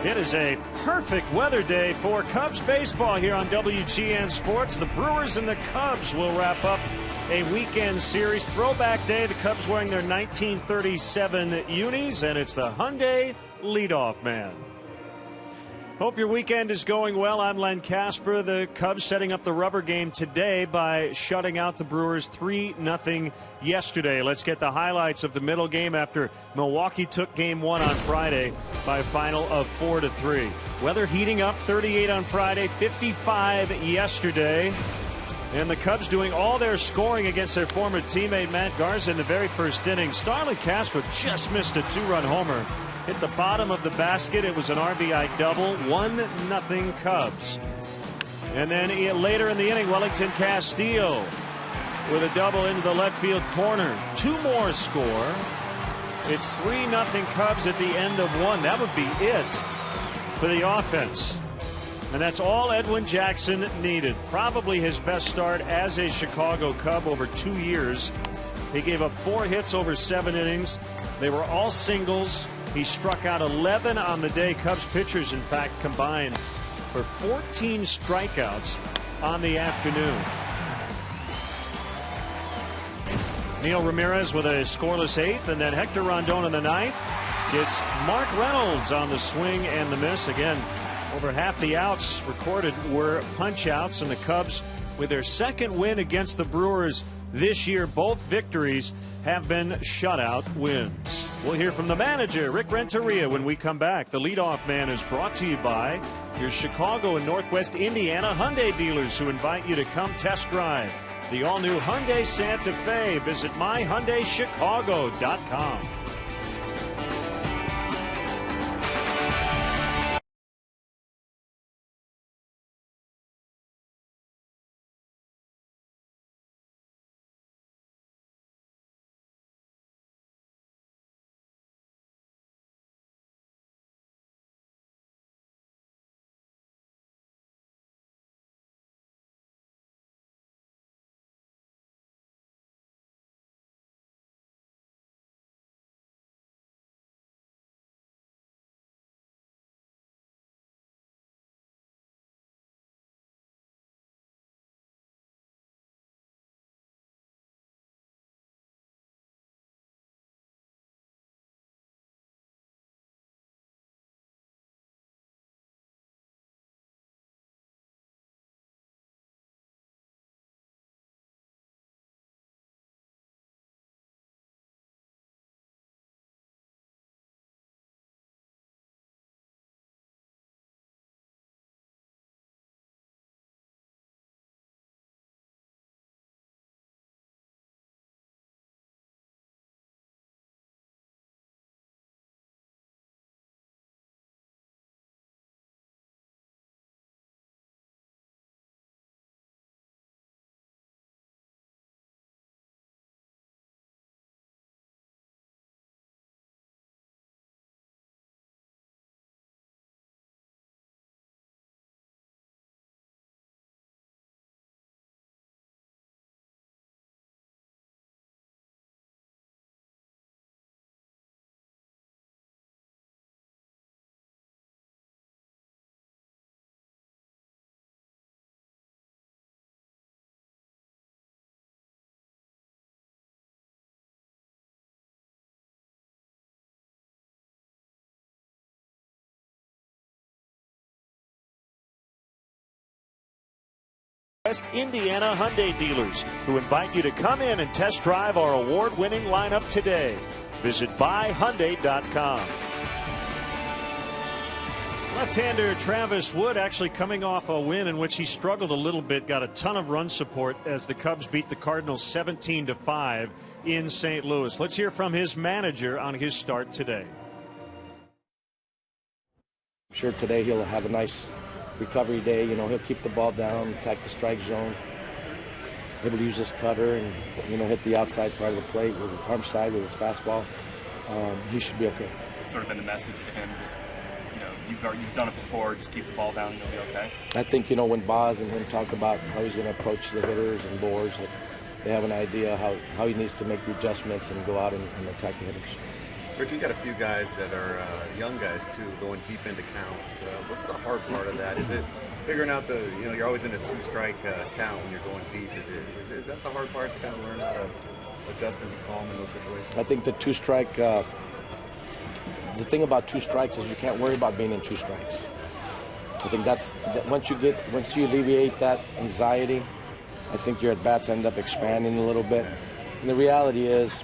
It is a perfect weather day for Cubs baseball here on WGN Sports. The Brewers and the Cubs will wrap up a weekend series. Throwback day. The Cubs wearing their 1937 unis, and it's the Hyundai leadoff man. Hope your weekend is going well. I'm Len Casper. The Cubs setting up the rubber game today by shutting out the Brewers 3-0 yesterday. Let's get the highlights of the middle game after Milwaukee took game one on Friday by a final of 4-3. Weather heating up, 38 on Friday, 55 yesterday. And the Cubs doing all their scoring against their former teammate Matt Garza in the very first inning. Starlin Castro just missed a two-run homer. Hit the bottom of the basket. It was an RBI double. 1-0 Cubs. And then later in the inning, Wellington Castillo with a double into the left field corner. Two more score. It's 3-0 Cubs at the end of one. That would be it for the offense. And that's all Edwin Jackson needed. Probably his best start as a Chicago Cub over 2 years. He gave up 4 hits over 7 innings. They were all singles. He struck out 11 on the day. Cubs pitchers, in fact, combined for 14 strikeouts on the afternoon. Neil Ramirez with a scoreless 8th, and then Hector Rondon in the 9th gets Mark Reynolds on the swing and the miss. Again, over half the outs recorded were punch outs, and the Cubs, with their second win against the Brewers this year, both victories have been shutout wins. We'll hear from the manager, Rick Renteria, when we come back. The leadoff man is brought to you by your Chicago and Northwest Indiana Hyundai dealers, who invite you to come test drive the all-new Hyundai Santa Fe. Visit myhyundaichicago.com. West Indiana Hyundai dealers, who invite you to come in and test drive our award-winning lineup today. Visit buyhyundai.com. Left-hander Travis Wood actually coming off a win in which he struggled a little bit, got a ton of run support as the Cubs beat the Cardinals 17-5 in St. Louis. Let's hear from his manager on his start today. I'm sure today he'll have a nice recovery day. You know, he'll keep the ball down, attack the strike zone, able to use his cutter and, you know, hit the outside part of the plate with his arm side with his fastball. He should be okay. It's sort of been the message to him, just, you know, you've done it before, just keep the ball down and you'll be okay. I think, you know, when Boz and him talk about how he's going to approach the hitters and boards, that they have an idea how he needs to make the adjustments and go out and attack the hitters. Rick, you got a few guys that are young guys too, going deep into counts. What's the hard part of that? Is it figuring out you're always in a 2-strike count when you're going deep? Is that the hard part to kind of learn how to adjust and be calm in those situations? I think the 2-strike. The thing about 2 strikes is you can't worry about being in 2 strikes. I think once you alleviate that anxiety, I think your at bats end up expanding a little bit. And the reality is,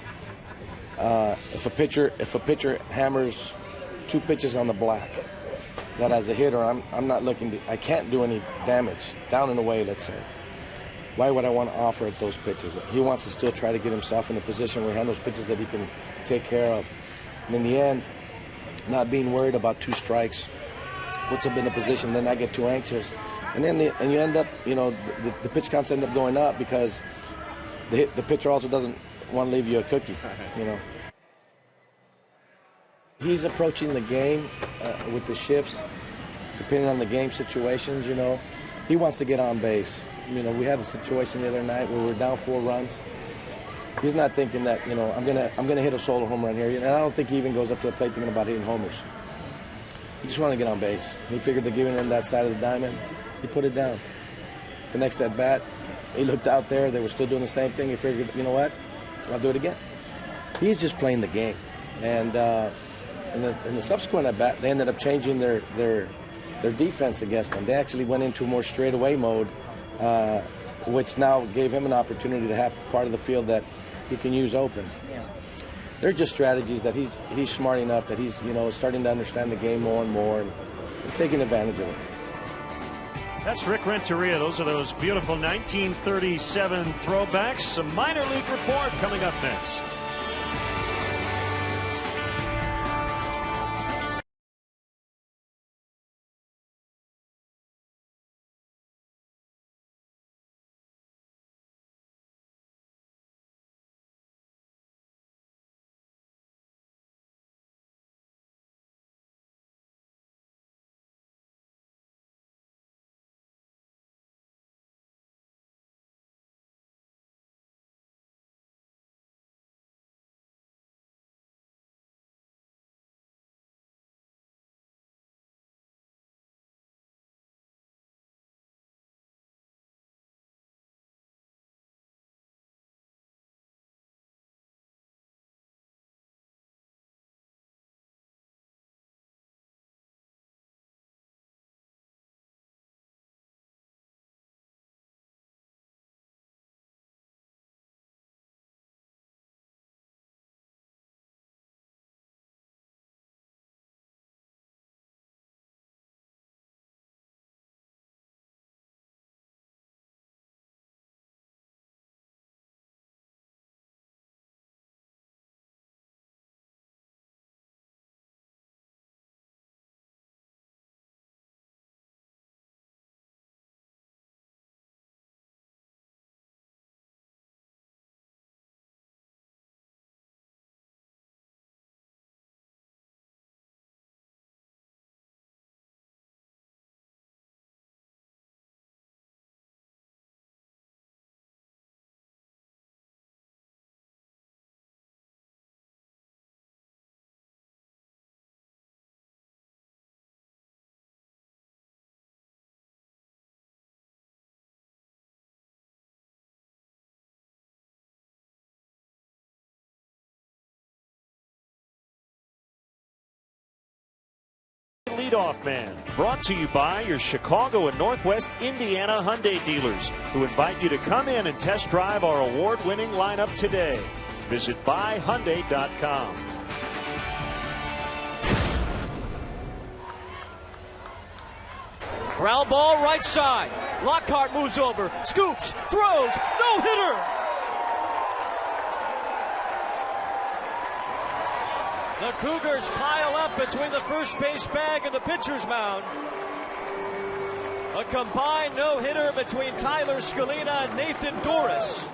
if a pitcher hammers 2 pitches on the black, that as a hitter, I'm not looking to, I can't do any damage down and away, let's say. Why would I want to offer at those pitches? He wants to still try to get himself in a position where he handles pitches that he can take care of. And in the end, not being worried about 2 strikes puts him in a position, then I get too anxious. And then you end up, the pitch counts end up going up because the pitcher also doesn't want to leave you a cookie, He's approaching the game with the shifts, depending on the game situations, He wants to get on base. We had a situation the other night where we were down 4 runs. He's not thinking that, I'm gonna hit a solo home run here. And I don't think he even goes up to the plate thinking about hitting homers. He just wanted to get on base. He figured they're giving him that side of the diamond. He put it down. The next at bat, he looked out there. They were still doing the same thing. He figured, you know what? I'll do it again. He's just playing the game. And in the subsequent at bat, they ended up changing their defense against them. They actually went into a more straightaway mode, which now gave him an opportunity to have part of the field that he can use open. They're just strategies that he's smart enough that he's starting to understand the game more and more and taking advantage of it. That's Rick Renteria. Those are those beautiful 1937 throwbacks. Some minor league report coming up next. Leadoff man, brought to you by your Chicago and Northwest Indiana Hyundai dealers, who invite you to come in and test drive our award-winning lineup today. Visit buyhyundai.com. Ground ball right side. Lockhart moves over, scoops, throws, no-hitter. The Cougars pile up between the first base bag and the pitcher's mound. A combined no-hitter between Tyler Scalina and Nathan Doris.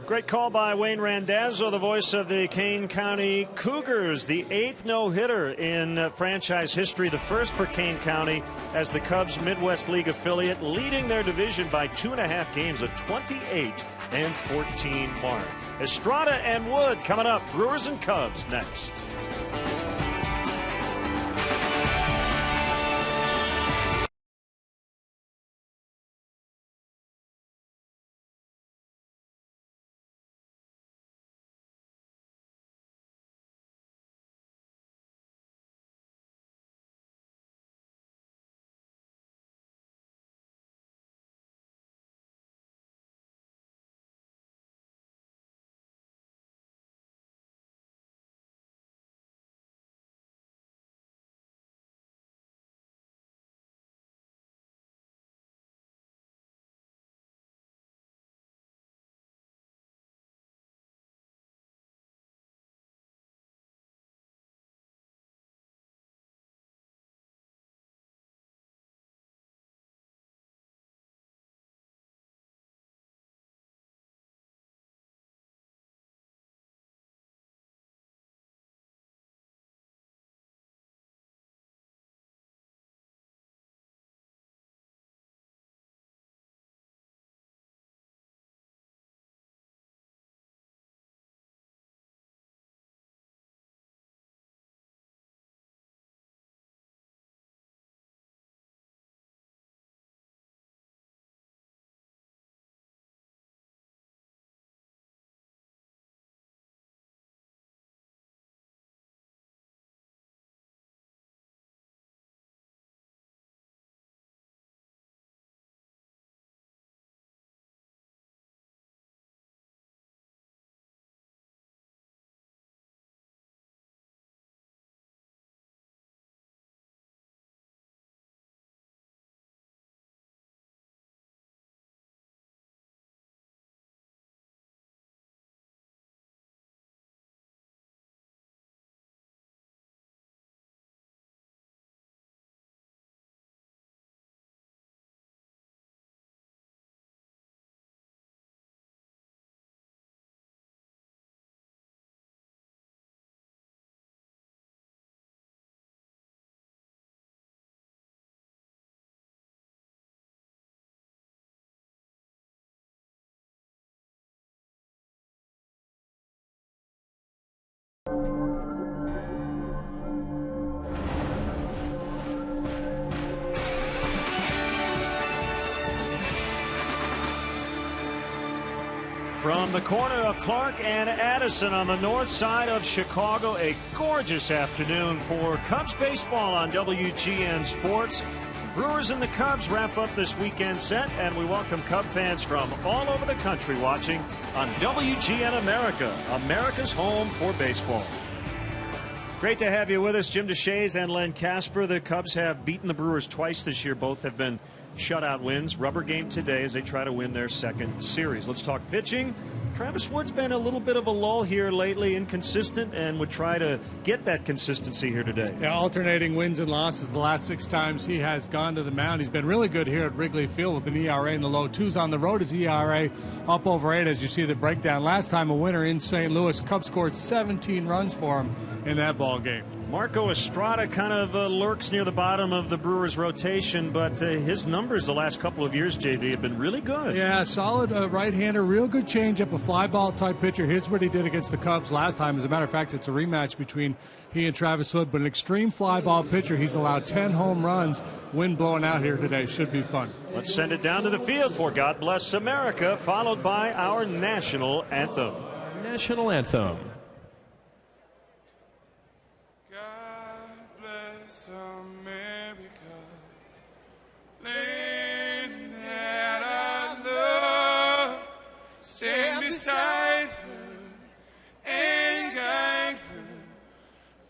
Great call by Wayne Randazzo, the voice of the Kane County Cougars. The 8th no-hitter in franchise history, the first for Kane County as the Cubs Midwest League affiliate, leading their division by 2.5 games, a 28-14 mark. Estrada and Wood coming up. Brewers and Cubs next. From the corner of Clark and Addison on the north side of Chicago, a gorgeous afternoon for Cubs baseball on WGN Sports. Brewers and the Cubs wrap up this weekend set, and we welcome Cub fans from all over the country watching on WGN America, America's home for baseball. Great to have you with us, Jim DeShays and Len Casper. The Cubs have beaten the Brewers twice this year. Both have been shutout wins. Rubber game today as they try to win their second series. Let's talk pitching. Travis Wood's been a little bit of a lull here lately, inconsistent, and would try to get that consistency here today. Yeah, alternating wins and losses the last 6 times he has gone to the mound. He's been really good here at Wrigley Field with an ERA in the low 2s. On the road, his ERA up over 8 as you see the breakdown. Last time a winner in St. Louis, Cubs scored 17 runs for him in that ball game. Marco Estrada kind of lurks near the bottom of the Brewers rotation, but his numbers the last couple of years, JD, have been really good. Yeah, solid right-hander, real good changeup, a fly ball type pitcher. Here's what he did against the Cubs last time. As a matter of fact, it's a rematch between he and Travis Wood, but an extreme fly ball pitcher. He's allowed 10 home runs. Wind blowing out here today. Should be fun. Let's send it down to the field for God Bless America, followed by our national anthem. National anthem. Stand beside her and guide her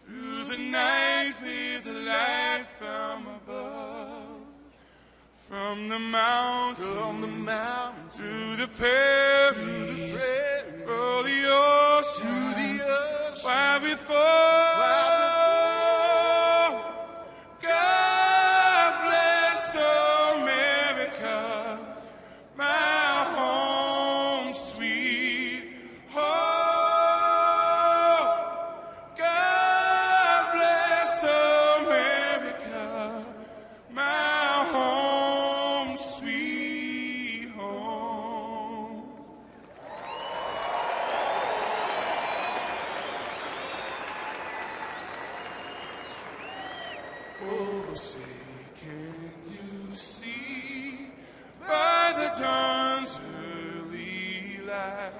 through the night with the light from above. From the mountain, through the prairies, o'er the ocean, while we fall. God bless America, my home sweet home. God bless America, my home sweet home. say, can you see by the dawn's early light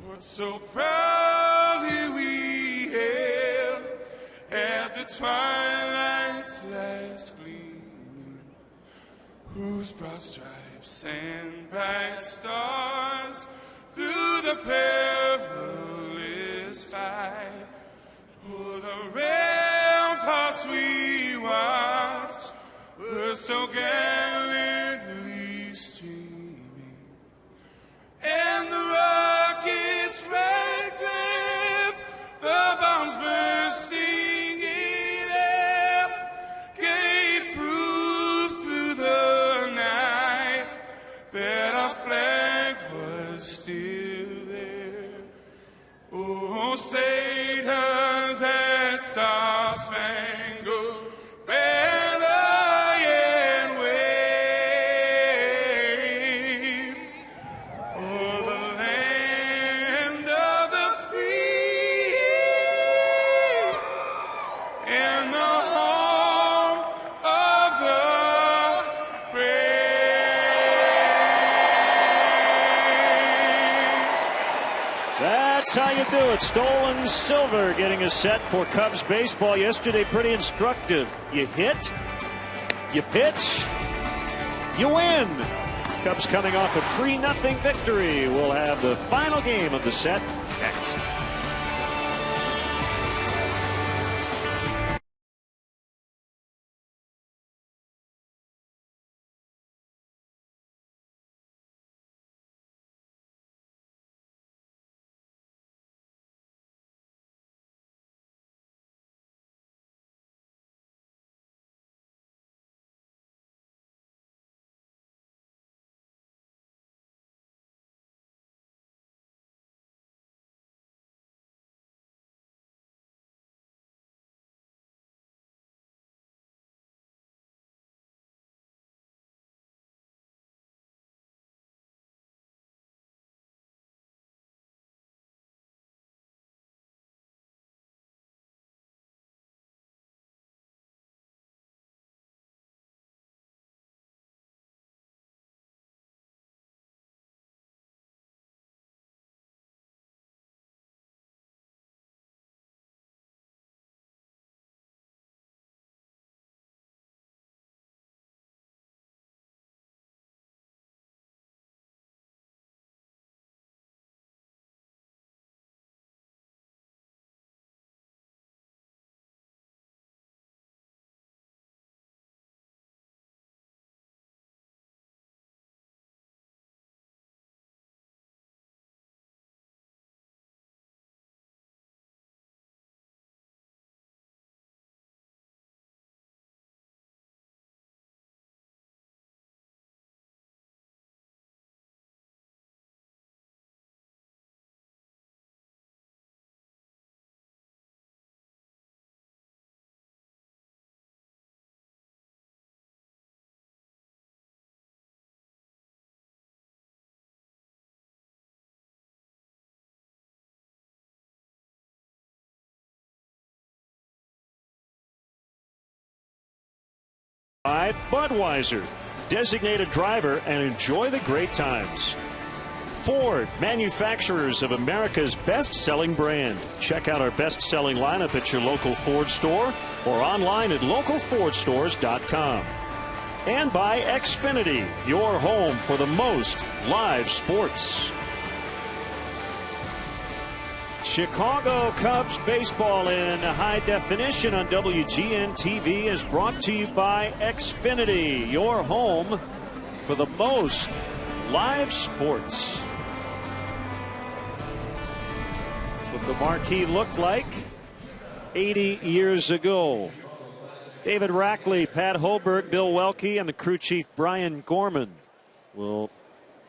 what so proudly we hailed at the twilight's last gleam, whose broad stripes and bright stars through the perilous fight, oh, the ramparts we watched were so gallantly streaming, and the rockets' red glare, the bombs bursting in air, gave proof through the night that our flag was still there. Oh, say does that star-spangled banner yet wave o'er the land of the free and the home of the brave. That's how you do it. Stolen silver getting us set for Cubs baseball yesterday. Pretty instructive. You hit, you pitch, you win. Cubs coming off a 3-0 victory. We'll have the final game of the set next. By Budweiser, designated driver, and enjoy the great times. Ford, manufacturers of America's best-selling brand. Check out our best-selling lineup at your local Ford store or online at localfordstores.com. And by Xfinity, your home for the most live sports. Chicago Cubs baseball in high definition on WGN TV is brought to you by Xfinity, your home for the most live sports. That's what the marquee looked like 80 years ago. David Rackley, Pat Holberg, Bill Welke, and the crew chief Brian Gorman will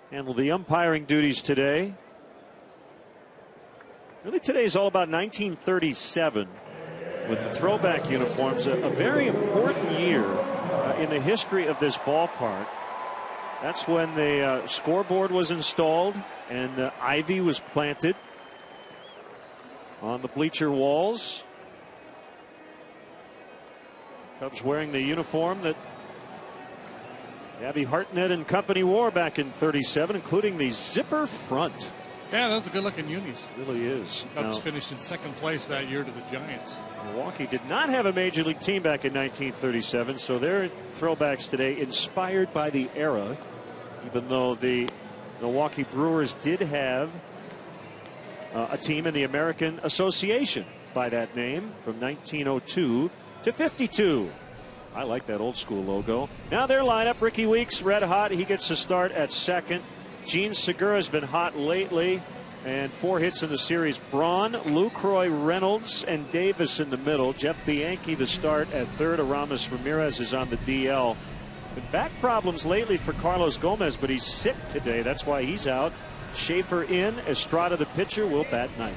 handle the umpiring duties today. Really, today is all about 1937 with the throwback uniforms, a very important year in the history of this ballpark. That's when the scoreboard was installed and ivy was planted on the bleacher walls. Cubs wearing the uniform that Gabby Hartnett and company wore back in '37, including the zipper front. Yeah, those are good-looking unis. It really is. Cubs finished in second place that year to the Giants. Milwaukee did not have a major league team back in 1937, so their throwbacks today inspired by the era, even though the Milwaukee Brewers did have a team in the American Association by that name from 1902 to 52. I like that old school logo. Now their lineup: Ricky Weeks, red hot. He gets to start at second. Gene Segura has been hot lately, and 4 hits in the series. Braun, Lucroy, Reynolds, and Davis in the middle. Jeff Bianchi the start at third. Aramis Ramirez is on the DL. Been back problems lately for Carlos Gomez, but he's sick today. That's why he's out. Schaefer in. Estrada, the pitcher, will bat ninth.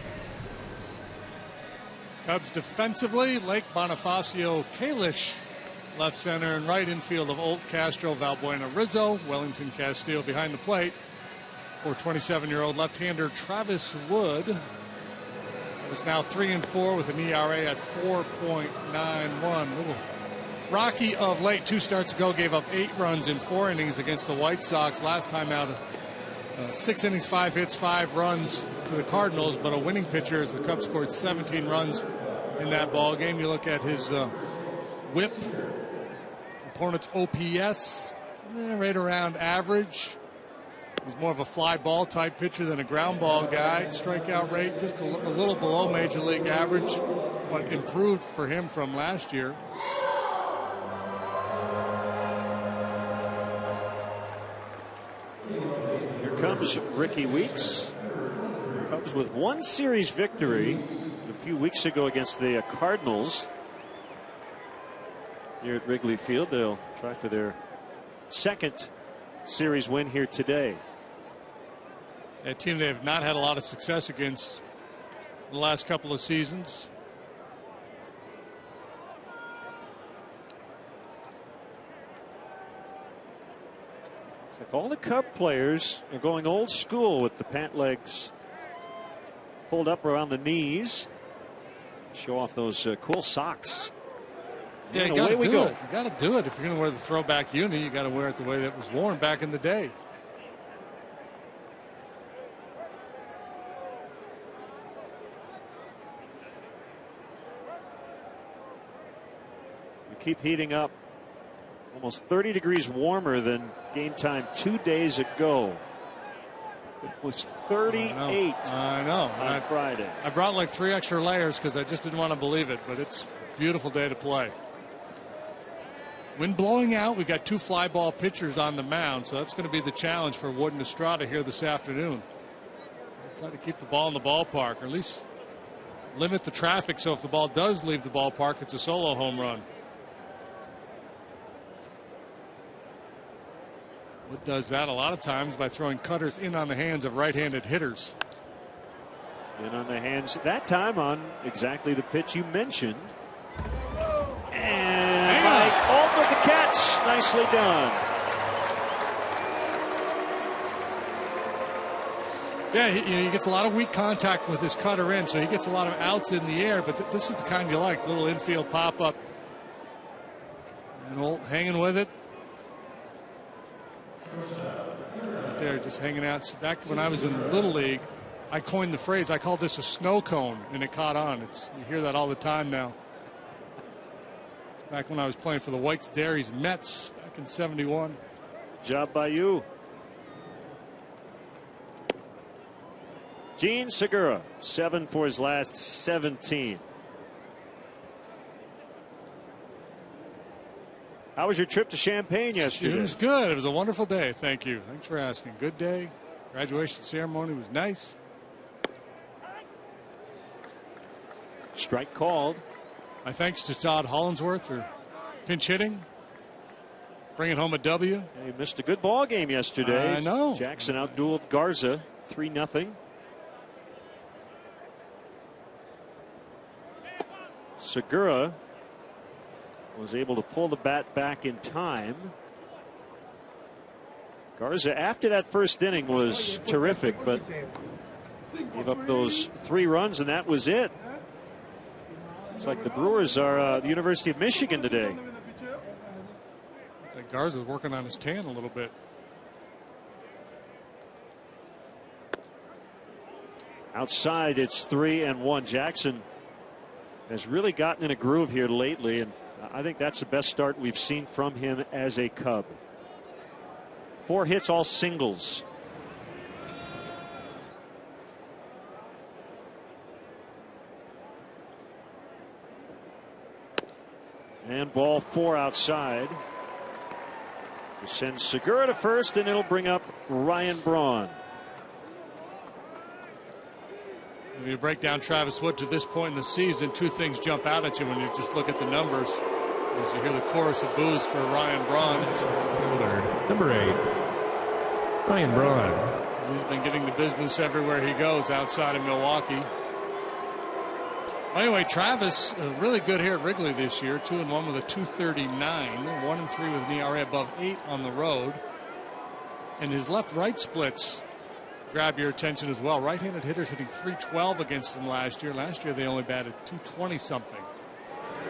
Cubs defensively: Lake Bonifacio, Kalish, left center, and right infield of Olt, Castro, Valbuena, Rizzo, Wellington, Castillo behind the plate for 27-year-old left-hander Travis Wood. It was now 3-4 with an ERA at 4.91. Little rocky of late. 2 starts ago gave up 8 runs in 4 innings against the White Sox. Last time out, 6 innings, 5 hits, 5 runs to the Cardinals, but a winning pitcher as the Cubs scored 17 runs in that ball game. You look at his whip, opponent's OPS, right around average. He's more of a fly ball type pitcher than a ground ball guy. Strikeout rate just a little below major league average, but improved for him from last year. Here comes Ricky Weeks. Cubs with 1 series victory a few weeks ago against the Cardinals here at Wrigley Field. They'll try for their 2nd series win here today. A team they have not had a lot of success against in the last couple of seasons. It's like all the Cub players are going old school with the pant legs pulled up around the knees. Show off those cool socks. Yeah, and you got to away we do go. it. You got to do it. If you're going to wear the throwback uni, you got to wear it the way that was worn back in the day. We keep heating up. Almost 30 degrees warmer than game time 2 days ago. It was 38 I know. on Friday. I brought like 3 extra layers because I just didn't want to believe it, but it's a beautiful day to play. Wind blowing out. We've got 2 fly ball pitchers on the mound, so that's going to be the challenge for Wood and Estrada here this afternoon. Try to keep the ball in the ballpark, or at least limit the traffic, so if the ball does leave the ballpark, it's a solo home run. Wood does that a lot of times by throwing cutters in on the hands of right-handed hitters. In on the hands that time on exactly the pitch you mentioned. And Mike Olt with the catch. Nicely done. Yeah, he gets a lot of weak contact with his cutter in, so he gets a lot of outs in the air, but this is the kind you like, little infield pop-up. And Olt hanging with it. Right there, just hanging out. Back when I was in Little League, I coined the phrase, I call this a snow cone, and it caught on. You hear that all the time now. Back when I was playing for the White's Dairies Mets back in '71. Good job by you. Gene Segura, 7 for his last 17. How was your trip to Champaign yesterday? It was good. It was a wonderful day. Thank you. Thanks for asking. Good day. Graduation ceremony was nice. Strike called. My thanks to Todd Hollinsworth for pinch hitting, bringing home a W. He missed a good ball game yesterday. I know. Jackson outdueled Garza 3-0. Segura was able to pull the bat back in time. Garza, after that first inning, was terrific, but gave up those 3 runs, and that was it. It's like the Brewers are the University of Michigan today. Garza's working on his tan a little bit. Outside, it's 3-1. Jackson has really gotten in a groove here lately, and I think that's the best start we've seen from him as a Cub. 4 hits, all singles. And ball 4 outside. He sends Segura to first, and it'll bring up Ryan Braun. When you break down Travis Wood to this point in the season, 2 things jump out at you when you just look at the numbers. As you hear the chorus of boos for Ryan Braun. Fielder, number 8, Ryan Braun. He's been getting the business everywhere he goes outside of Milwaukee. Anyway, Travis, really good here at Wrigley this year. 2-1 with a 2.39. 1-3 with an ERA above 8 on the road. And his left-right splits grab your attention as well. Right-handed hitters hitting .312 against them last year. Last year they only batted .220 something.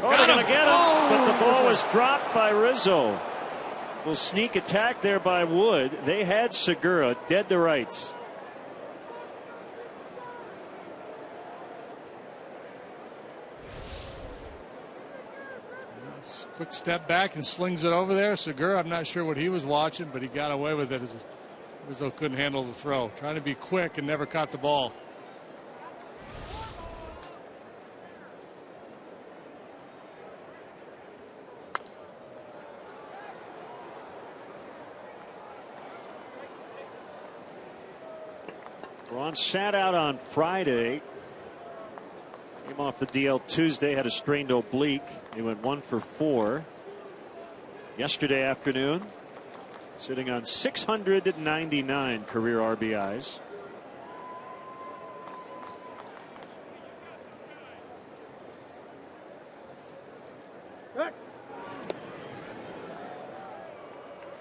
Oh, they're going to get him, but the ball was dropped by Rizzo. Little sneak attack there by Wood. They had Segura dead to rights. Quick step back and slings it over there. Segura, I'm not sure what he was watching, but he got away with it as Rizzo couldn't handle the throw. Trying to be quick and never caught the ball. Braun sat out on Friday. Came off the DL Tuesday, had a strained oblique. He went 1 for 4 yesterday afternoon, sitting on 699 career RBIs.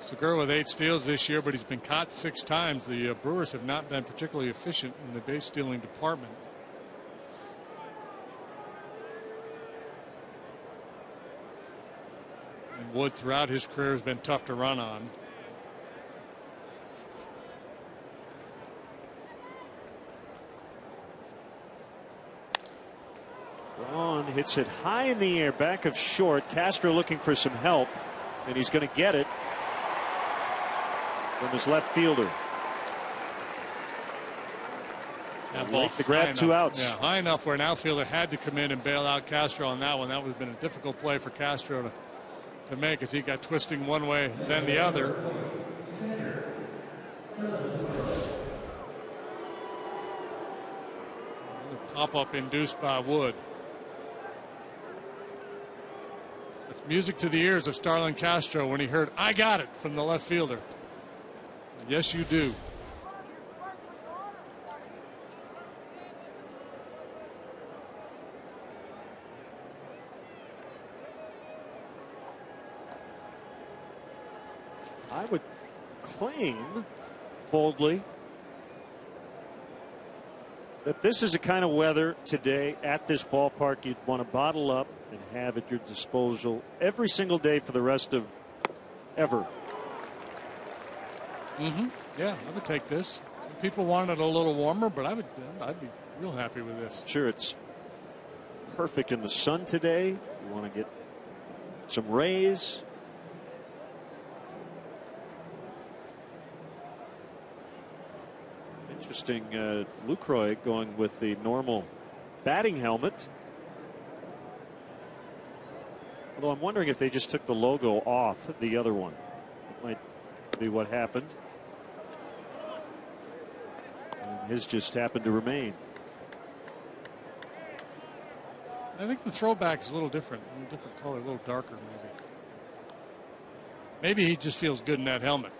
Segura with 8 steals this year, but he's been caught 6 times. The Brewers have not been particularly efficient in the base stealing department. And Wood throughout his career has been tough to run on. Braun hits it high in the air, back of short. Castro looking for some help, and he's going to get it from his left fielder. That ball the grab, 2 outs. Yeah, high enough where an outfielder had to come in and bail out Castro on that one. That would have been a difficult play for Castro to make as he got twisting one way then the other. Pop-up induced by Wood. It's music to the ears of Starlin Castro when he heard "I got it" from the left fielder. Yes, you do. I would claim boldly that this is the kind of weather today at this ballpark you'd want to bottle up and have at your disposal every single day for the rest of ever. Yeah, I would take this. Some people want it a little warmer, but I'd be real happy with this. Sure, it's perfect in the sun today. You want to get some rays. Interesting, Lucroy going with the normal batting helmet. Although I'm wondering if they just took the logo off the other one. It might be what happened. And his just happened to remain. I think the throwback is a little different color, a little darker maybe. Maybe he just feels good in that helmet.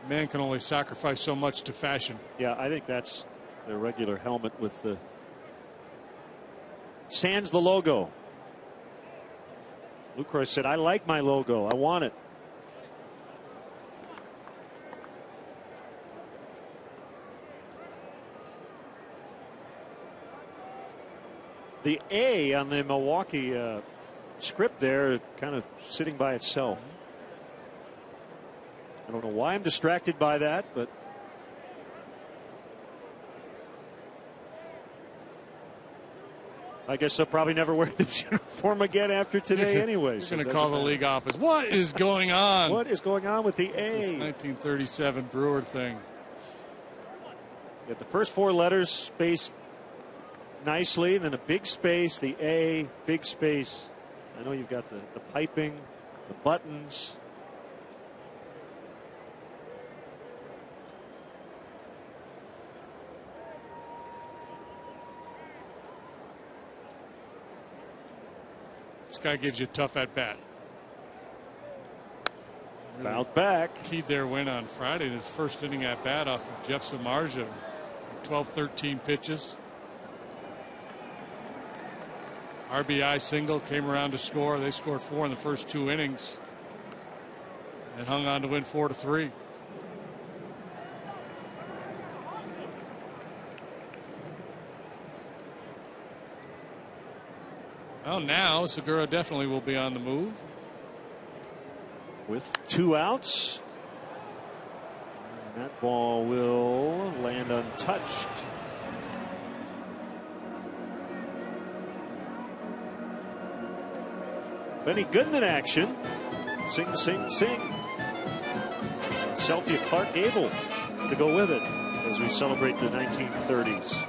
Man can only sacrifice so much to fashion. Yeah, I think that's their regular helmet with the sans the logo. Lucroy said, "I like my logo. I want it." The A on the Milwaukee script there kind of sitting by itself. I don't know why I'm distracted by that, but I guess they'll probably never wear this uniform again after today anyway. You're going to call the league office. What is going on? What is going on with the A? This 1937 Brewer thing. You got the first 4 letters spaced nicely, and then a big space, the A, big space. I know you've got the piping, the buttons. This guy gives you a tough at bat. Fouled back. Keyed their win on Friday in his first inning at bat off of Jeff Samardzija. 12-13 pitches. RBI single, came around to score. They scored 4 in the first 2 innings and hung on to win 4-3. Well, now Segura definitely will be on the move. With 2 outs. And that ball will land untouched. Benny Goodman action. Sing, sing, sing. Selfie of Clark Gable to go with it as we celebrate the 1930s.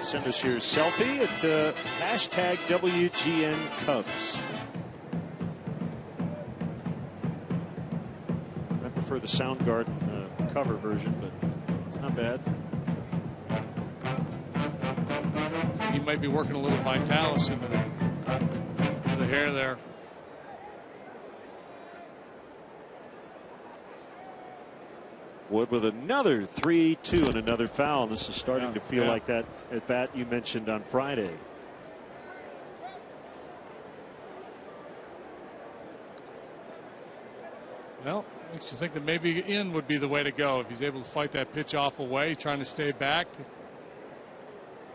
Send us your selfie at hashtag WGN Cubs. I prefer the Soundgarden cover version, but it's not bad. He might be working a little Vitalis into the hair there. Wood with another 3-2 and another foul. This is starting to feel like that at bat you mentioned on Friday. Well, makes you think that maybe in would be the way to go if he's able to fight that pitch off away, trying to stay back, to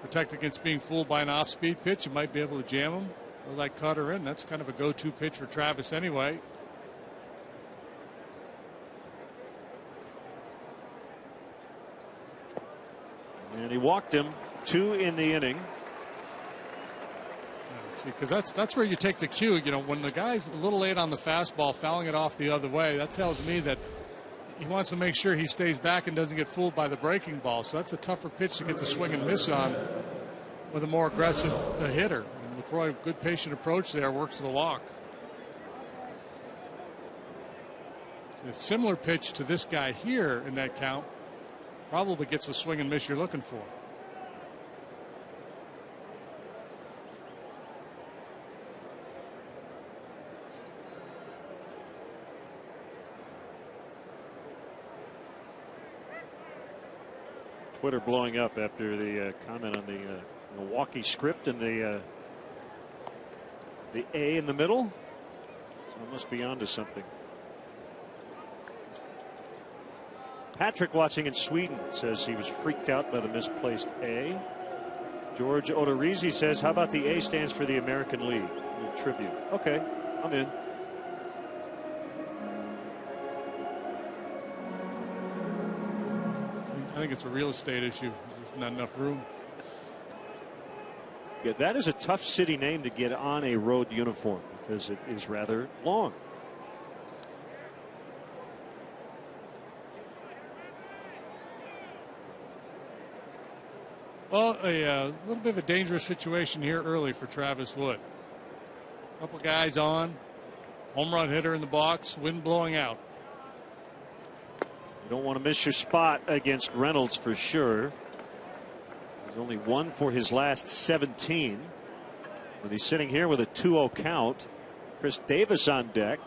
protect against being fooled by an off-speed pitch. You might be able to jam him, throw that cutter in. That's kind of a go-to pitch for Travis anyway. And he walked him 2 in the inning. Because that's where you take the cue. You know, when the guy's a little late on the fastball, fouling it off the other way, that tells me that he wants to make sure he stays back and doesn't get fooled by the breaking ball. So that's a tougher pitch to get the swing and miss on with a more aggressive hitter. And LaCroix, good patient approach there, works the walk. A similar pitch to this guy here in that count probably gets the swing and miss you're looking for. Twitter blowing up after the comment on the Milwaukee script and the A in the middle. So it must be onto something. Patrick watching in Sweden says he was freaked out by the misplaced A. George Odorizzi says, how about the A stands for the American League? A tribute. Okay, I'm in. I think it's a real estate issue. There's not enough room. Yeah, that is a tough city name to get on a road uniform because it is rather long. Well, a little bit of a dangerous situation here early for Travis Wood. A couple guys on, home run hitter in the box, wind blowing out. You don't want to miss your spot against Reynolds for sure. He's only 1 for his last 17. But he's sitting here with a 2-0 count. Chris Davis on deck.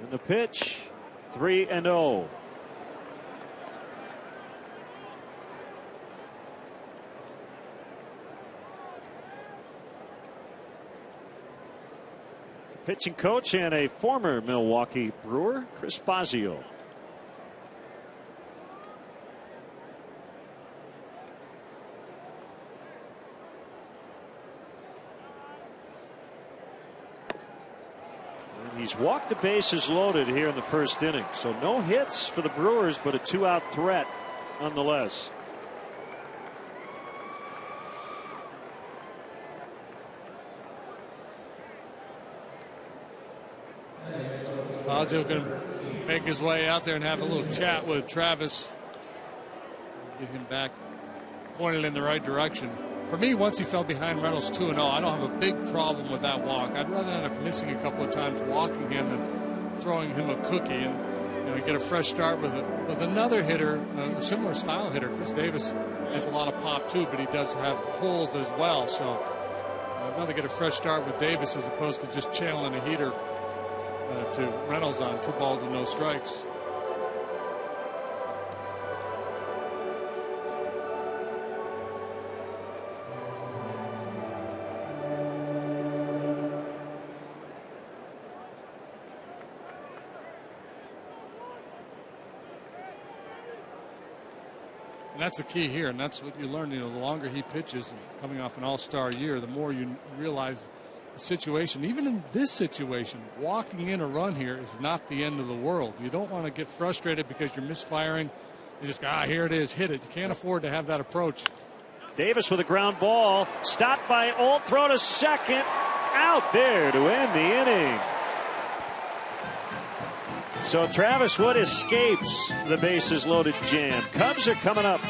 And the pitch, 3-0. The pitching coach and a former Milwaukee Brewer, Chris Bosio. He's walked the bases loaded here in the first inning. So no hits for the Brewers, but a 2-out threat nonetheless. Bosio going to make his way out there and have a little chat with Travis. Get him back pointed in the right direction. For me, once he fell behind Reynolds 2-0, I don't have a big problem with that walk. I'd rather end up missing a couple of times walking him than throwing him a cookie and get a fresh start with another hitter, a similar style hitter. Chris Davis has a lot of pop too, but he does have holes as well. So I'd rather get a fresh start with Davis as opposed to just channeling a heater to Reynolds on 2 balls and no strikes. And that's the key here, and that's what you learn. The longer he pitches, and coming off an all-star year, the more you realize the situation. Even in this situation, walking in a run here is not the end of the world. You don't want to get frustrated because you're misfiring. You just go, here it is, hit it. You can't afford to have that approach. Davis with a ground ball, stopped by Olt, throw to second, out there to end the inning. So Travis Wood escapes the bases loaded jam. Cubs are coming up.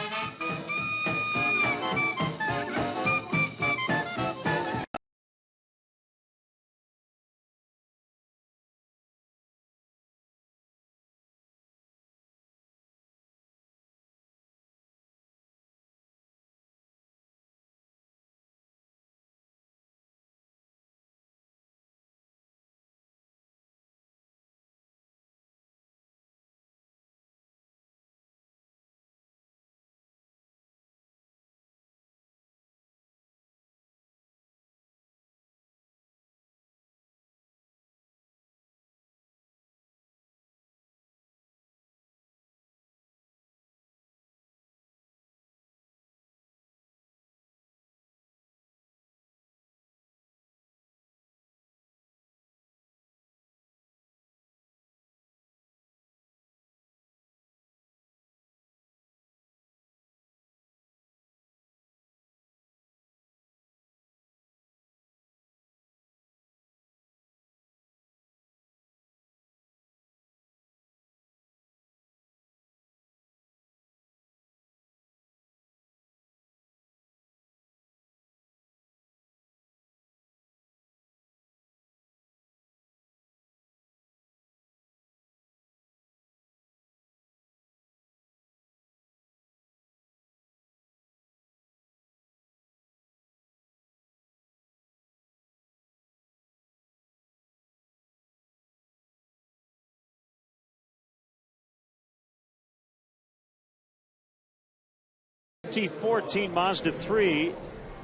T14 Mazda 3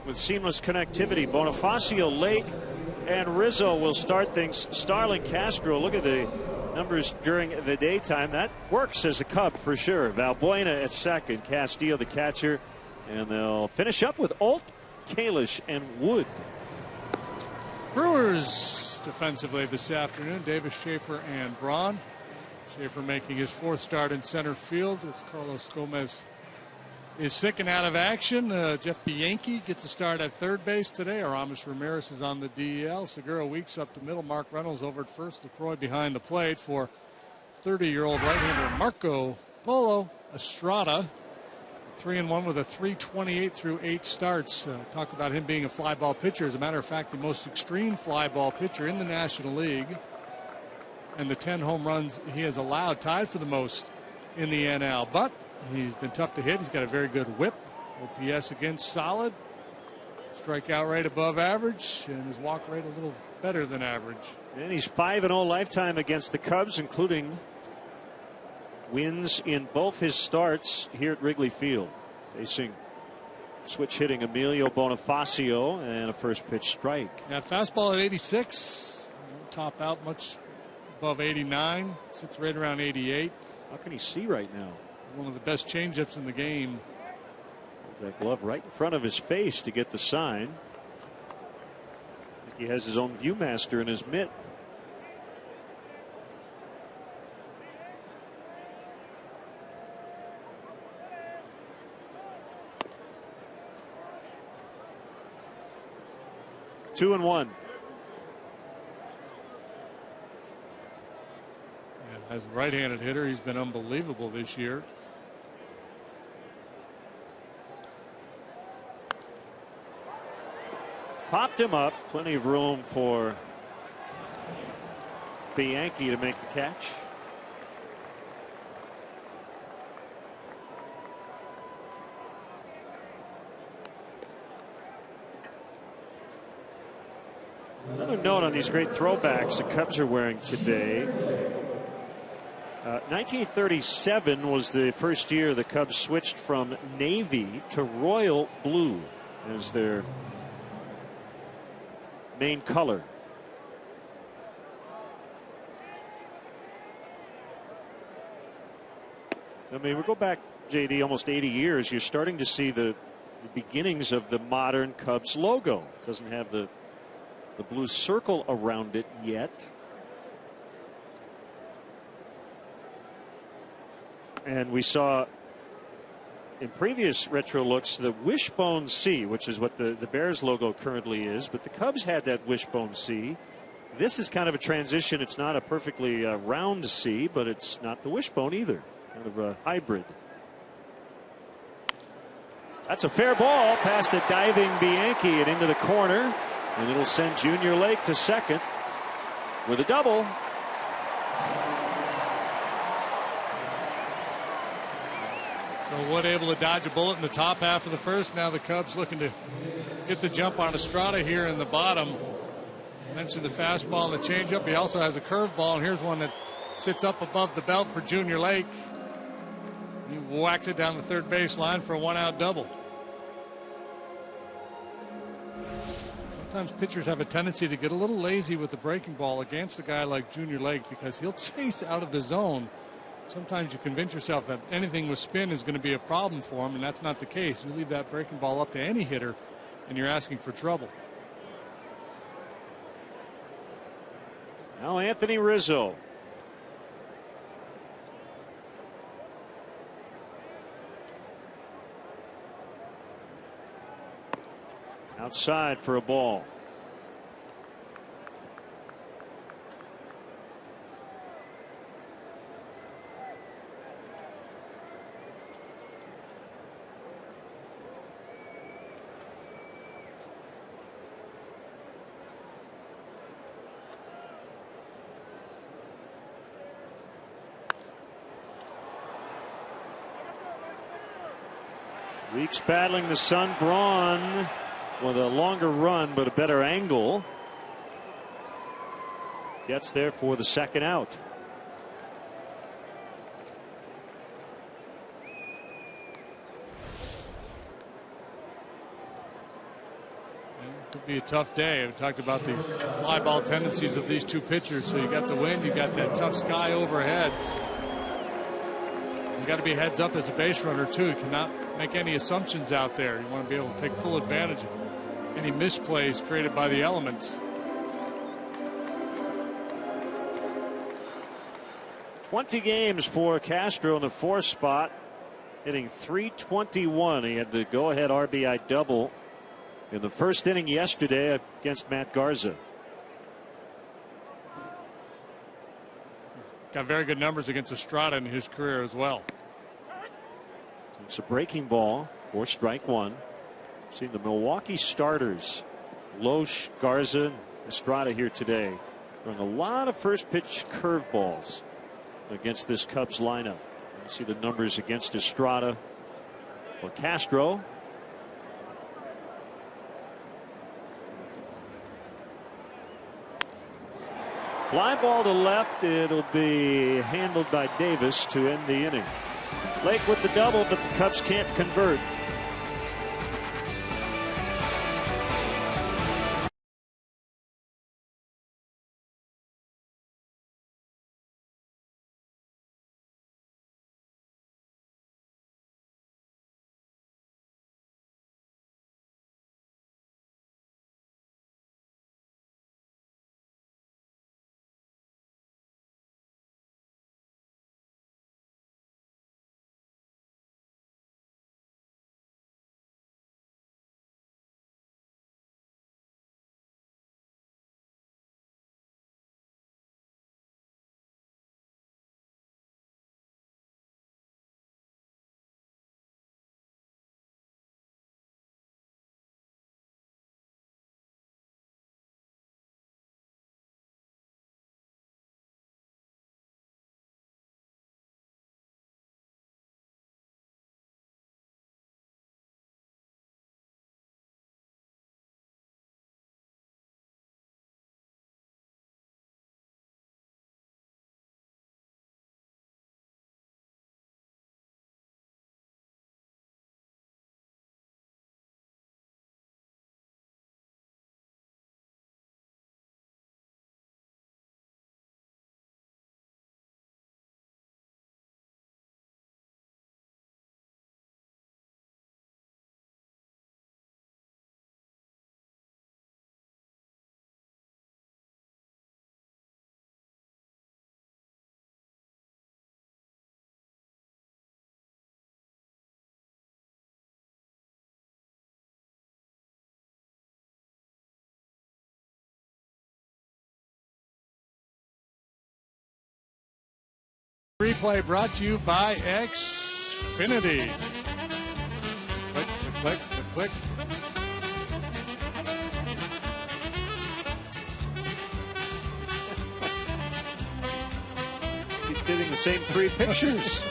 with seamless connectivity. Bonifacio, Lake, and Rizzo will start things. Starling, Castro, look at the numbers during the daytime. That works as a Cub for sure. Valbuena at second, Castillo the catcher, and they'll finish up with Olt, Kalish, and Wood. Brewers defensively this afternoon, Davis, Schaefer, and Braun. Schaefer making his 4th start in center field as Carlos Gomez is sick and out of action. Jeff Bianchi gets a start at third base today. Aramis Ramirez is on the DL. Segura Weeks up the middle. Mark Reynolds over at first. LaCroix behind the plate for 30-year-old right-hander Marco Polo Estrada. 3-1 with a 3.28 through 8 starts. Talked about him being a fly ball pitcher. As a matter of fact, the most extreme fly ball pitcher in the National League. And the 10 home runs he has allowed, tied for the most in the NL. But he's been tough to hit. He's got a very good whip. OPS against solid. Strikeout rate above average, and his walk rate a little better than average. And he's 5-0 lifetime against the Cubs, including wins in both his starts here at Wrigley Field. Facing switch hitting Emilio Bonifacio and a first pitch strike. Yeah, fastball at 86. doesn't top out much above 89. Sits right around 88. How can he see right now? One of the best changeups in the game. That glove right in front of his face to get the sign. I think he has his own Viewmaster in his mitt. Two and one. Yeah, as a right-handed hitter, he's been unbelievable this year. Popped him up. Plenty of room for Bianchi to make the catch. Another note on these great throwbacks the Cubs are wearing today. 1937 was the first year the Cubs switched from navy to royal blue as their main color. I mean, we go back, JD, almost 80 years. You're starting to see the beginnings of the modern Cubs logo. It doesn't have the blue circle around it yet. And we saw in previous retro looks the wishbone C, which is what the Bears logo currently is, but the Cubs had that wishbone C. This is kind of a transition. It's not a perfectly round C, but it's not the wishbone either. It's kind of a hybrid. That's a fair ball past a diving Bianchi and into the corner, and it'll send Junior Lake to second with a double. So Wood able to dodge a bullet in the top half of the first. Now the Cubs looking to get the jump on Estrada here in the bottom. I mentioned the fastball and the changeup. He also has a curveball, and here's one that sits up above the belt for Junior Lake. He whacks it down the third base line for a one-out double. Sometimes pitchers have a tendency to get a little lazy with the breaking ball against a guy like Junior Lake because he'll chase out of the zone. Sometimes you convince yourself that anything with spin is going to be a problem for him, and that's not the case. You leave that breaking ball up to any hitter, and you're asking for trouble. Now Anthony Rizzo. Outside for a ball. Weeks battling the sun. Braun with a longer run but a better angle. Gets there for the second out. It could be a tough day. We talked about the fly ball tendencies of these two pitchers. So you got the wind, you got that tough sky overhead. You got to be heads up as a base runner too. You cannot make any assumptions out there. You want to be able to take full advantage of any misplays created by the elements. 20 games for Castro in the fourth spot, hitting .321. He had the go-ahead RBI double in the first inning yesterday against Matt Garza. Got very good numbers against Estrada in his career as well. It's a breaking ball for strike one. Seen the Milwaukee starters, Loesch, Garza, Estrada here today, throwing a lot of first pitch curveballs against this Cubs lineup. You see the numbers against Estrada. Well, Castro. Fly ball to left. It'll be handled by Davis to end the inning. Lake with the double, but the Cubs can't convert. Replay brought to you by Xfinity. Click, click, click, click. Keep getting the same 3 pictures.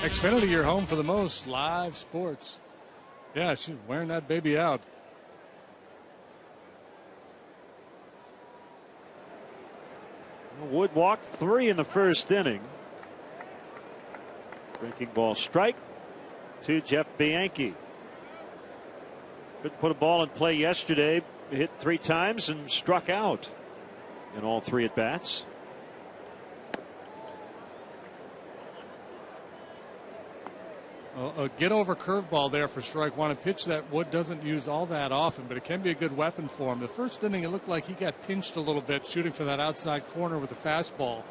Xfinity, your home for the most live sports. Yeah, she's wearing that baby out. Wood walked 3 in the first inning. Breaking ball strike to Jeff Bianchi. Couldn't put a ball in play yesterday. Hit 3 times and struck out in all 3 at bats. A get over curveball there for strike one. A pitch that Wood doesn't use all that often, but it can be a good weapon for him. The first inning, it looked like he got pinched a little bit shooting for that outside corner with the fastball.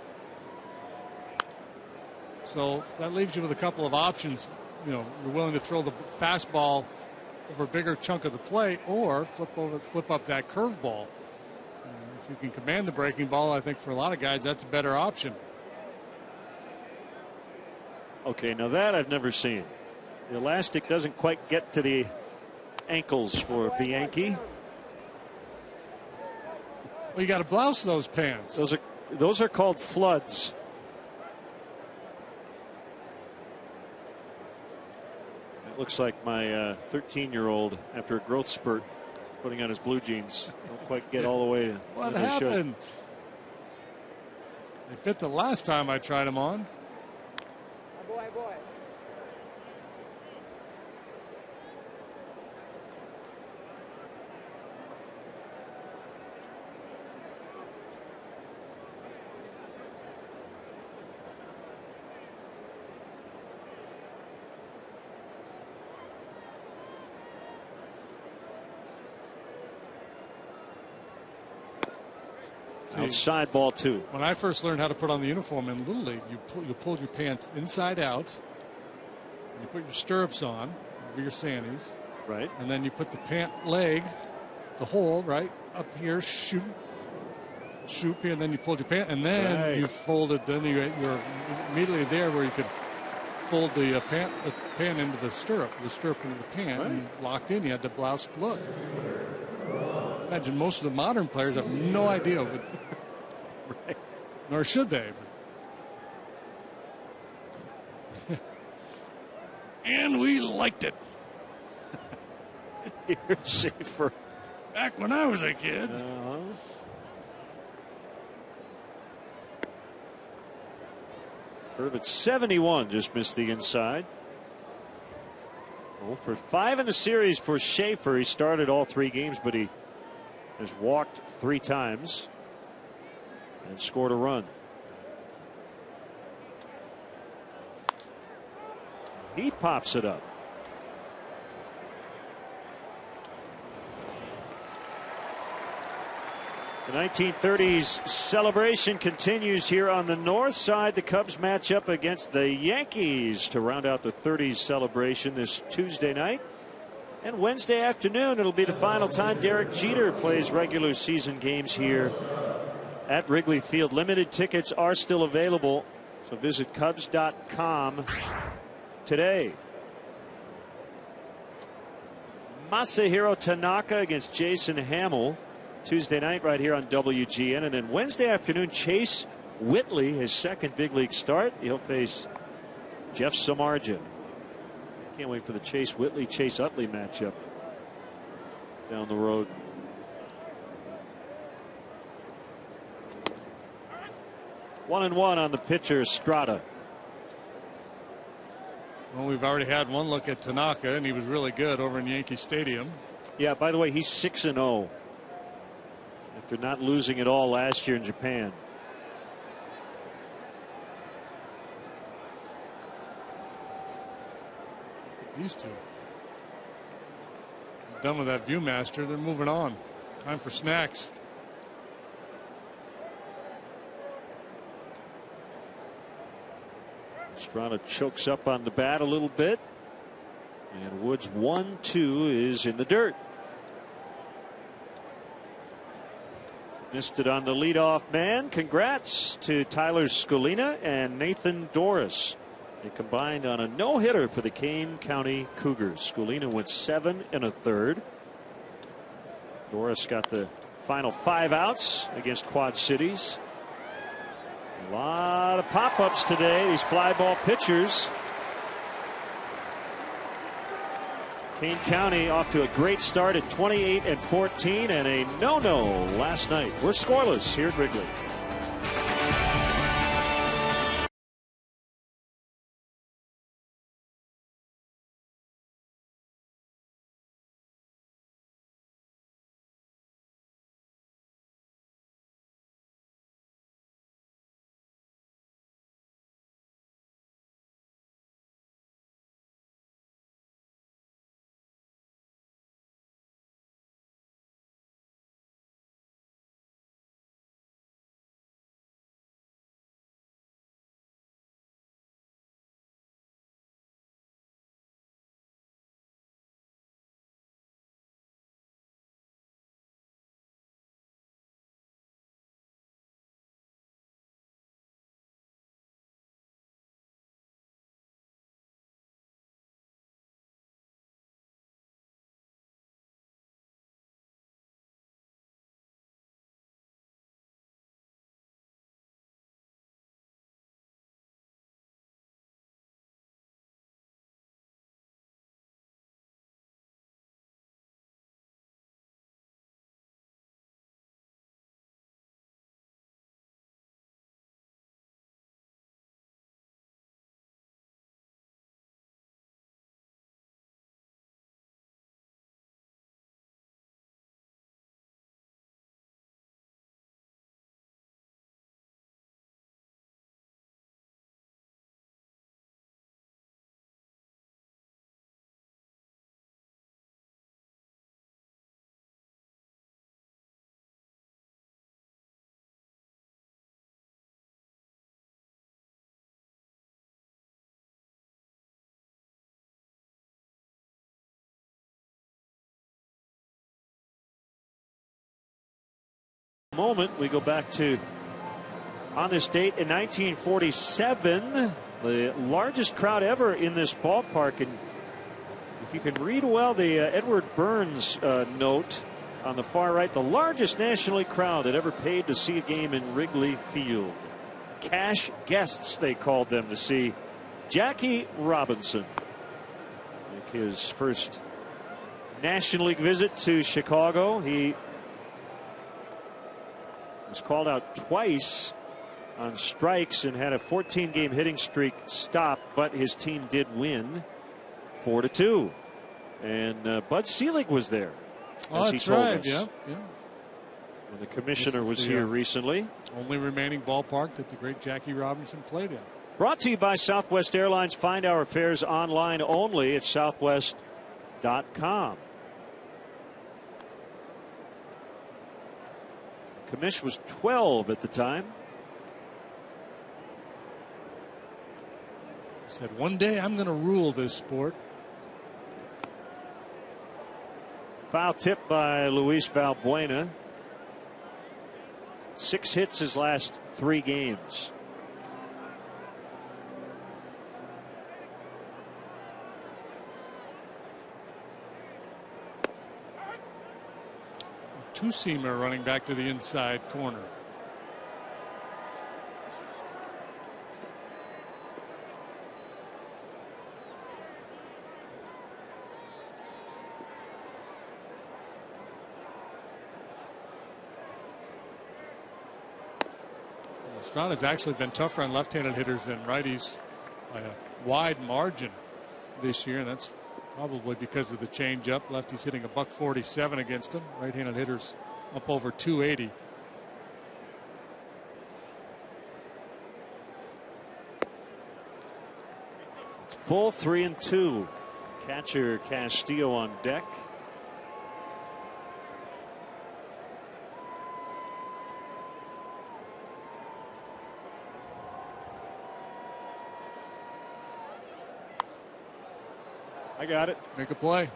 So that leaves you with a couple of options. You know, you're willing to throw the fastball over a bigger chunk of the plate or flip up that curveball. If you can command the breaking ball, I think for a lot of guys that's a better option. Okay, now that I've never seen. The elastic doesn't quite get to the ankles for Bianchi. Well, you got to blouse those pants. Those are called floods. It looks like my 13-year-old after a growth spurt putting on his blue jeans. Don't quite get all the way. What happened? They fit the last time I tried them on. Boy. Outside ball 2. When I first learned how to put on the uniform in Little League, you pulled your pants inside out. And you put your stirrups on over your sandies. Right. And then you put the pant leg, the hole, right, up here, shoot here, and then you pulled your pant, and then you folded, then you're immediately there where you could fold the pant into the stirrup into the pant, and locked in. You had the blouse look. Imagine most of the modern players have no idea of it. Right. Nor should they. And we liked it. You're safer. Back when I was a kid. Curve at 71, just missed the inside. 0 for 5 in the series for Schaefer. He started all 3 games, but he has walked 3 times and scored a run. He pops it up. The 1930s celebration continues here on the north side. The Cubs match up against the Yankees to round out the 30s celebration this Tuesday night. And Wednesday afternoon, it'll be the final time Derek Jeter plays regular season games here at Wrigley Field. Limited tickets are still available, so visit Cubs.com today. Masahiro Tanaka against Jason Hamill Tuesday night right here on WGN. And then Wednesday afternoon, Chase Whitley, his second big league start. He'll face Jeff Samardzija. Can't wait for the Chase Whitley-Chase Utley matchup down the road. 1-1 on the pitcher, Strata. Well, we've already had one look at Tanaka, and he was really good over in Yankee Stadium. Yeah, by the way, he's 6-0 after not losing at all last year in Japan. These two. Done with that Viewmaster. They're moving on. Time for snacks. Strata chokes up on the bat a little bit. And Woods 1-2 is in the dirt. Missed it on the leadoff man. Congrats to Tyler Skolina and Nathan Doris. They combined on a no-hitter for the Kane County Cougars. Skolina went 7 1/3. Doris got the final 5 outs against Quad Cities. A lot of pop-ups today. These fly ball pitchers. Kane County off to a great start at 28-14 and a no-no last night. We're scoreless here at Wrigley. Moment we go back to on this date in 1947, the largest crowd ever in this ballpark. And if you can read well the Edward Burns note on the far right, the largest National League crowd that ever paid to see a game in Wrigley Field. Cash guests, they called them, to see Jackie Robinson make his first National League visit to Chicago. He was called out twice on strikes and had a 14-game hitting streak stopped, but his team did win 4-2. And Bud Selig was there. Oh, that's right. Yeah. When the commissioner was here recently. Only remaining ballpark that the great Jackie Robinson played in. Brought to you by Southwest Airlines. Find our fares online only at southwest.com. Commish was 12 at the time. Said, one day I'm going to rule this sport. Foul tip by Luis Valbuena. 6 hits his last 3 games. Two-seamer running back to the inside corner. Estrada's actually been tougher on left-handed hitters than righties by a wide margin this year, and that's probably because of the changeup. Lefty's hitting a $147 against him. Right-handed hitters up over 280. It's full 3-2. Catcher Castillo on deck. I got it. Make a play.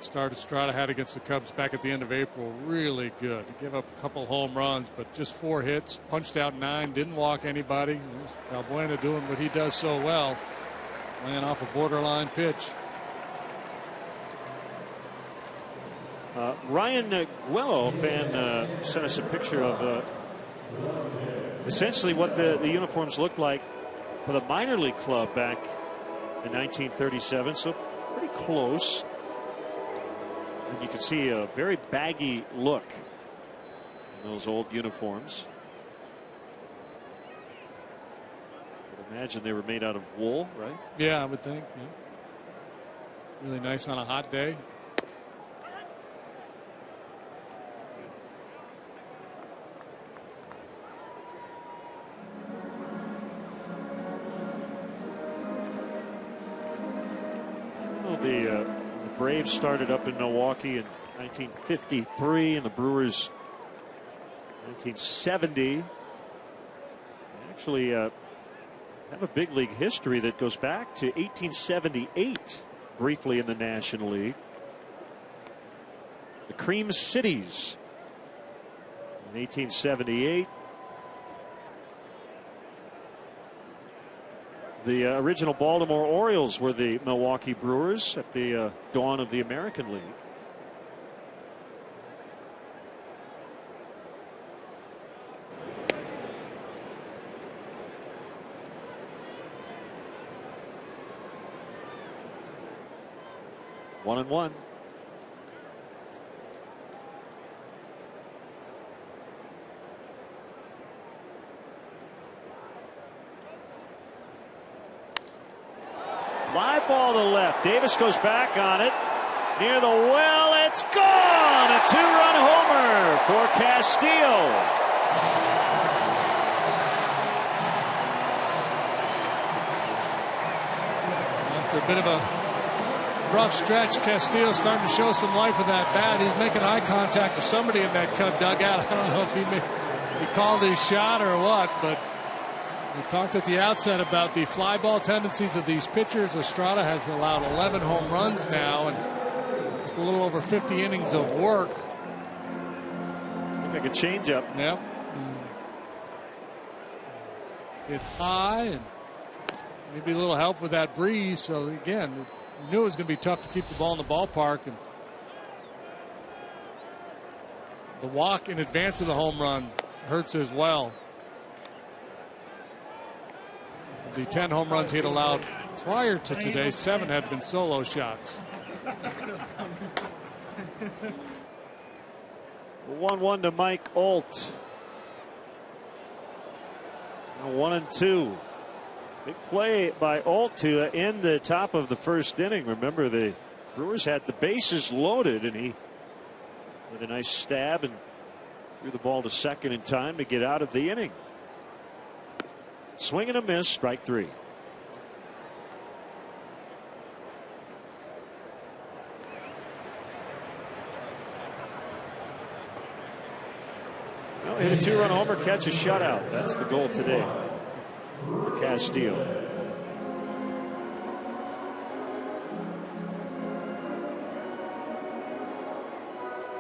start Estrada had against the Cubs back at the end of April, really good. He gave up a couple home runs, but just 4 hits, punched out 9, didn't walk anybody. Valbuena doing what he does so well, laying off a borderline pitch. Ryan Guello, fan, sent us a picture of essentially what the uniforms looked like for the minor league club back in 1937. So pretty close. And you can see a very baggy look in those old uniforms. I would imagine they were made out of wool, right? Yeah, I would think. Yeah. Really nice on a hot day. The Braves started up in Milwaukee in 1953, and the Brewers 1970. They actually have a big league history that goes back to 1878, briefly in the National League. The Cream Cities in 1878. The original Baltimore Orioles were the Milwaukee Brewers at the dawn of the American League. One and one. Fly ball to left. Davis goes back on it. Near the well, it's gone. A 2-run homer for Castillo. After a bit of a rough stretch, Castillo starting to show some life with that bat. He's making eye contact with somebody in that Cub dugout. I don't know if he called his shot or what, but we talked at the outset about the fly ball tendencies of these pitchers. Estrada has allowed 11 home runs now and just a little over 50 innings of work. Look like a changeup. Yep. Hit high and maybe a little help with that breeze. So again, we knew it was going to be tough to keep the ball in the ballpark. And the walk in advance of the home run hurts as well. The 10 home runs he had allowed prior to today, 7 had been solo shots. 1-1 to Mike Alt. 1-2. Big play by Alt to end the top of the first inning. Remember, the Brewers had the bases loaded, and he did a nice stab and threw the ball to second in time to get out of the inning. Swing and a miss, strike 3. Well, hit a 2-run homer, catch a shutout. That's the goal today for Castillo.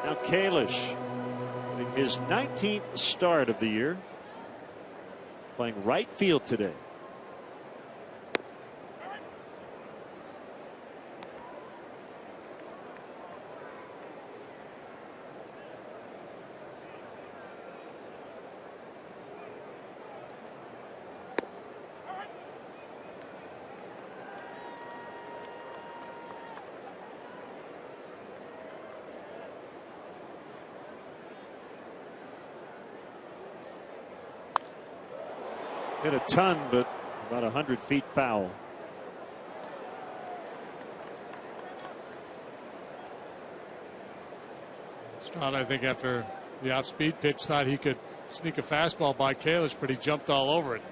Now Kalish, his 19th start of the year, playing right field today. Hit a ton, but about 100 feet foul. Estrada, I think, after the off-speed pitch, thought he could sneak a fastball by Kalish, but he jumped all over it.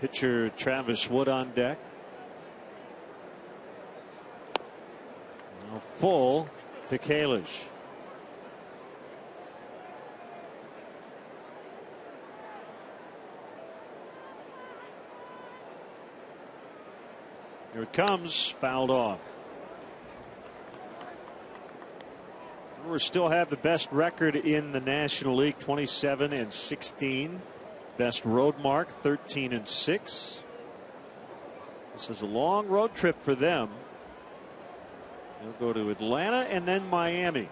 Pitcher Travis Wood on deck. Now full to Kalish. Here it comes, fouled off. Brewers still have the best record in the National League, 27-16. Best road mark, 13-6. This is a long road trip for them. They'll go to Atlanta and then Miami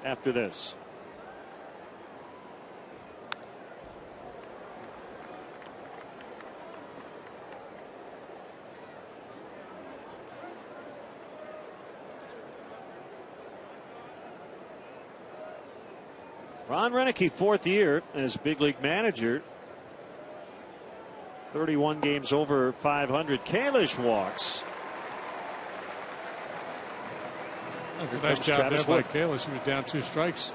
after this. Ron Renicky, 4th year as big league manager. 31 games over 500. Kalish walks. That's a nice job there by Kalish. He was down 2 strikes.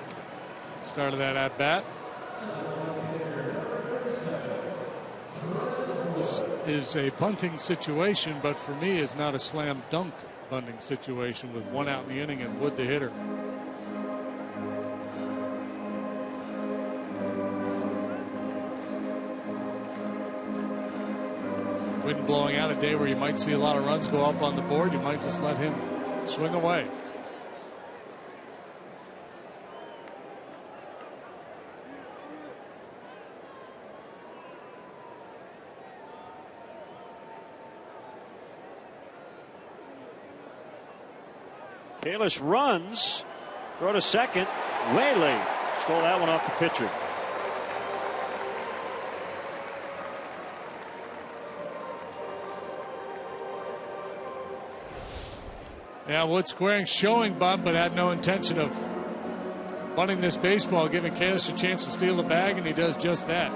Started that at bat. This is a bunting situation, but for me is not a slam dunk bunting situation with 1 out in the inning and Wood the hitter. Wind blowing out, a day where you might see a lot of runs go up on the board. You might just let him swing away. Kalish runs, throw to second, way late. Stole that one off the pitcher. Yeah, Wood squaring, showing bunt, but had no intention of bunting this baseball, giving Kalish a chance to steal the bag, and he does just that.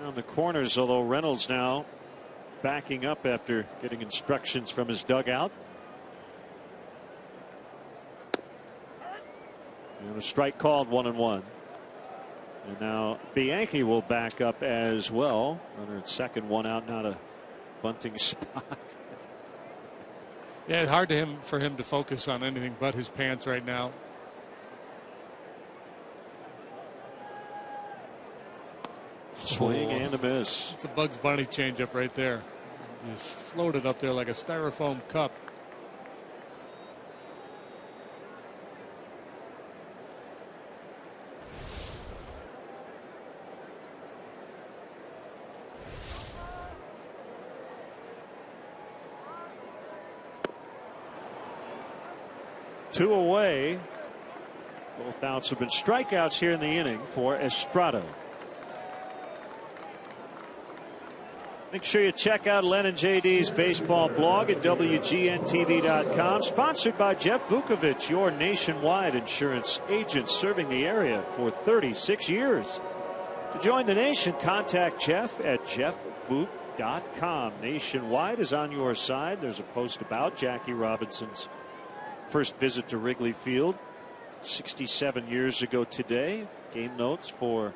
On the corners, although Reynolds now backing up after getting instructions from his dugout. And a strike called, 1-1. And now Bianchi will back up as well. Runner at second, 1 out, not a bunting spot. Yeah, it's hard for him to focus on anything but his pants right now. Swing and a miss. It's a Bugs Bunny changeup right there. Just floated up there like a styrofoam cup. Two away. Both outs have been strikeouts here in the inning for Estrada. Make sure you check out Len and JD's baseball blog at WGNTV.com. Sponsored by Jeff Vukovich, your nationwide insurance agent serving the area for 36 years. To join the nation, contact Jeff at jeffvuk.com. Nationwide is on your side. There's a post about Jackie Robinson's first visit to Wrigley Field 67 years ago today. Game notes for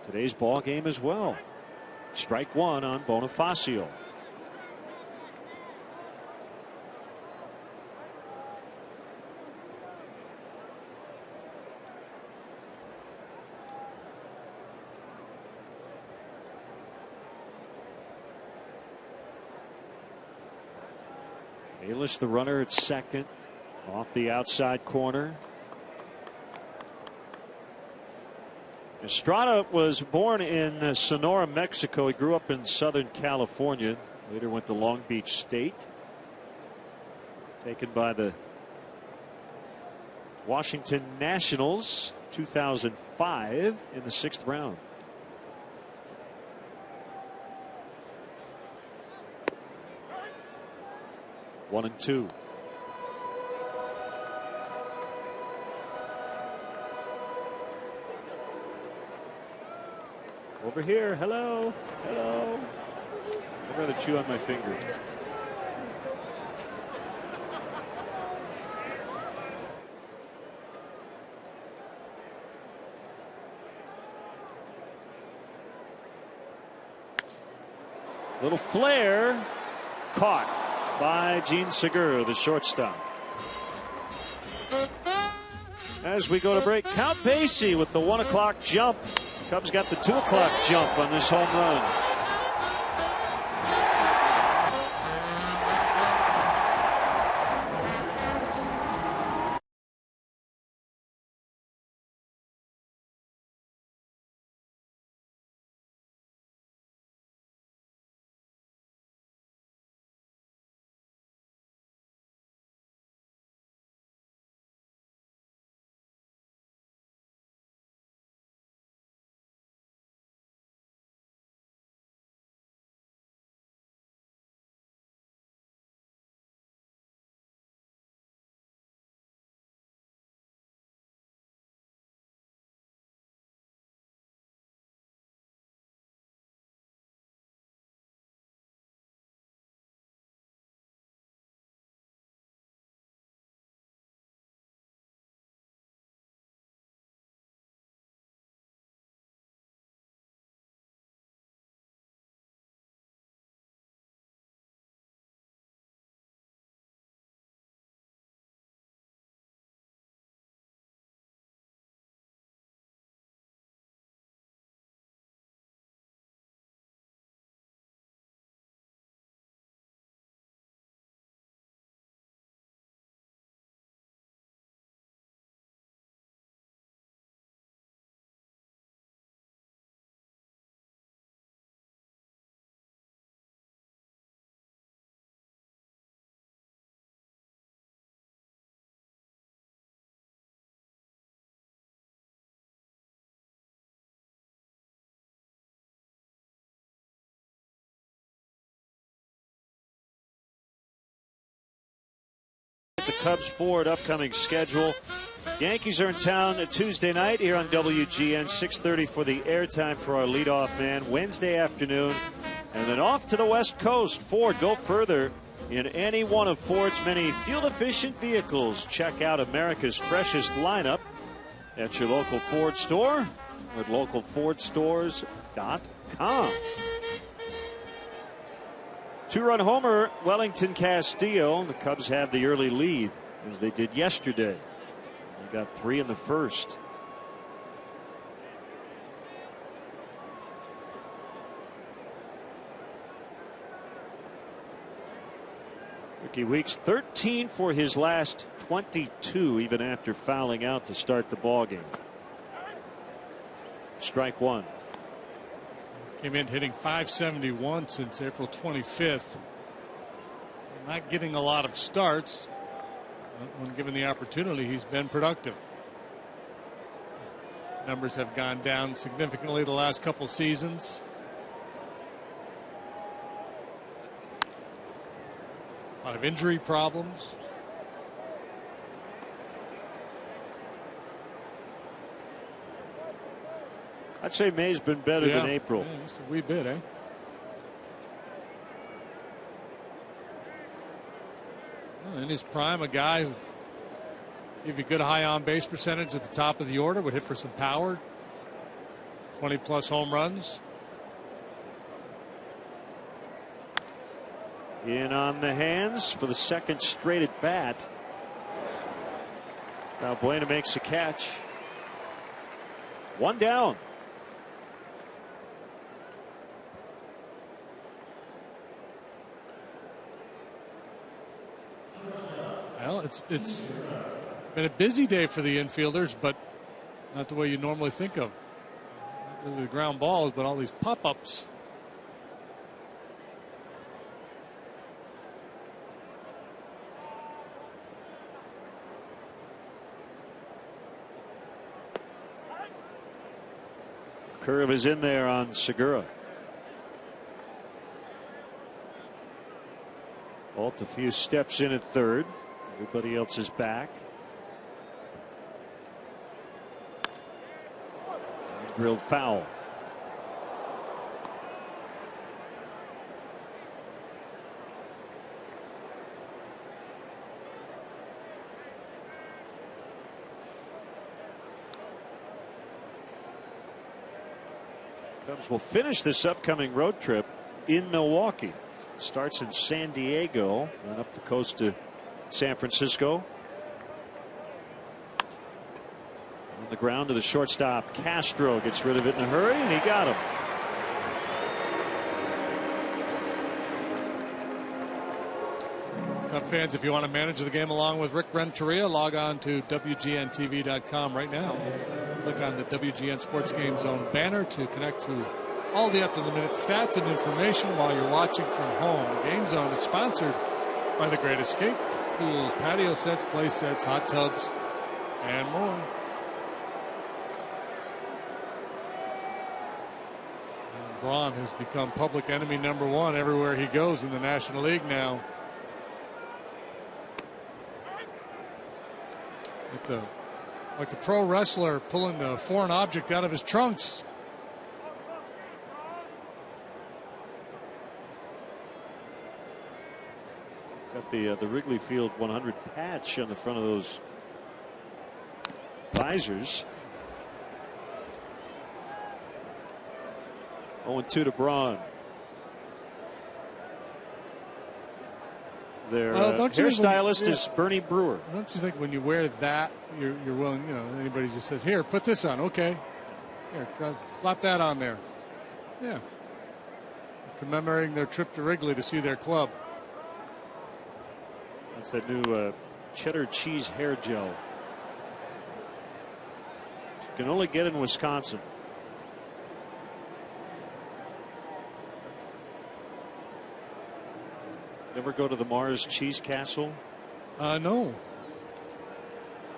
today's ball game as well. Strike 1 on Bonifacio. Kalish, the runner at second, off the outside corner. Estrada was born in Sonora, Mexico. He grew up in Southern California. Later went to Long Beach State. Taken by the Washington Nationals 2005 in the 6th round. One and two. Over here. Hello. Hello. I'd rather chew on my finger. Little flare. Caught by Gene Segura, the shortstop. As we go to break, Count Basie with the 1 o'clock jump. Cubs got the 2 o'clock jump on this home run. The Cubs forward upcoming schedule. Yankees are in town Tuesday night here on WGN, 6:30 for the airtime for our leadoff man. Wednesday afternoon, and then off to the West Coast. Ford go further in any one of Ford's many fuel-efficient vehicles. Check out America's freshest lineup at your local Ford store at localfordstores.com. Two-run homer, Wellington Castillo. The Cubs have the early lead, as they did yesterday. They got 3 in the first. Ricky Weeks 13 for his last 22, even after fouling out to start the ballgame. Strike one. Came in hitting .571 since April 25th. Not getting a lot of starts. But when given the opportunity, he's been productive. Numbers have gone down significantly the last couple seasons. A lot of injury problems. I'd say May's been better than April. Yeah, just a wee bit, eh? Well, in his prime, a guy who give you good high on base percentage at the top of the order, would hit for some power, 20+ home runs. In on the hands for the second straight at bat. Valbuena makes a catch. One down. Well, it's been a busy day for the infielders, but not the way you normally think of. Not really the ground balls, but all these pop-ups. Curve is in there on Segura. Bolt a few steps in at third. Everybody else is back. Drilled foul. Cubs will finish this upcoming road trip in Milwaukee. Starts in San Diego and up the coast to San Francisco. On the ground to the shortstop. Castro gets rid of it in a hurry, and he got him. Cub fans, if you want to manage the game along with Rick Renteria, log on to WGNTV.com right now. Click on the WGN Sports Game Zone banner to connect to all the up-to-the-minute stats and information while you're watching from home. Game Zone is sponsored by The Great Escape. Pools, patio sets, play sets, hot tubs, and more. And Braun has become public enemy #1 everywhere he goes in the National League now. Like the pro wrestler pulling the foreign object out of his trunks. Got the Wrigley Field 100 patch on the front of those visors. 0-2 to Braun. Their hairstylist is Bernie Brewer. Don't you think when you wear that, you're willing, anybody just says, here, put this on. Okay. Here, slap that on there. Yeah. Commemorating their trip to Wrigley to see their club. That's that new cheddar cheese hair gel. You can only get in Wisconsin. Ever go to the Mars Cheese Castle? No.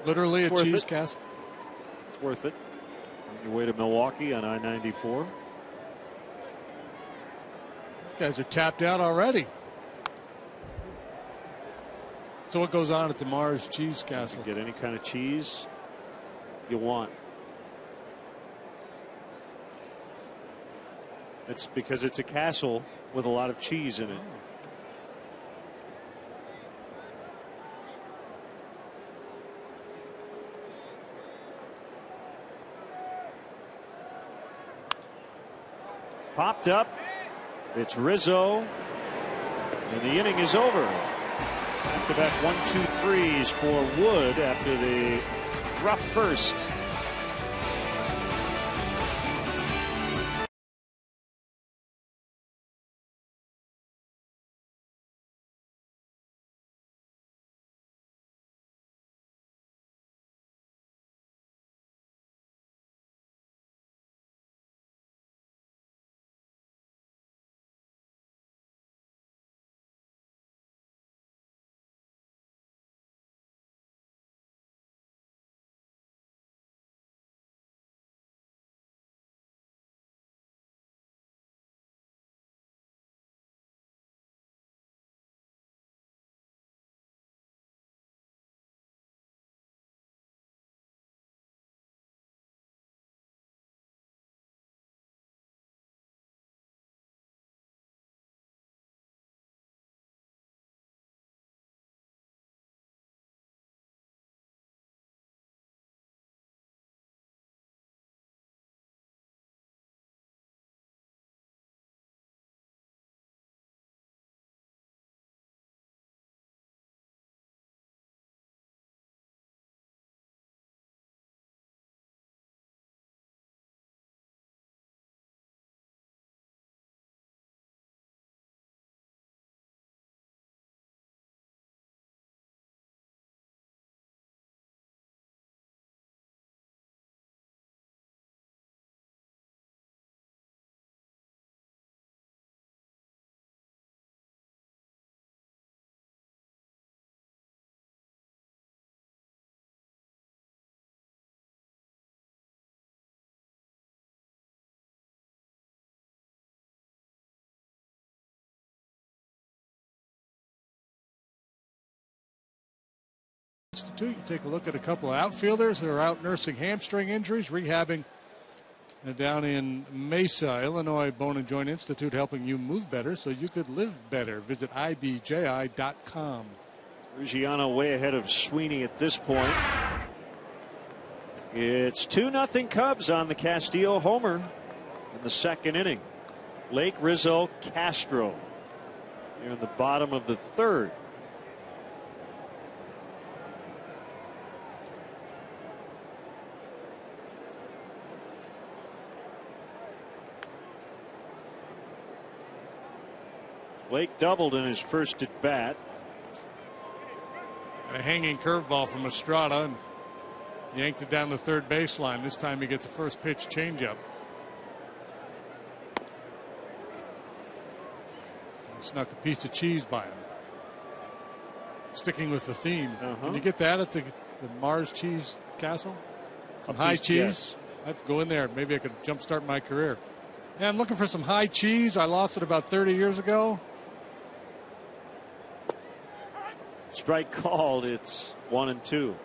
Literally a cheese castle. It's worth it. On your way to Milwaukee on I-94. These guys are tapped out already. So what goes on at the Mars Cheese Castle? You get any kind of cheese you want. It's because it's a castle with a lot of cheese in it. Popped up. It's Rizzo. And the inning is over. Back-to-back 1-2-3s for Wood after the rough first. Institute. You take a look at a couple of outfielders that are out nursing hamstring injuries, rehabbing down in Mesa. Illinois Bone and Joint Institute, helping you move better so you could live better. Visit IBJI.com. Ruggiano way ahead of Sweeney at this point. It's 2-0 Cubs on the Castillo homer. in the second inning. Lake, Rizzo, Castro. Here in the bottom of the third. Lake doubled in his first at bat. A hanging curveball from Estrada and yanked it down the third baseline. This time he gets a first pitch changeup. Snuck a piece of cheese by him. Sticking with the theme. Did you get that at the Mars Cheese Castle? Some high cheese? Yes. I'd go in there. Maybe I could jumpstart my career. Yeah, I'm looking for some high cheese. I lost it about 30 years ago. Strike called. It's 1-2.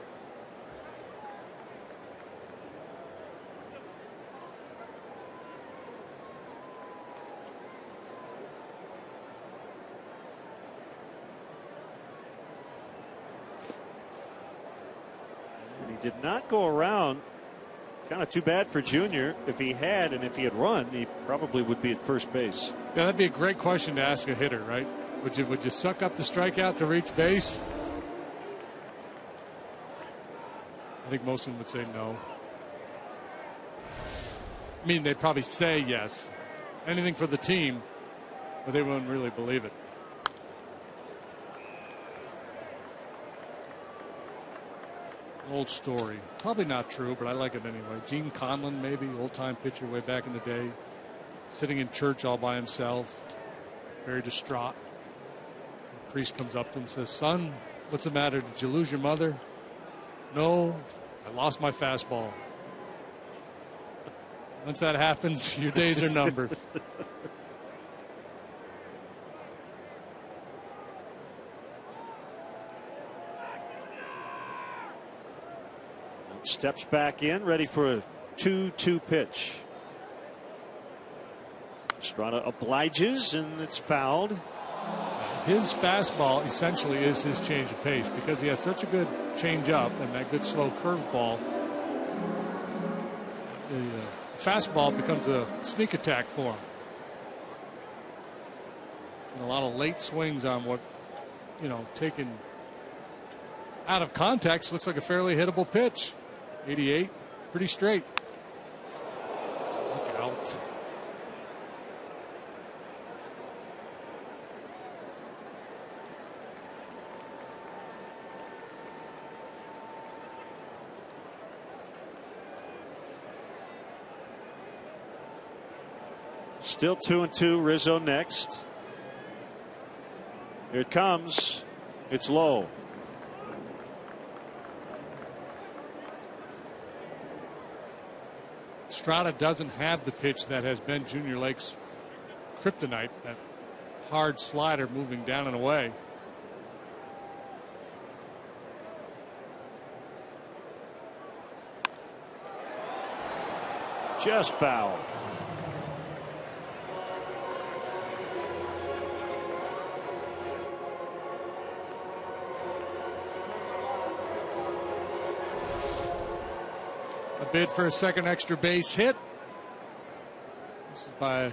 And he did not go around. Kind of too bad for Junior. If he had, and if he had run, he probably would be at first base. Yeah, that'd be a great question to ask a hitter, right? Would you suck up the strikeout to reach base? I think most of them would say no. I mean, they'd probably say yes. Anything for the team, but they wouldn't really believe it. Old story. Probably not true, but I like it anyway. Gene Conlon, maybe, old-time pitcher way back in the day. Sitting in church all by himself. Very distraught. The priest comes up to him and says, "Son, what's the matter? Did you lose your mother?" "No, I lost my fastball." Once that happens, your days are numbered. Steps back in, ready for a 2-2 pitch. Estrada obliges, and it's fouled. His fastball essentially is his change of pace because he has such a good change up and that good slow curveball. The fastball becomes a sneak attack for him. And a lot of late swings on what, taken out of context looks like a fairly hittable pitch. 88, pretty straight. Look out. Still 2-2. Rizzo next. Here it comes. It's low. Estrada doesn't have the pitch that has been Junior Lake's kryptonite, that hard slider moving down and away. Just foul. A bid for a second extra base hit. This is by a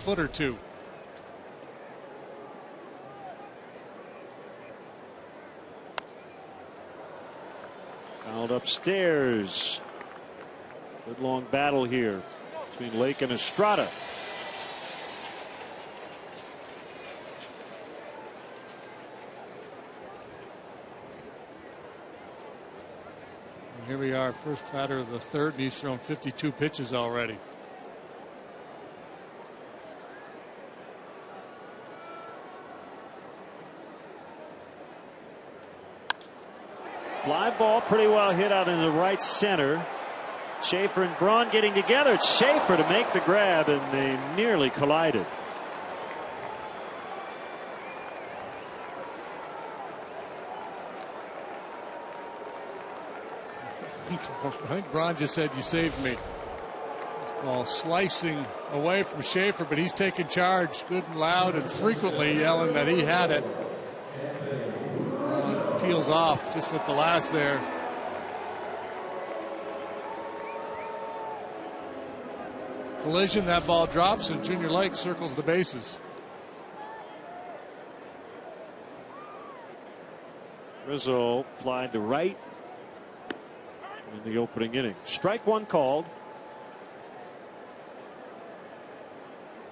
foot or two. Fouled upstairs. Good long battle here between Lake and Estrada. Here we are, first batter of the third, and he's thrown 52 pitches already. Fly ball pretty well hit out in the right center. Schaefer and Braun getting together. It's Schaefer to make the grab, and they nearly collided. I think Braun just said, "You saved me." Ball slicing away from Schaefer, but he's taking charge good and loud and frequently yelling that he had it. Peels off just at the last there. collision. That ball drops, and Junior Lake circles the bases. Rizzo flying to right in the opening inning. Strike one called.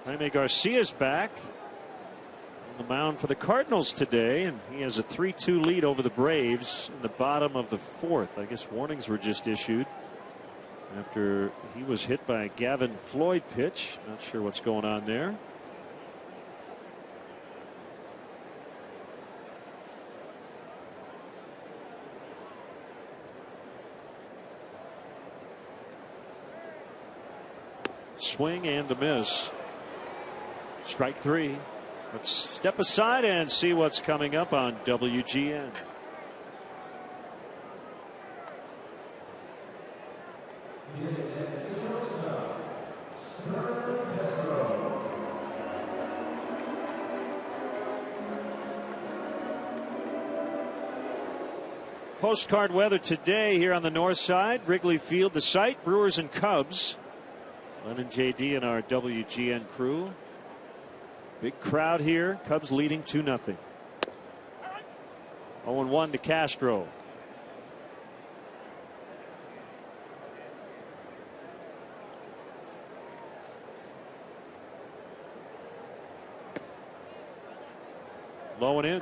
Jaime Garcia's back on the mound for the Cardinals today, and he has a 3-2 lead over the Braves in the bottom of the fourth. I guess warnings were just issued after he was hit by a Gavin Floyd pitch. Not sure what's going on there. Swing and a miss. Strike three. Let's step aside and see what's coming up on WGN. Postcard weather today here on the north side. Wrigley Field, the site. Brewers and Cubs. Len and JD and our WGN crew. Big crowd here. Cubs leading 2-0. 0-1 to Castro. Low and in.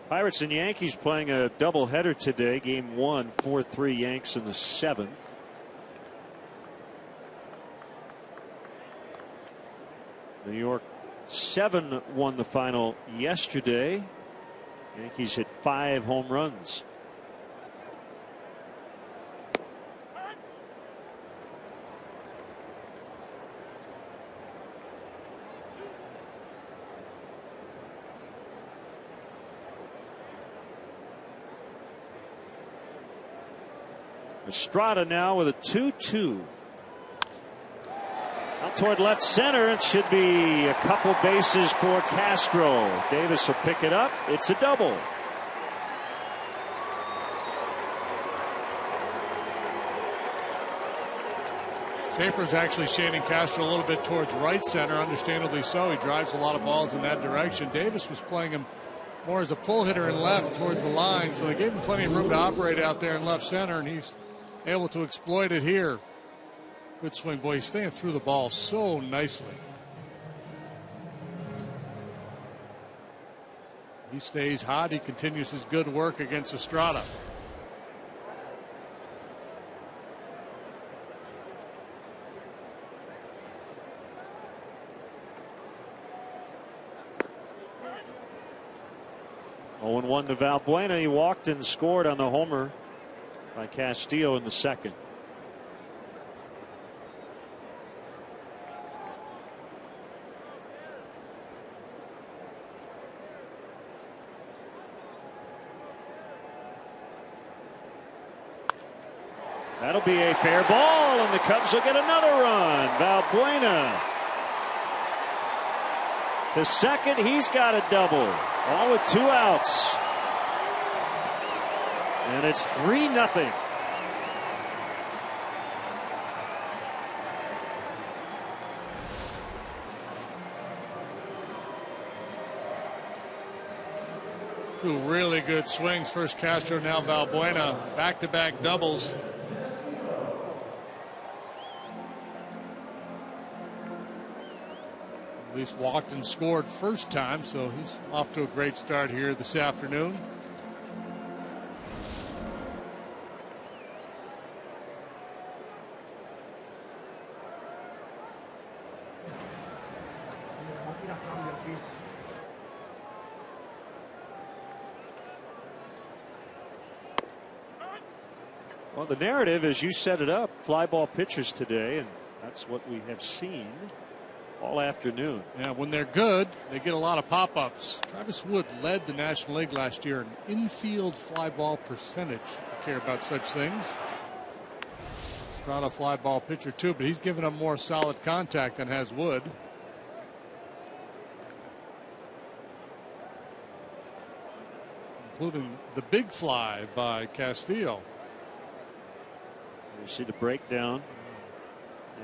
Pirates and Yankees playing a doubleheader today. Game 1, 4-3 Yanks in the 7th. New York 7 won the final yesterday. Yankees hit 5 home runs. Estrada now with a 2-2. Out toward left center. It should be a couple bases for Castro. Davis will pick it up. It's a double. Schaefer's actually shading Castro a little bit towards right center, understandably so. He drives a lot of balls in that direction. Davis was playing him more as a pull hitter in left towards the line, so they gave him plenty of room to operate out there in left center, and he's able to exploit it here. Good swing. Boy, he's staying through the ball so nicely. He stays hot. He continues his good work against Estrada. Oh, 0-1 to Valbuena. He walked and scored on the homer by Castillo in the second. That'll be a fair ball, and the Cubs will get another run. Valbuena to second. He's got a double. All with 2 outs. And it's 3-0. Two really good swings. First Castro, now Valbuena. Back-to-back doubles. At least walked and scored first time, so he's off to a great start here this afternoon. Well, the narrative, as you set it up, fly ball pitchers today, and that's what we have seen all afternoon. Yeah, when they're good, they get a lot of pop-ups. Travis Wood led the National League last year in infield fly ball percentage, if you care about such things. He's not a fly ball pitcher too, but he's given them more solid contact than has Wood. including the big fly by Castillo. You see the breakdown.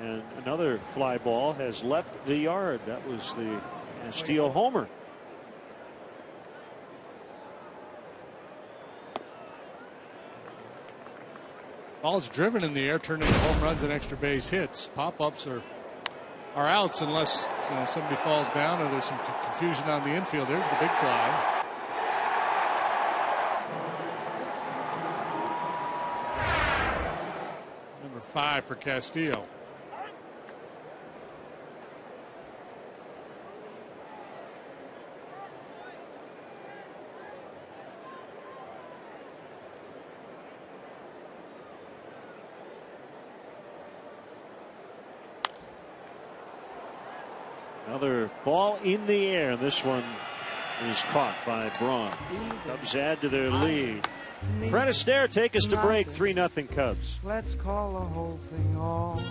And another fly ball has left the yard. That was the Castillo homer. Ball's driven in the air, turned into home runs and extra base hits. Pop-ups are outs unless somebody falls down or there's some confusion on the infield. There's the big fly. Number 5 for Castillo. Another ball in the air. This one is caught by Braun. Cubs add to their lead. Fred Astaire take us to break. 3-0 Cubs. Let's call the whole thing off.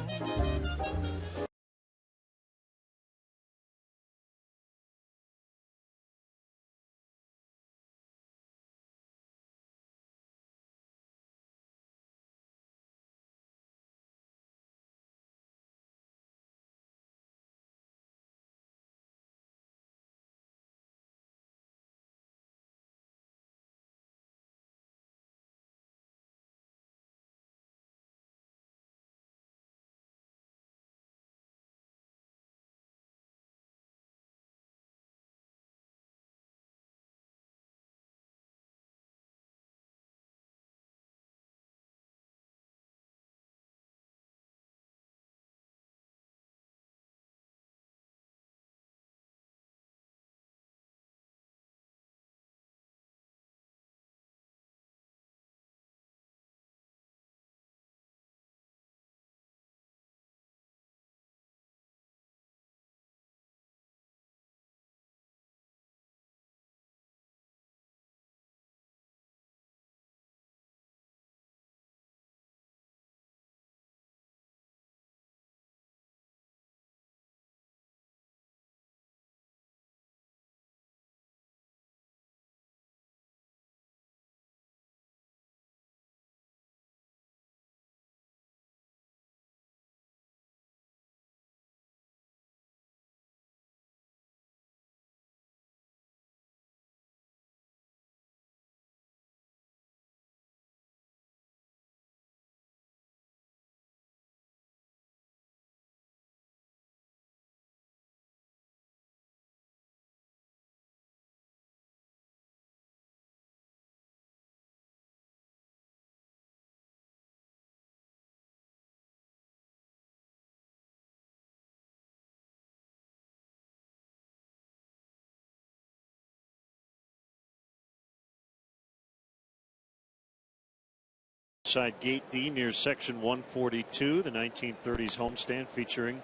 Side gate D near section 142, the 1930s homestand featuring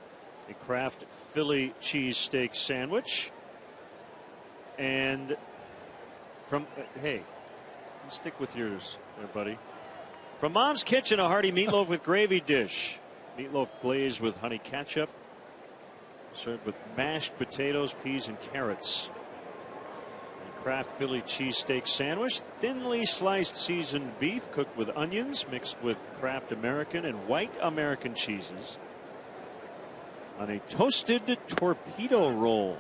a Kraft Philly cheesesteak sandwich. And from, hey, stick with yours there, buddy. From Mom's Kitchen, a hearty meatloaf with gravy dish. Meatloaf glazed with honey ketchup, served with mashed potatoes, peas, and carrots. Kraft Philly cheesesteak sandwich, thinly sliced seasoned beef cooked with onions mixed with Kraft American and white American cheeses on a toasted torpedo roll.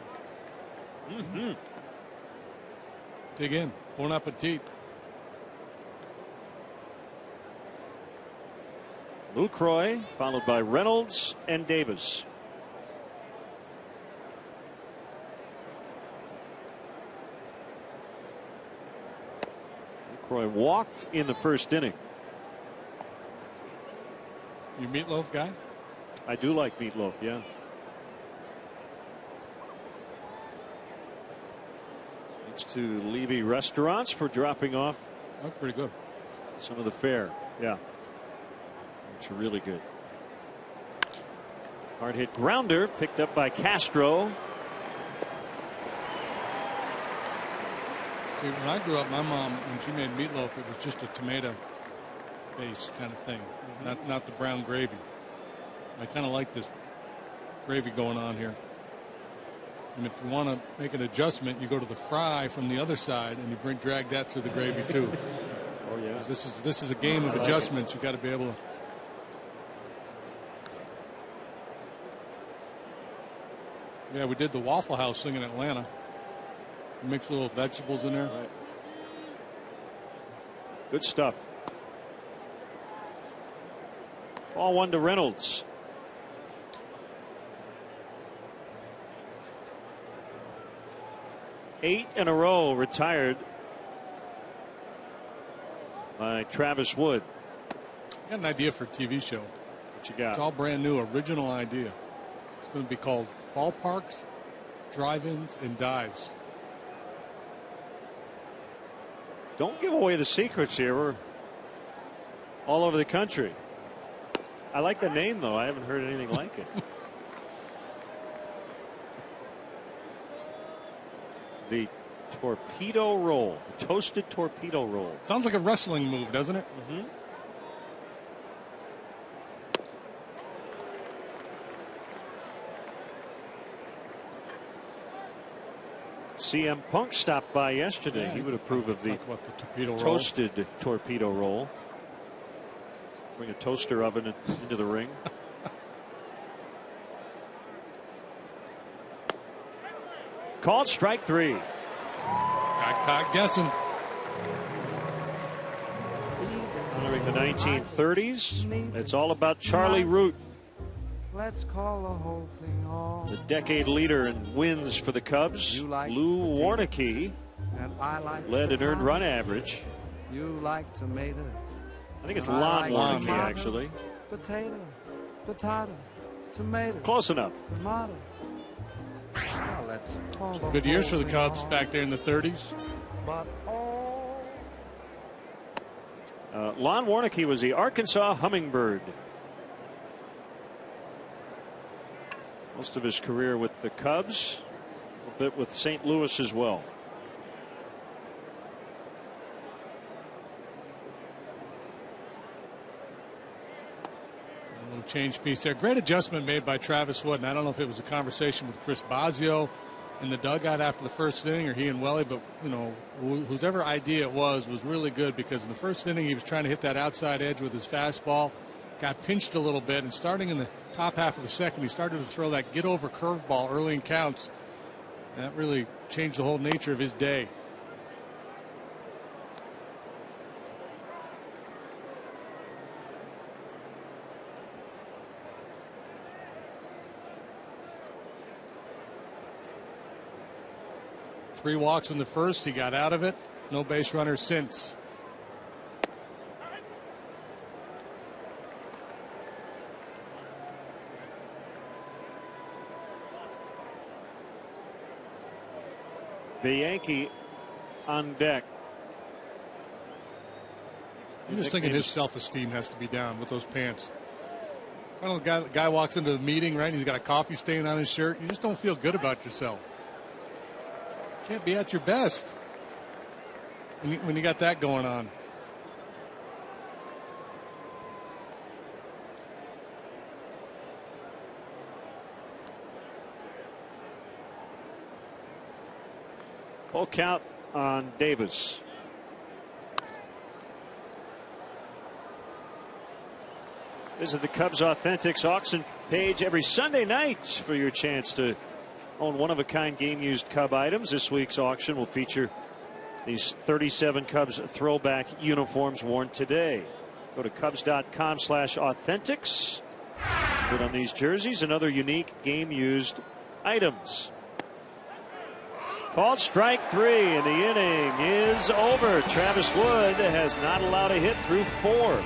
Dig in. Bon appetit. Lucroy followed by Reynolds and Davis. Lucroy walked in the first inning. You meatloaf guy? I do like meatloaf, yeah. Thanks to Levy Restaurants for dropping off. Oh, pretty good. Some of the fare, yeah. It's really good. Hard hit grounder picked up by Castro. See, when I grew up, my mom, when she made meatloaf, it was just a tomato base kind of thing, not the brown gravy. I kind of like this gravy going on here. And if you want to make an adjustment, you go to the fry from the other side and you drag that through the gravy too. Oh yeah. This is a game of adjustments. You got to be able to. Yeah, we did the Waffle House thing in Atlanta. Mix little vegetables in there. Right. Good stuff. Ball 1 to Reynolds. Eight in a row retired by Travis Wood. I got an idea for a TV show. What you got? It's all brand new, original idea. It's going to be called Ballparks, Drive-Ins, and Dives. Don't give away the secrets here. We're all over the country. I like the name, though. I haven't heard anything like it. The torpedo roll, the toasted torpedo roll. Sounds like a wrestling move, doesn't it? Mm-hmm. CM Punk stopped by yesterday. Yeah, he would approve of the torpedo toasted torpedo roll. Bring a toaster oven into the ring. Called strike 3. Got caught guessing. During the 1930s, it's all about Charlie Root. Let's call the whole thing off. The decade leader in wins for the Cubs. Lou Warneke led an earned run average. You like tomato. I think it's Lon Warneke, tomato, actually. Potato, tomato. Close enough. Tomato. Well, let's call the Good years for whole the thing Cubs off. back there in the 30s. But Lon Warneke was the Arkansas Hummingbird. Most of his career with the Cubs, a bit with St. Louis as well. A little change piece there. Great adjustment made by Travis Wood. And I don't know if it was a conversation with Chris Bosio in the dugout after the first inning or he and Welly, but you know, whosever idea it was really good, because in the first inning he was trying to hit that outside edge with his fastball, got pinched a little bit, and starting in the top half of the second he started to throw that get over curveball early in counts. And that really changed the whole nature of his day. Three walks in the first. He got out of it. No base runners since. The Yankee on deck. I'm just thinking his self-esteem has to be down with those pants. I don't know, the guy walks into the meeting, right? And he's got a coffee stain on his shirt. You just don't feel good about yourself. Can't be at your best when you got that going on. Full count on Davis. Visit the Cubs Authentics auction page every Sunday night for your chance to own one-of-a-kind game-used Cub items. This week's auction will feature these 37 Cubs throwback uniforms worn today. Go to Cubs.com/authentics. Put on these jerseys and other unique game-used items. Called strike 3, and the inning is over. Travis Wood has not allowed a hit through 4.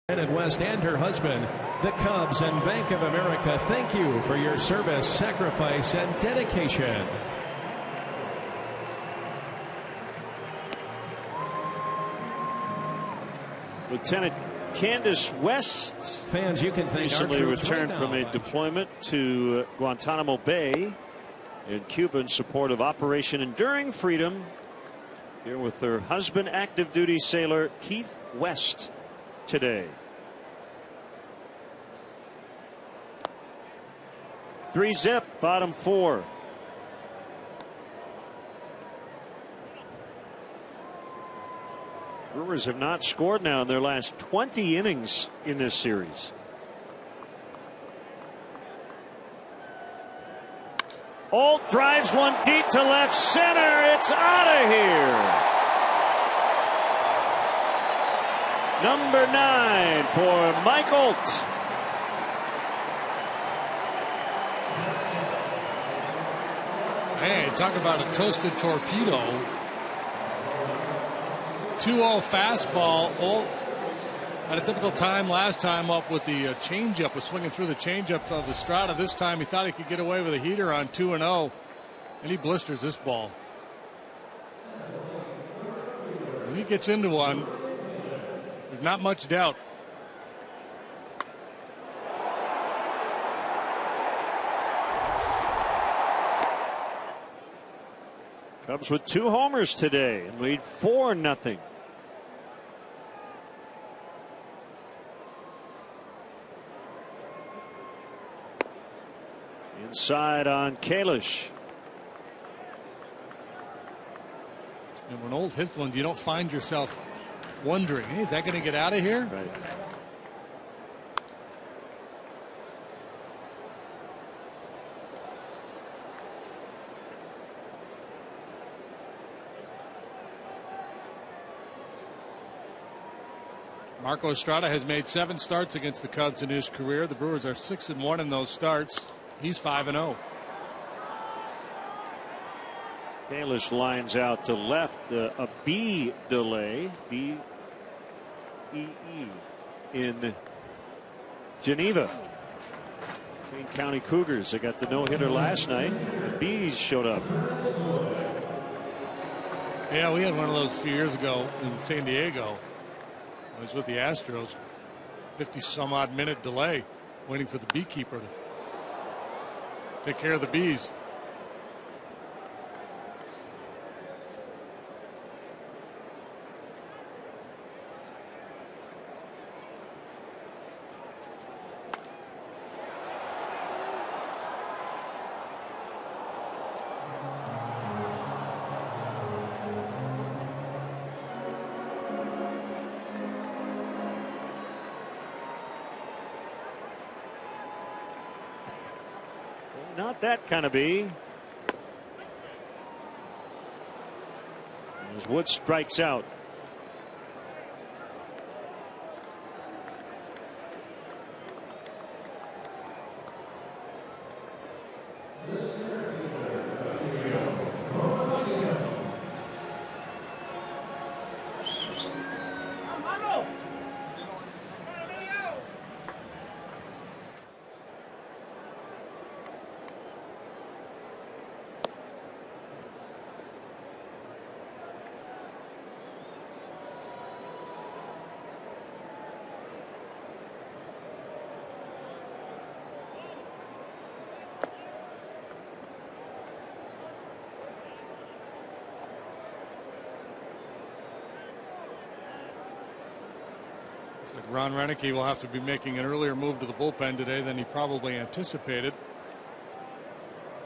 And West and her husband, the Cubs and Bank of America, thank you for your service, sacrifice, and dedication. Lieutenant Candace West, fans, you can thank recently returned from a deployment to Guantanamo Bay in Cuba in support of Operation Enduring Freedom. Here with her husband, active duty sailor Keith West, today. 3-zip, bottom 4. Brewers have not scored now in their last 20 innings in this series. Alt drives one deep to left center. It's out of here. Number 9 for Mike Alt. Hey, talk about a toasted torpedo. 2-0 fastball. Alt had a difficult time last time up with the changeup, was swinging through the changeup of Estrada. This time he thought he could get away with a heater on 2-0, and he blisters this ball. When he gets into one, there's not much doubt. Cubs with 2 homers today and lead 4-0. Inside on Kalish. And when Old hits one, you don't find yourself wondering, hey, is that going to get out of here? Right. Marco Estrada has made 7 starts against the Cubs in his career. The Brewers are 6-1 in those starts. He's 5-0. Kalish lines out to left, a B delay, B-E-E in Geneva. Kane County Cougars, they got the no-hitter last night. The Bees showed up. Yeah, we had one of those a few years ago in San Diego. I was with the Astros. 50-some-odd minute delay waiting for the beekeeper to take care of the bees. Not that kind of bee. As Wood strikes out. Ron Renicky will have to be making an earlier move to the bullpen today than he probably anticipated.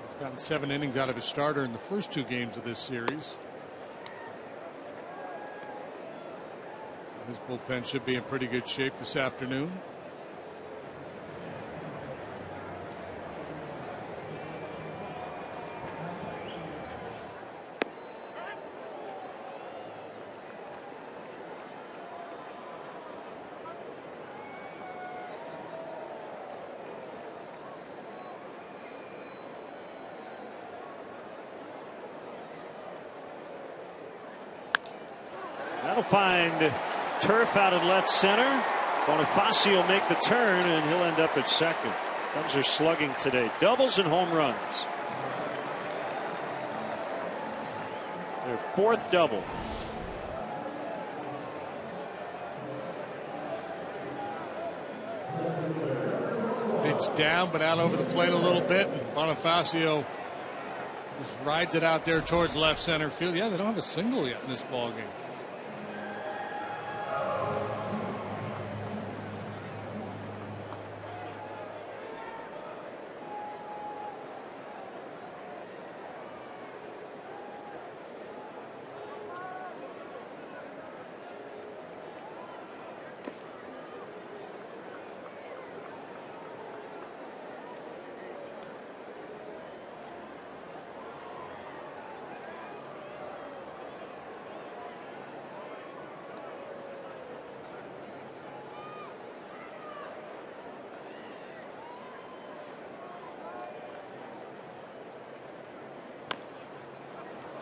He's gotten 7 innings out of his starter in the first 2 games of this series. His bullpen should be in pretty good shape this afternoon. That'll find turf out at left center. Bonifacio will make the turn, and he'll end up at second. Cubs are slugging today. Doubles and home runs. Their fourth double. It's down, but out over the plate a little bit. Bonifacio just rides it out there towards left center field. Yeah, they don't have a single yet in this ball game.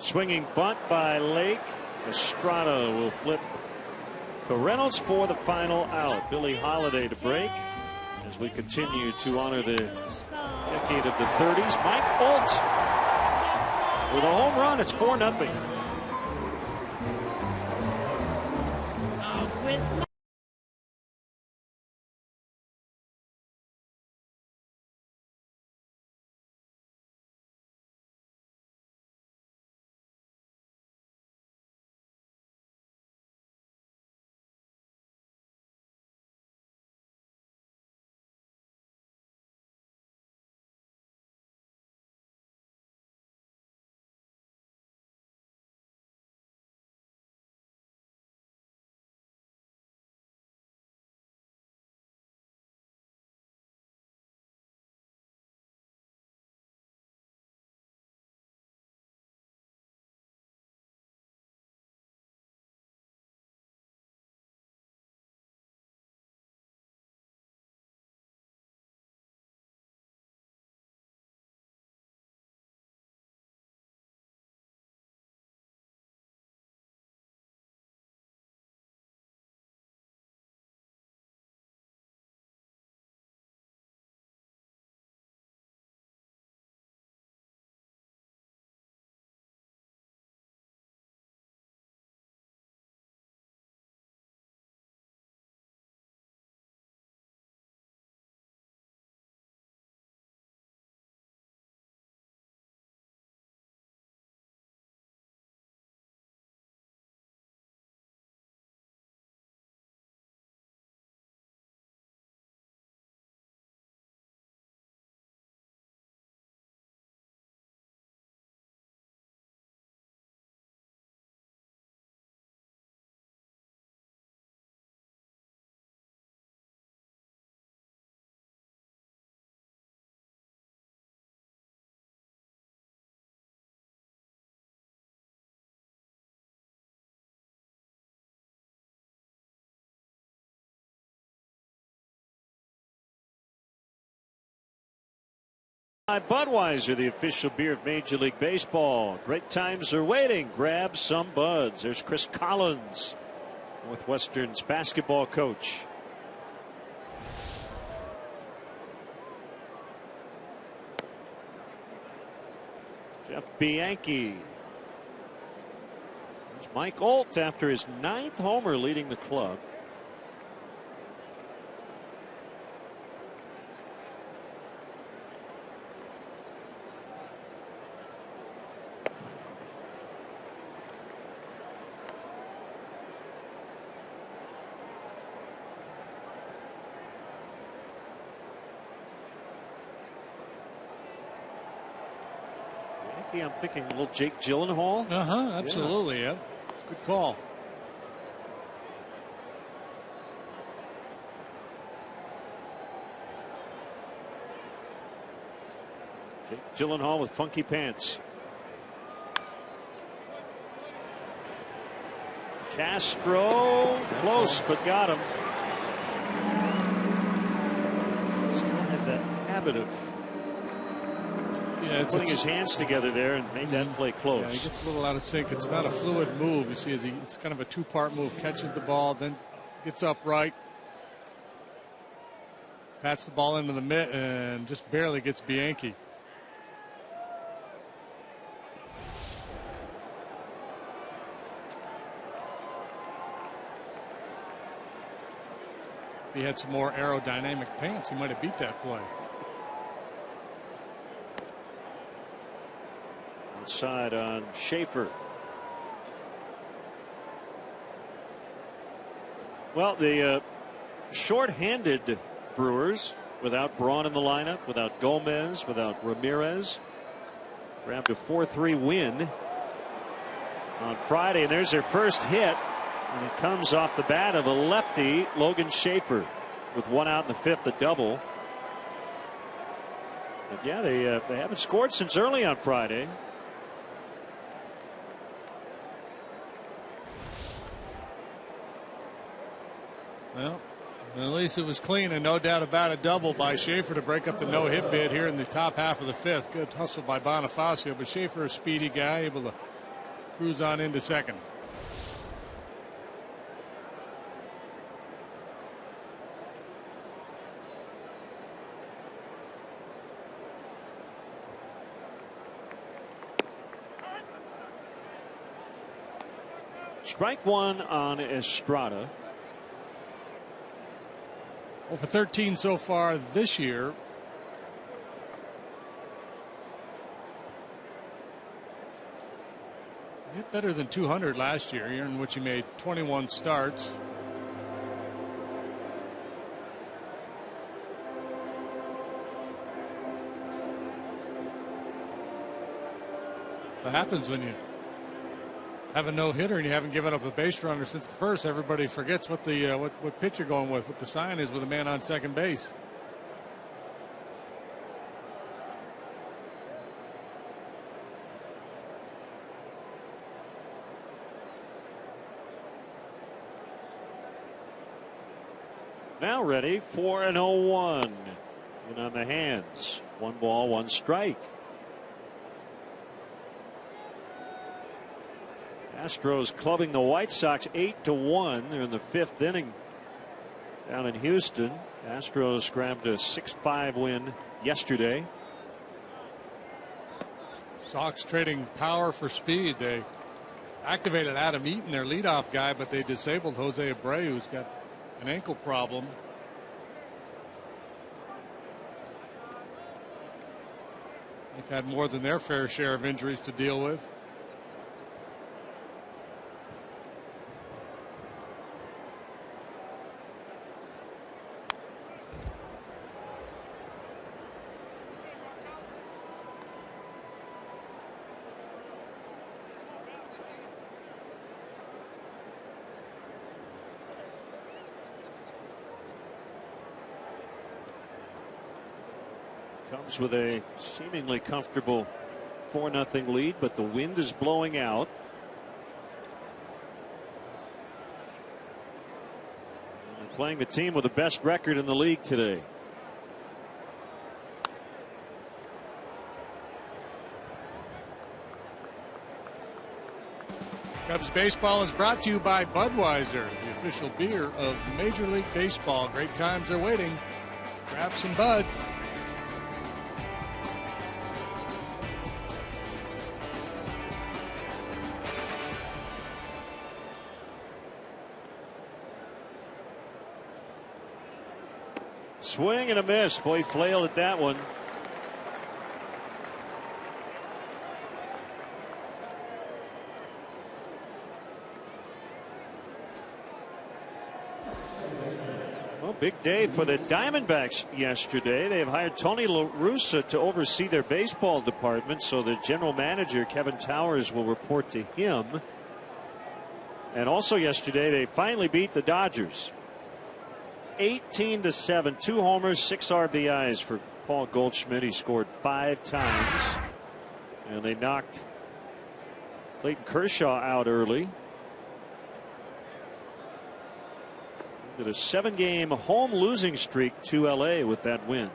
Swinging bunt by Lake. Estrada will flip to Reynolds for the final out. Billy Holiday to break as we continue to honor the decade of the 30s. Mike Holt with a home run. It's 4-0. Budweiser, the official beer of Major League Baseball. Great times are waiting. Grab some buds. There's Chris Collins, Northwestern's basketball coach. Jeff Bianchi. There's Mike Holt after his 9th homer leading the club. I'm thinking a little Jake Gyllenhaal. Absolutely. Yeah. Good call. Jake Gyllenhaal with funky pants. Castro close, but got him. Still has that habit of putting his hands together there and made that play close. Yeah, he gets a little out of sync. It's not a fluid move. You see, it's kind of a two-part move. Catches the ball, then gets upright, Pats the ball into the mitt and just barely gets Bianchi. If he had some more aerodynamic pants, he might have beat that play. Outside on Schaefer. Well, the short-handed Brewers, without Braun in the lineup, without Gomez, without Ramirez, grabbed a 4-3 win on Friday, and there's their first hit, and it comes off the bat of a lefty, Logan Schaefer, with one out in the fifth, a double. But yeah, they haven't scored since early on Friday. Well, at least it was clean, and no doubt about a double by Schaefer to break up the no-hit bid here in the top half of the fifth. Good hustle by Bonifacio, but Schaefer, a speedy guy, able to cruise on into second. Strike one on Estrada. Well, for 13 so far this year. Hit better than 200 last year, in which he made 21 starts. What happens when you have a no-hitter and you haven't given up a base runner since the first? Everybody forgets what the what pitch you're going with, what the sign is with a man on second base. Now ready for an 0-1. And on the hands. 1 ball, 1 strike. Astros clubbing the White Sox 8-1. They're in the 5th inning down in Houston. Astros grabbed a 6-5 win yesterday. Sox trading power for speed. They activated Adam Eaton, their leadoff guy, but they disabled Jose Abreu, who's got an ankle problem. They've had more than their fair share of injuries to deal with. Cubs with a seemingly comfortable 4-0 lead, but the wind is blowing out. And they're playing the team with the best record in the league today. Cubs baseball is brought to you by Budweiser, the official beer of Major League Baseball. Great times are waiting. Grab some buds. Swing and a miss. Boy, flailed at that one. Well, big day for the Diamondbacks yesterday. They have hired Tony La Russa to oversee their baseball department, so the general manager, Kevin Towers, will report to him. And also yesterday, they finally beat the Dodgers. 18-7, 2 homers, 6 RBIs for Paul Goldschmidt. He scored 5 times, and they knocked Clayton Kershaw out early. Did a 7-game home losing streak to LA with that win.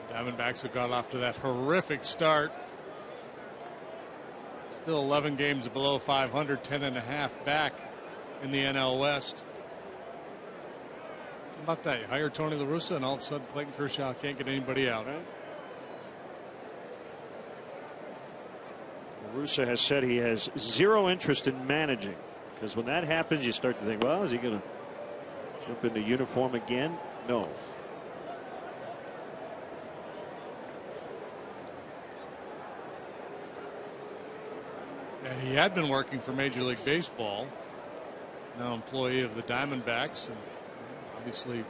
Diamondbacks have got off to that horrific start. Still 11 games below 500, 10.5 back in the NL West. How about that? You hire Tony La Russa, and all of a sudden Clayton Kershaw can't get anybody out. Right. La Russa has said he has zero interest in managing, because when that happens, you start to think, well, is he going to jump into uniform again? No. Yeah, he had been working for Major League Baseball, now employee of the Diamondbacks, and obviously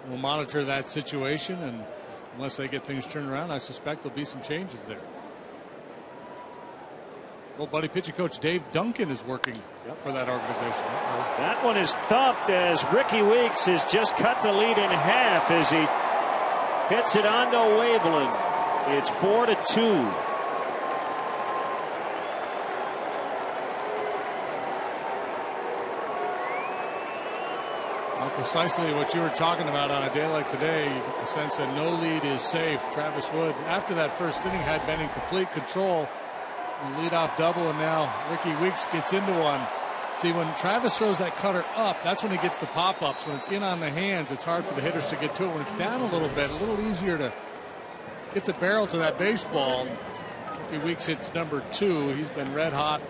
we'll monitor that situation, and unless they get things turned around, I suspect there'll be some changes there. Well, buddy pitching coach Dave Duncan is working for that organization. That one is thumped as Ricky Weeks has just cut the lead in half as he hits it onto Waveland. It's 4-2. Precisely what you were talking about on a day like today. You get the sense that no lead is safe. Travis Wood, after that first inning, had been in complete control. The leadoff double, and now Ricky Weeks gets into one. See, when Travis throws that cutter up, that's when he gets the pop-ups. When it's in on the hands, it's hard for the hitters to get to it. When it's down a little bit, a little easier to get the barrel to that baseball. Ricky Weeks hits number 2. He's been red hot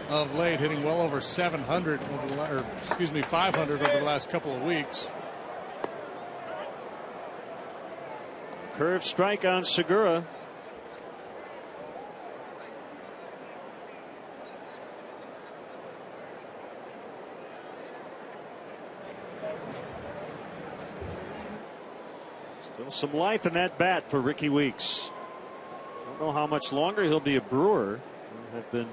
of late, hitting well over 700 over the, 500 over the last couple of weeks. Curved strike on Segura. Still some life in that bat for Ricky Weeks. Don't know how much longer he'll be a Brewer. There have been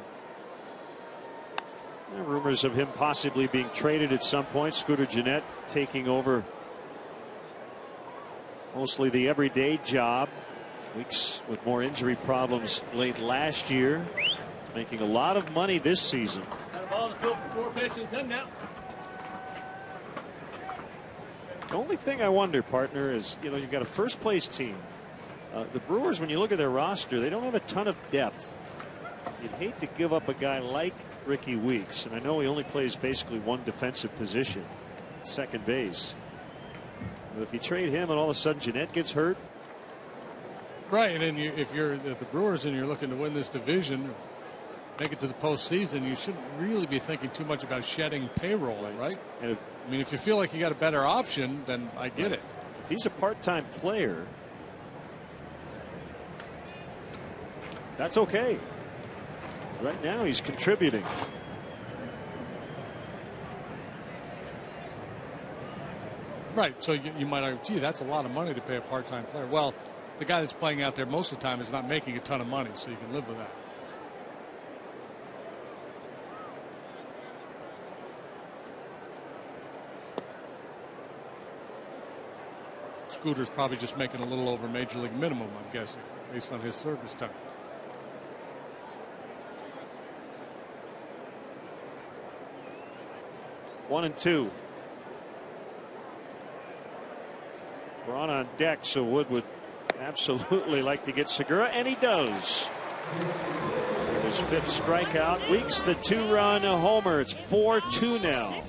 rumors of him possibly being traded at some point. Scooter Gennett taking over mostly the everyday job. Weeks with more injury problems late last year, making a lot of money this season. Got a ball in the field for 4 pitches. Him now. The only thing I wonder, partner, is you've got a first place team. The Brewers, when you look at their roster, they don't have a ton of depth. You'd hate to give up a guy like Ricky Weeks, and I know he only plays basically one defensive position, second base. But if you trade him and all of a sudden Gennett gets hurt, right? And then if you're the Brewers and you're looking to win this division, make it to the postseason, you shouldn't really be thinking too much about shedding payroll, right? And if you feel like you got a better option, then I get it. If he's a part-time player, that's okay. Right now he's contributing. Right, so you might argue, gee, that's a lot of money to pay a part-time player. Well, the guy that's playing out there most of the time is not making a ton of money, so you can live with that. Scooter's probably just making a little over major league minimum, I'm guessing, based on his service time. One and two. Braun on deck, so Wood would absolutely like to get Segura, and he does. With his 5th strikeout. Weeks the 2-run homer. It's 4-2 now.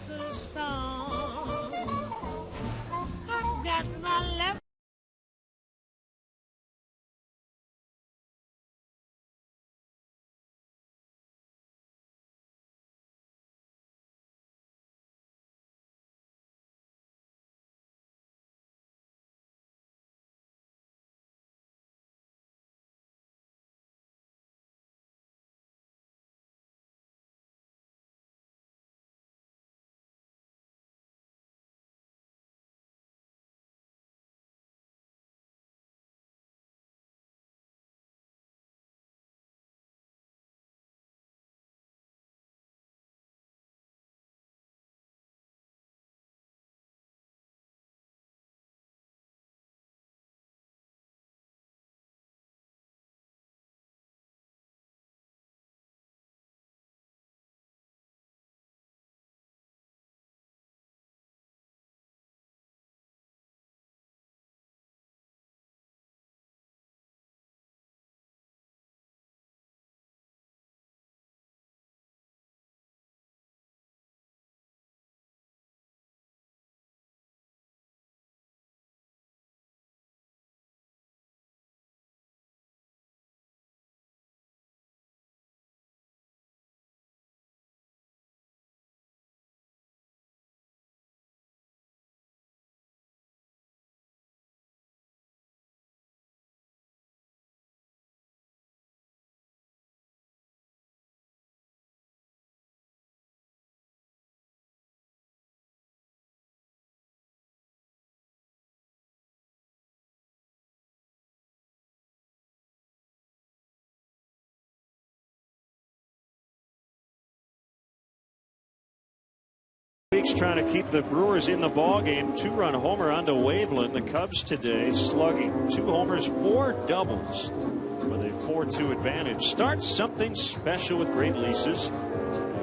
Weeks trying to keep the Brewers in the ballgame. 2-run homer onto Waveland. The Cubs today slugging 2 homers, 4 doubles with a 4-2 advantage. Start something special with great leases.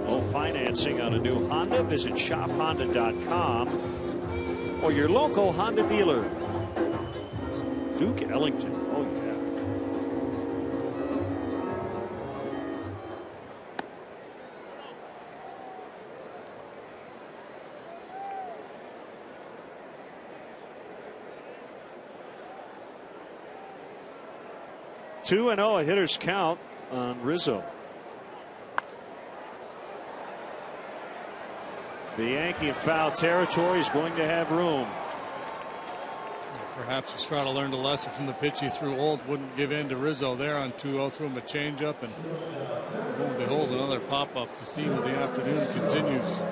Low financing on a new Honda. Visit shophonda.com or your local Honda dealer. Duke Ellington. Oh, yeah. Two and 0 a hitter's count on Rizzo. The Yankee in foul territory is going to have room. Perhaps Estrada learned a lesson from the pitch he threw. Old wouldn't give in to Rizzo there on 2-0. Threw him a changeup, and lo and behold, another pop-up. The theme of the afternoon continues.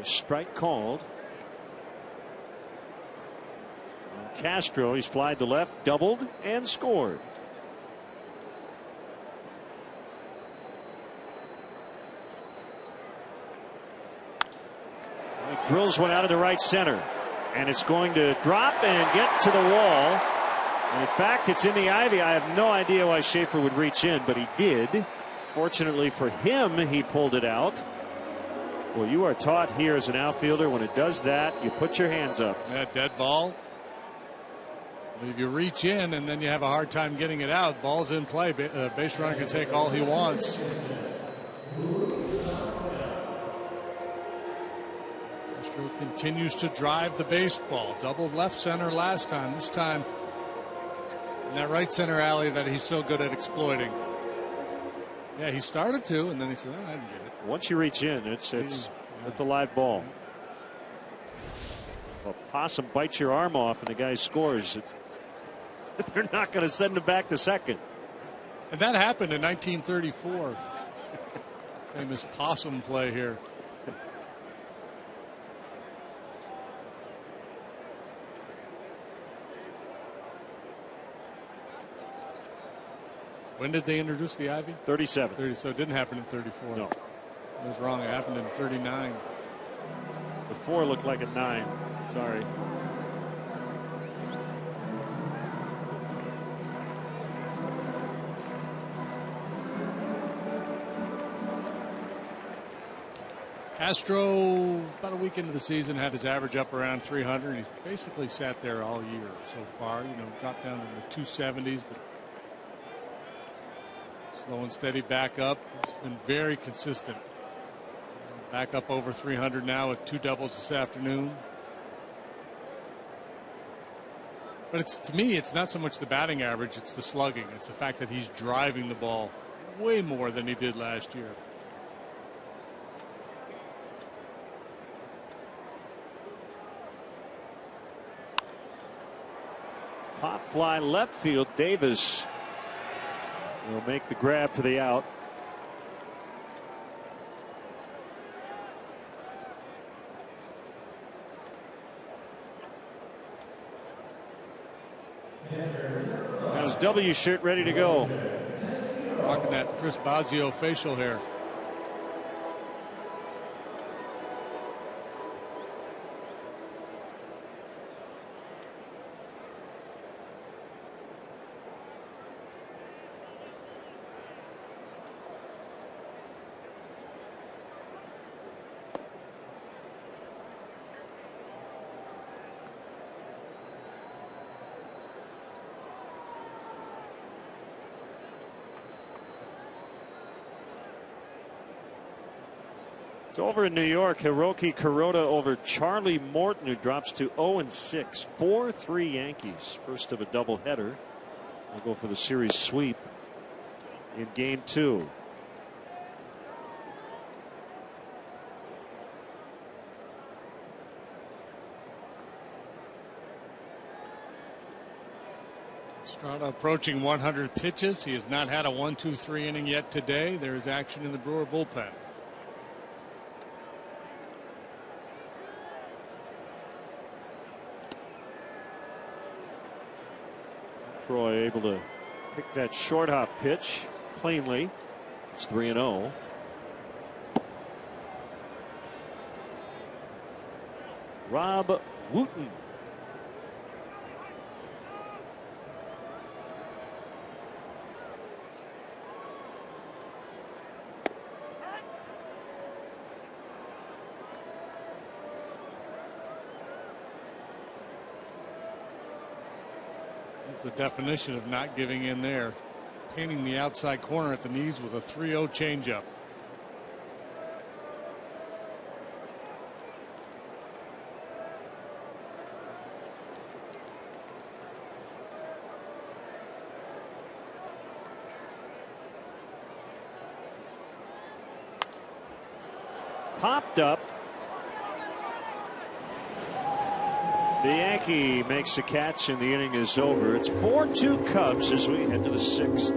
Strike called. Castro, he's flied to left, doubled, and scored. He drills one out into right center, and it's going to drop and get to the wall. And in fact, it's in the ivy. I have no idea why Schaefer would reach in, but he did. Fortunately for him, he pulled it out. Well, you are taught here as an outfielder, when it does that, you put your hands up. That dead ball. If you reach in and then you have a hard time getting it out, ball's in play. Base runner can take all he wants. Castro continues to drive the baseball. Doubled left center last time. This time in that right center alley that he's so good at exploiting. Yeah, he started to, and then he said, oh, I didn't get it. Once you reach in, it's a live ball. If a possum bites your arm off and the guy scores, they're not going to send him back to second. And that happened in 1934. Famous possum play here. When did they introduce the ivy? 37. So it didn't happen in 34. No. I was wrong. It happened in 39. The 4 looked like a 9. Sorry. Castro, about a week into the season, had his average up around 300. He's basically sat there all year so far. You know, dropped down to the 270s, but slow and steady back up. He's been very consistent. Back up over 300 now with 2 doubles this afternoon. But to me, it's not so much the batting average, it's the slugging. It's the fact that he's driving the ball way more than he did last year. Pop fly left field. Davis will make the grab for the out. Got his W shirt ready to go. Rocking that Chris Bosio facial hair. Over in New York, Hiroki Kuroda over Charlie Morton, who drops to 0-6. 4-3 Yankees. First of a doubleheader. We'll go for the series sweep in game 2. Estrada approaching 100 pitches. He has not had a 1-2-3 inning yet today. There is action in the Brewer bullpen. Croy able to pick that short hop pitch cleanly. It's 3-0. Rob Wooten. It's the definition of not giving in there. Painting the outside corner at the knees with a 3-0 changeup. Popped up. The Yankee makes a catch and the inning is over. It's 4-2 Cubs as we head to the 6th.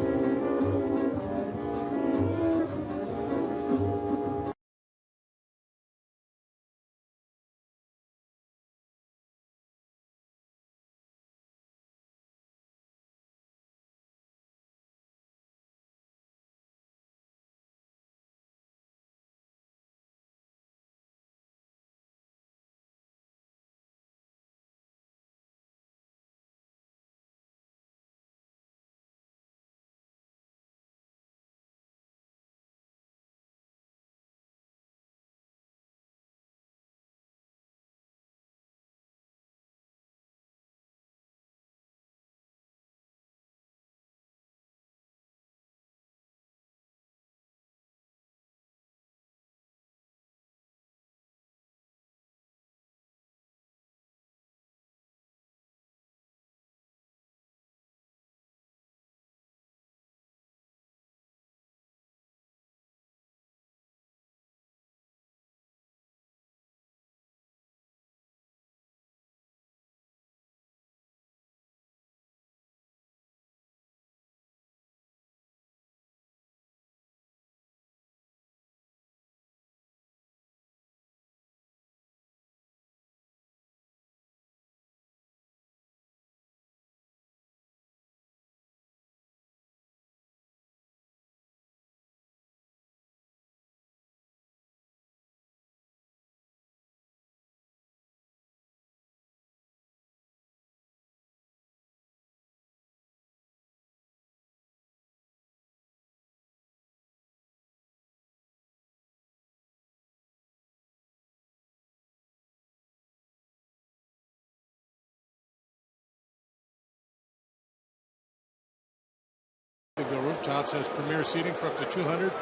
The Rooftops has premier seating for up to 200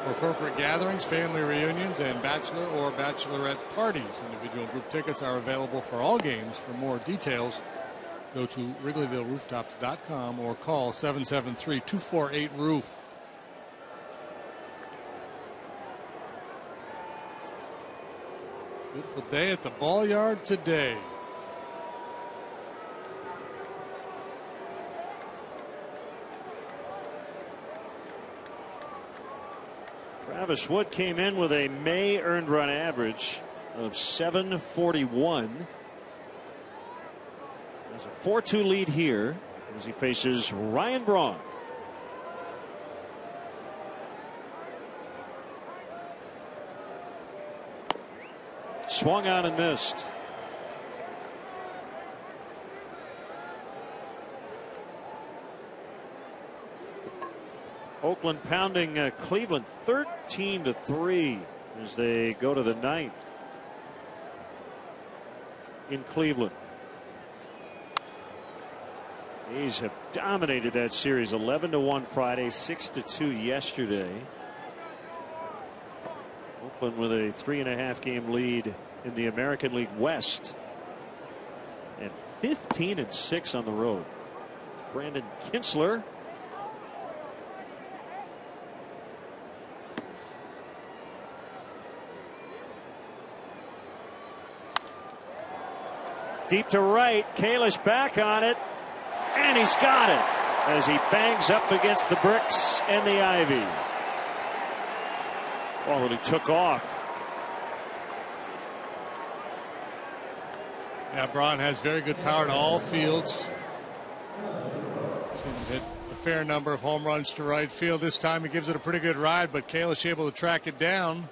for corporate gatherings, family reunions, and bachelor or bachelorette parties. Individual group tickets are available for all games. For more details, go to WrigleyvilleRooftops.com or call 773-248-ROOF. Beautiful day at the ball yard today. Travis Wood came in with a May earned run average of 741. There's a 4-2 lead here as he faces Ryan Braun. Swung on and missed. Oakland pounding Cleveland 13-3 as they go to the 9th in Cleveland. A's have dominated that series 11-1 Friday, 6-2 yesterday. Oakland with a 3.5 game lead in the American League West and 15-6 on the road. Brandon Kinsler. Deep to right, Kalish back on it, and he's got it as he bangs up against the bricks and the ivy. Ball really took off. Yeah, Braun has very good power to all fields. fair number of home runs to right field. This time he gives it a pretty good ride, but Kalish able to track it down.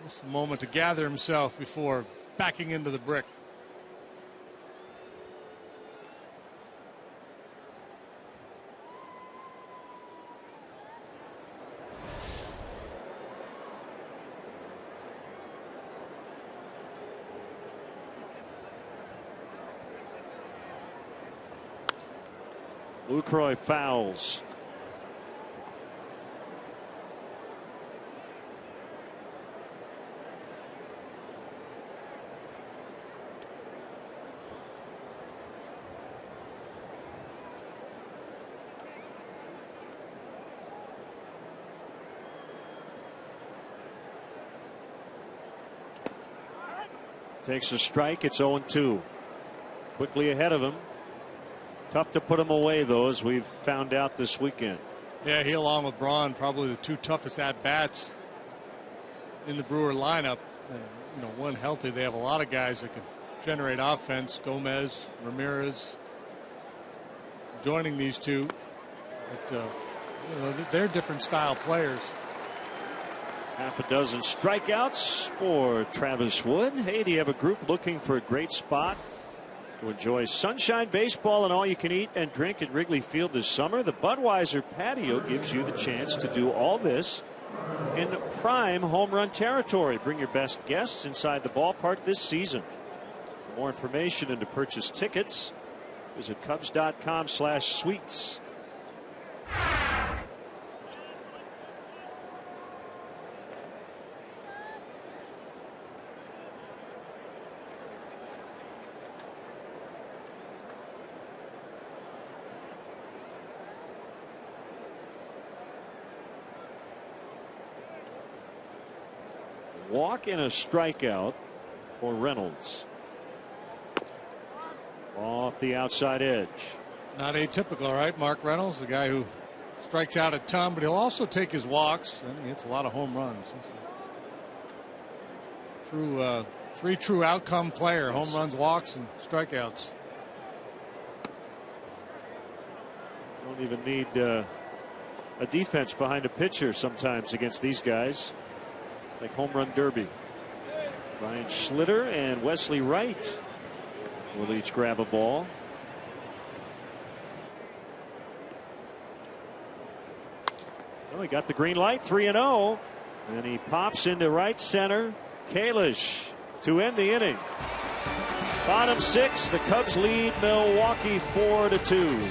Just a moment to gather himself before backing into the brick. Lucroy fouls. Takes a strike. It's 0-2. Quickly ahead of him. Tough to put him away, though, as we've found out this weekend. Yeah, he along with Braun, probably the two toughest at-bats in the Brewer lineup. When healthy, they have a lot of guys that can generate offense. Gomez, Ramirez, joining these two. But, they're different style players. Half a dozen strikeouts for Travis Wood. Hey, do you have a group looking for a great spot to enjoy sunshine, baseball, and all you can eat and drink at Wrigley Field this summer? The Budweiser patio gives you the chance to do all this in prime home run territory. Bring your best guests inside the ballpark this season. For more information and to purchase tickets, visit Cubs.com/suites. Walk and a strikeout for Reynolds. Off the outside edge. Not atypical, right? Mark Reynolds, the guy who strikes out a ton, but he'll also take his walks, and he hits a lot of home runs. He's a true outcome player. Home runs, walks, and strikeouts. Don't even need a defense behind a pitcher sometimes against these guys. Like home run derby. Brian Schlitter and Wesley Wright will each grab a ball. Well, he got the green light, 3-0, and he pops into right center. Kalish to end the inning. Bottom six, the Cubs lead Milwaukee 4-2.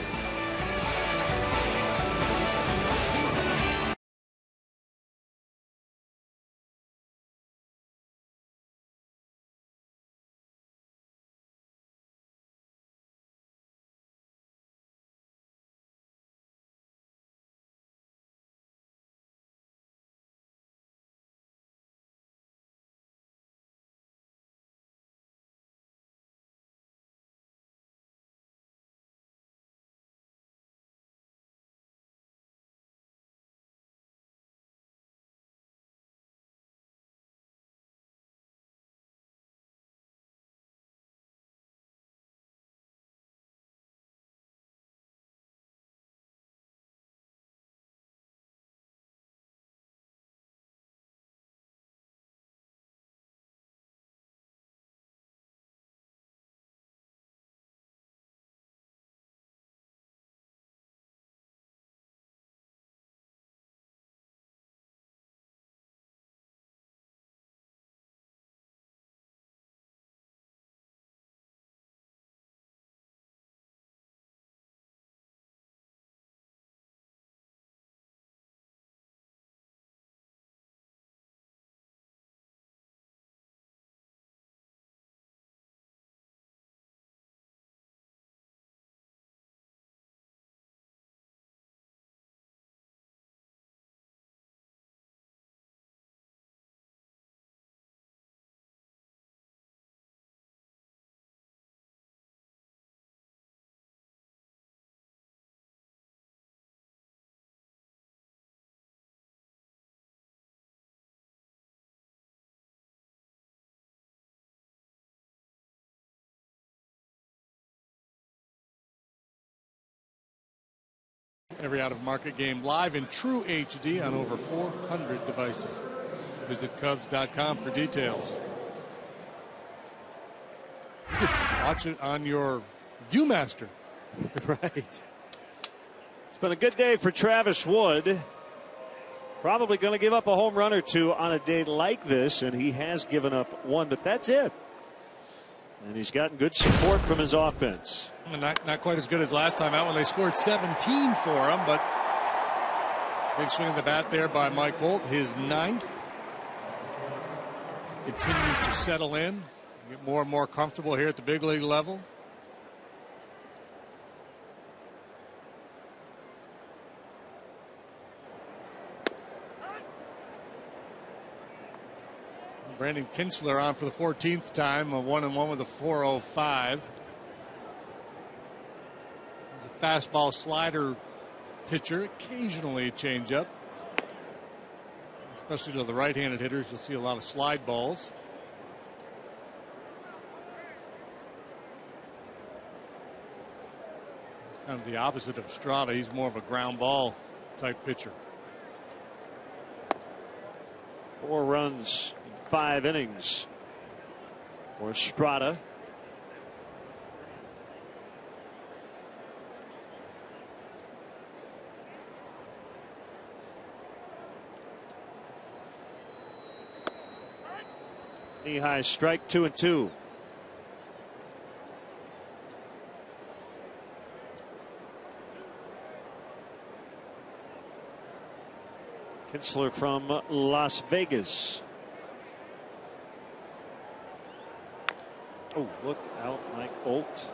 Every out-of-market game live in true HD on over 400 devices. Visit Cubs.com for details. You can watch it on your Viewmaster. Right. It's been a good day for Travis Wood. Probably going to give up a home run or two on a day like this, and he has given up one, but that's it. And he's gotten good support from his offense. Not quite as good as last time out when they scored 17 for him, but big swing of the bat there by Mike Holt, his 9th. Continues to settle in, get more and more comfortable here at the big league level. Brandon Kintzler on for the 14th time, a 1-1 with a 4.05. He's a fastball slider pitcher, occasionally a changeup. Especially to the right-handed hitters, you'll see a lot of slide balls. It's kind of the opposite of Estrada. He's more of a ground ball type pitcher. 4 runs in 5 innings for Estrada. Knee-high strike, 2-2. Kintzler from Las Vegas. Oh, look out, Mike Holt.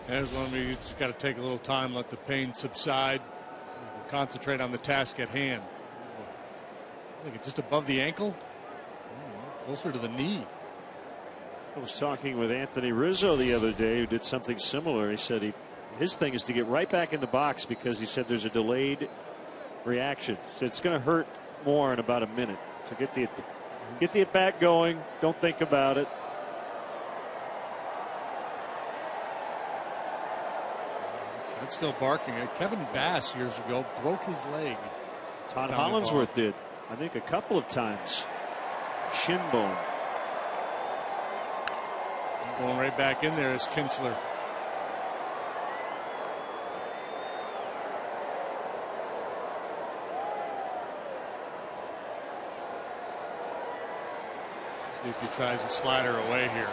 There's one where you just got to take a little time, let the pain subside, concentrate on the task at hand. I think it's just above the ankle, closer to the knee. I was talking with Anthony Rizzo the other day, who did something similar. He said his thing is to get right back in the box because he said there's a delayed reaction. So it's going to hurt more in about a minute. So get the at bat going. Don't think about it. That's still barking. Kevin Bass years ago broke his leg. Todd Hollinsworth did, I think, a couple of times. Shin bone. Going right back in there is Kintzler. See if he tries a slider away here.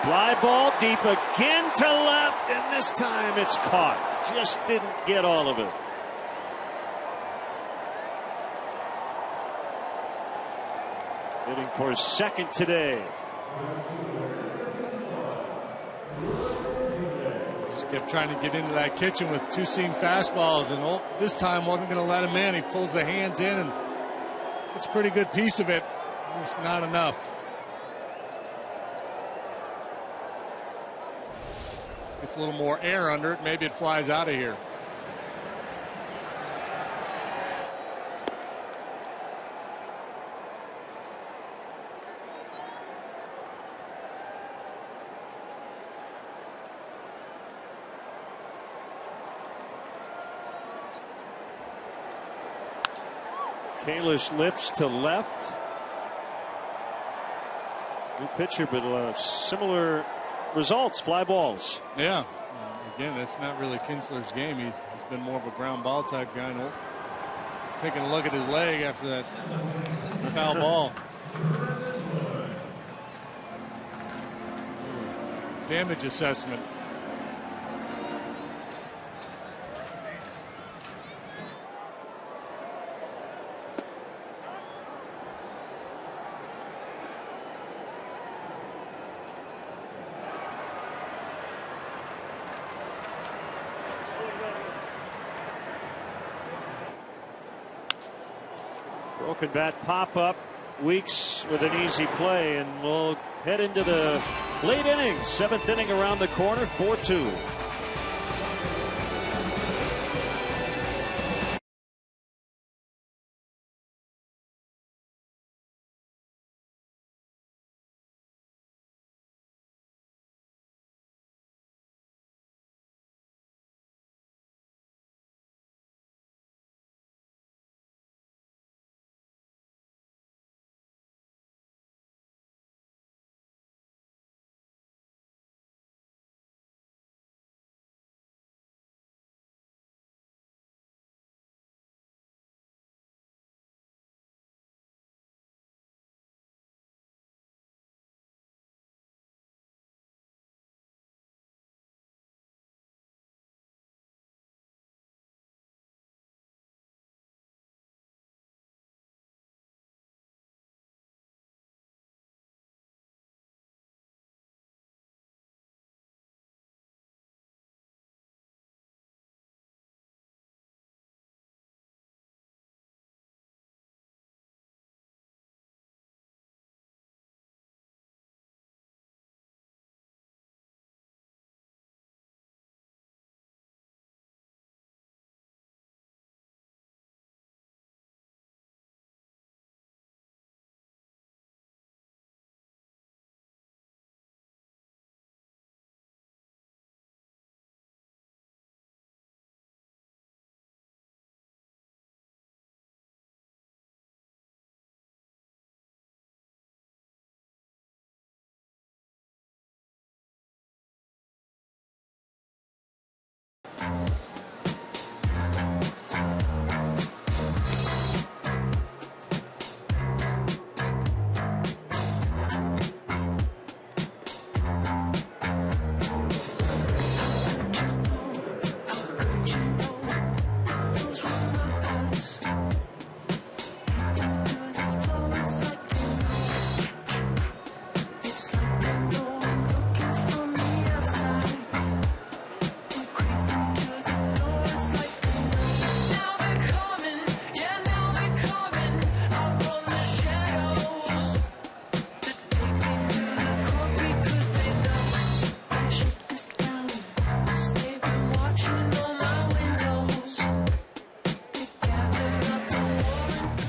Fly ball deep again to left, and this time it's caught. Just didn't get all of it. Hitting for his second today. Just kept trying to get into that kitchen with 2-seam fastballs, and this time wasn't going to let him in. He pulls the hands in, and it's a pretty good piece of it. It's not enough. Gets a little more air under it. Maybe it flies out of here. Kalish lifts to left. New pitcher, but similar results, fly balls. Yeah. Again, that's not really Kintzler's game. He's been more of a ground ball type guy. Taking a look at his leg after that foul ball. Damage assessment. Broken bat pop up. Weeks with an easy play, and we'll head into the late innings. 7th inning around the corner, 4-2.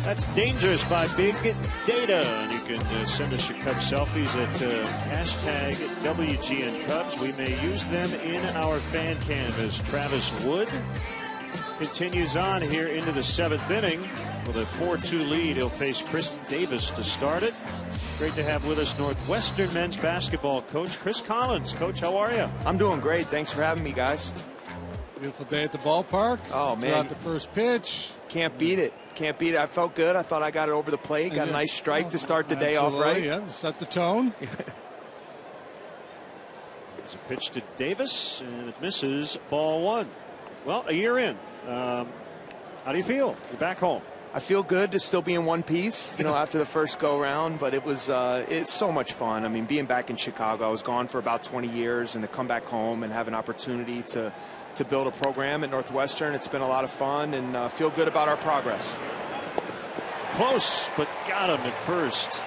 That's Dangerous by Big Data. And you can send us your Cubs selfies at hashtag WGN Cubs. We may use them in our fan canvas. Travis Wood continues on here into the 7th inning with a 4-2 lead. He'll face Chris Davis to start it. Great to have with us Northwestern men's basketball coach Chris Collins. Coach, how are you? I'm doing great. Thanks for having me, guys. Beautiful day at the ballpark. Oh, man. Throughout the first pitch. Can't beat it. Can't beat it. I felt good. I thought I got it over the plate. Got a nice strike to start the day off right. Yeah, set the tone. There's a pitch to Davis, and it misses. Ball 1. Well, a year in. How do you feel? You're back home. I feel good to still be in one piece, after the first go round, but it's so much fun. I mean, being back in Chicago, I was gone for about 20 years, and to come back home and have an opportunity to build a program at Northwestern, it's been a lot of fun, and feel good about our progress. Close, but got him at first.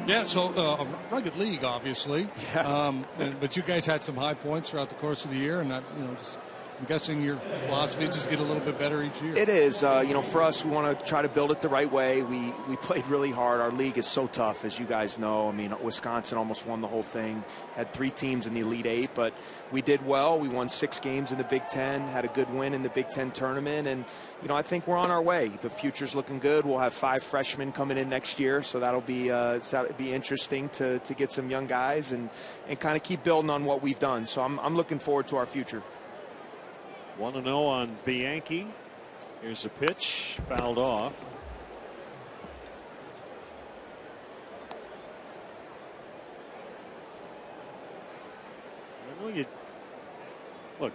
Yeah, so a rugged league, obviously. Yeah. But you guys had some high points throughout the course of the year, and I'm guessing your philosophy is just get a little bit better each year. It is. For us, we want to try to build it the right way. We played really hard. Our league is so tough, as you guys know. I mean, Wisconsin almost won the whole thing. Had 3 teams in the Elite 8, but we did well. We won 6 games in the Big Ten, had a good win in the Big Ten tournament, and I think we're on our way. The future's looking good. We'll have 5 freshmen coming in next year, so that'll be interesting to get some young guys and kind of keep building on what we've done. So I'm looking forward to our future. 1-0 on Bianchi. Here's a pitch, fouled off. I know you look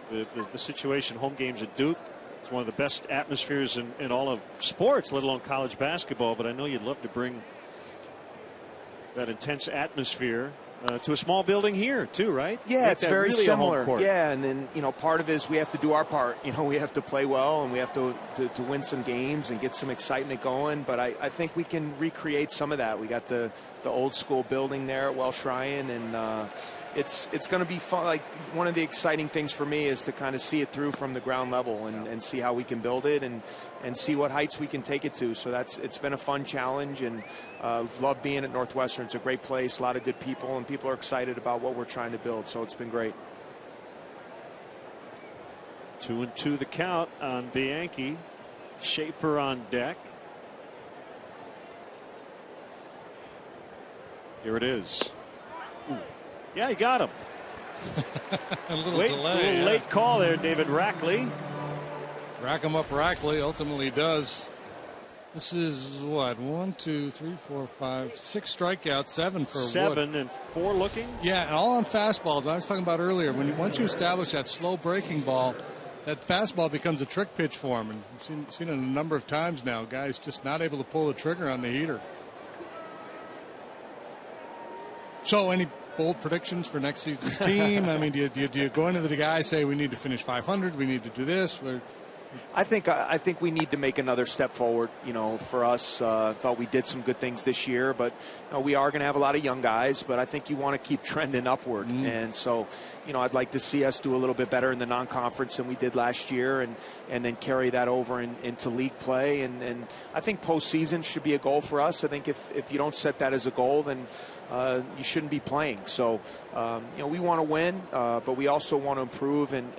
the situation. Home games at Duke. It's one of the best atmospheres in all of sports, let alone college basketball. But I know you'd love to bring that intense atmosphere to a small building here too, right? Yeah, it's very really similar. Yeah, and then part of it is we have to do our part. We have to play well, and we have to win some games and get some excitement going. But I think we can recreate some of that. We got the old school building there at Welsh Ryan, and it's going to be fun. Like, one of the exciting things for me is to kind of see it through from the ground level and see how we can build it and see what heights we can take it to. So it's been a fun challenge, and love being at Northwestern. It's a great place, a lot of good people, and people are excited about what we're trying to build. So it's been great. 2-2 the count on Bianchi. Schaefer on deck. Here it is. Ooh. Yeah, he got him. a little delay. A little late call there, David Rackley. Rack him up, Rackley ultimately does. This is what, 1, 2, 3, 4, 5, 6 strikeouts, 7 for 7 Wood. and 4 looking. Yeah, and all on fastballs. I was talking about earlier. Once you establish that slow breaking ball, that fastball becomes a trick pitch for him. And we've seen it a number of times now. Guys just not able to pull the trigger on the heater. So, any bold predictions for next season's team? I mean, do you go into the guys, say we need to finish 500, we need to do this? I think we need to make another step forward. For us, thought we did some good things this year, but we are going to have a lot of young guys. But I think you want to keep trending upward, and so I'd like to see us do a little bit better in the non-conference than we did last year, and then carry that over into league play. And I think postseason should be a goal for us. I think if you don't set that as a goal, then you shouldn't be playing. So we want to win, but we also want to improve and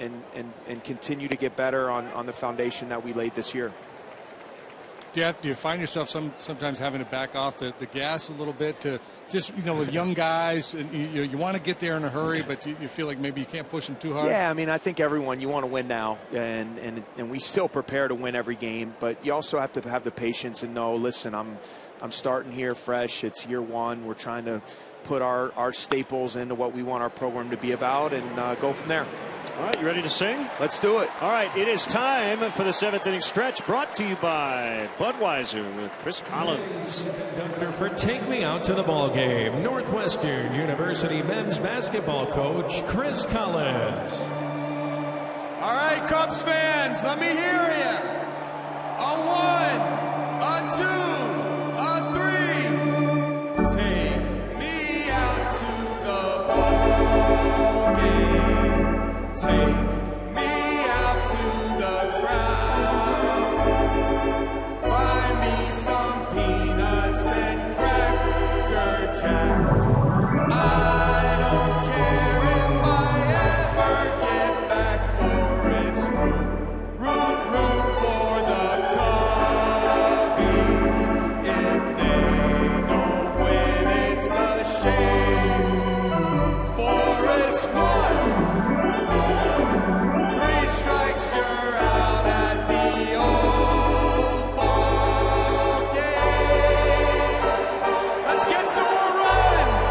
continue to get better on the foundation that we laid this year. Do you find yourself sometimes having to back off the gas a little bit to just with young guys, and you want to get there in a hurry, but you feel like maybe you can't push them too hard? Yeah, I mean, I think everyone, you want to win now, and we still prepare to win every game, but you also have to have the patience and know, listen, I'm starting here fresh. It's year one. We're trying to put our staples into what we want our program to be about, and go from there. All right, you ready to sing? Let's do it. All right, it is time for the 7th inning stretch, brought to you by Budweiser with Chris Collins. Doctor for Take Me Out to the Ball Game, Northwestern University men's basketball coach Chris Collins. All right, Cubs fans, let me hear you. A 1, a 2, a 3. Take me out to the ball game. Take me out to the crowd. Buy me some peanuts and Cracker Jacks. I don't care if I ever get back, for it's root for the Cubbies. If they don't win, it's a shame, for it's 1, 3 strikes, you're out at the old ball game. Let's get some more runs.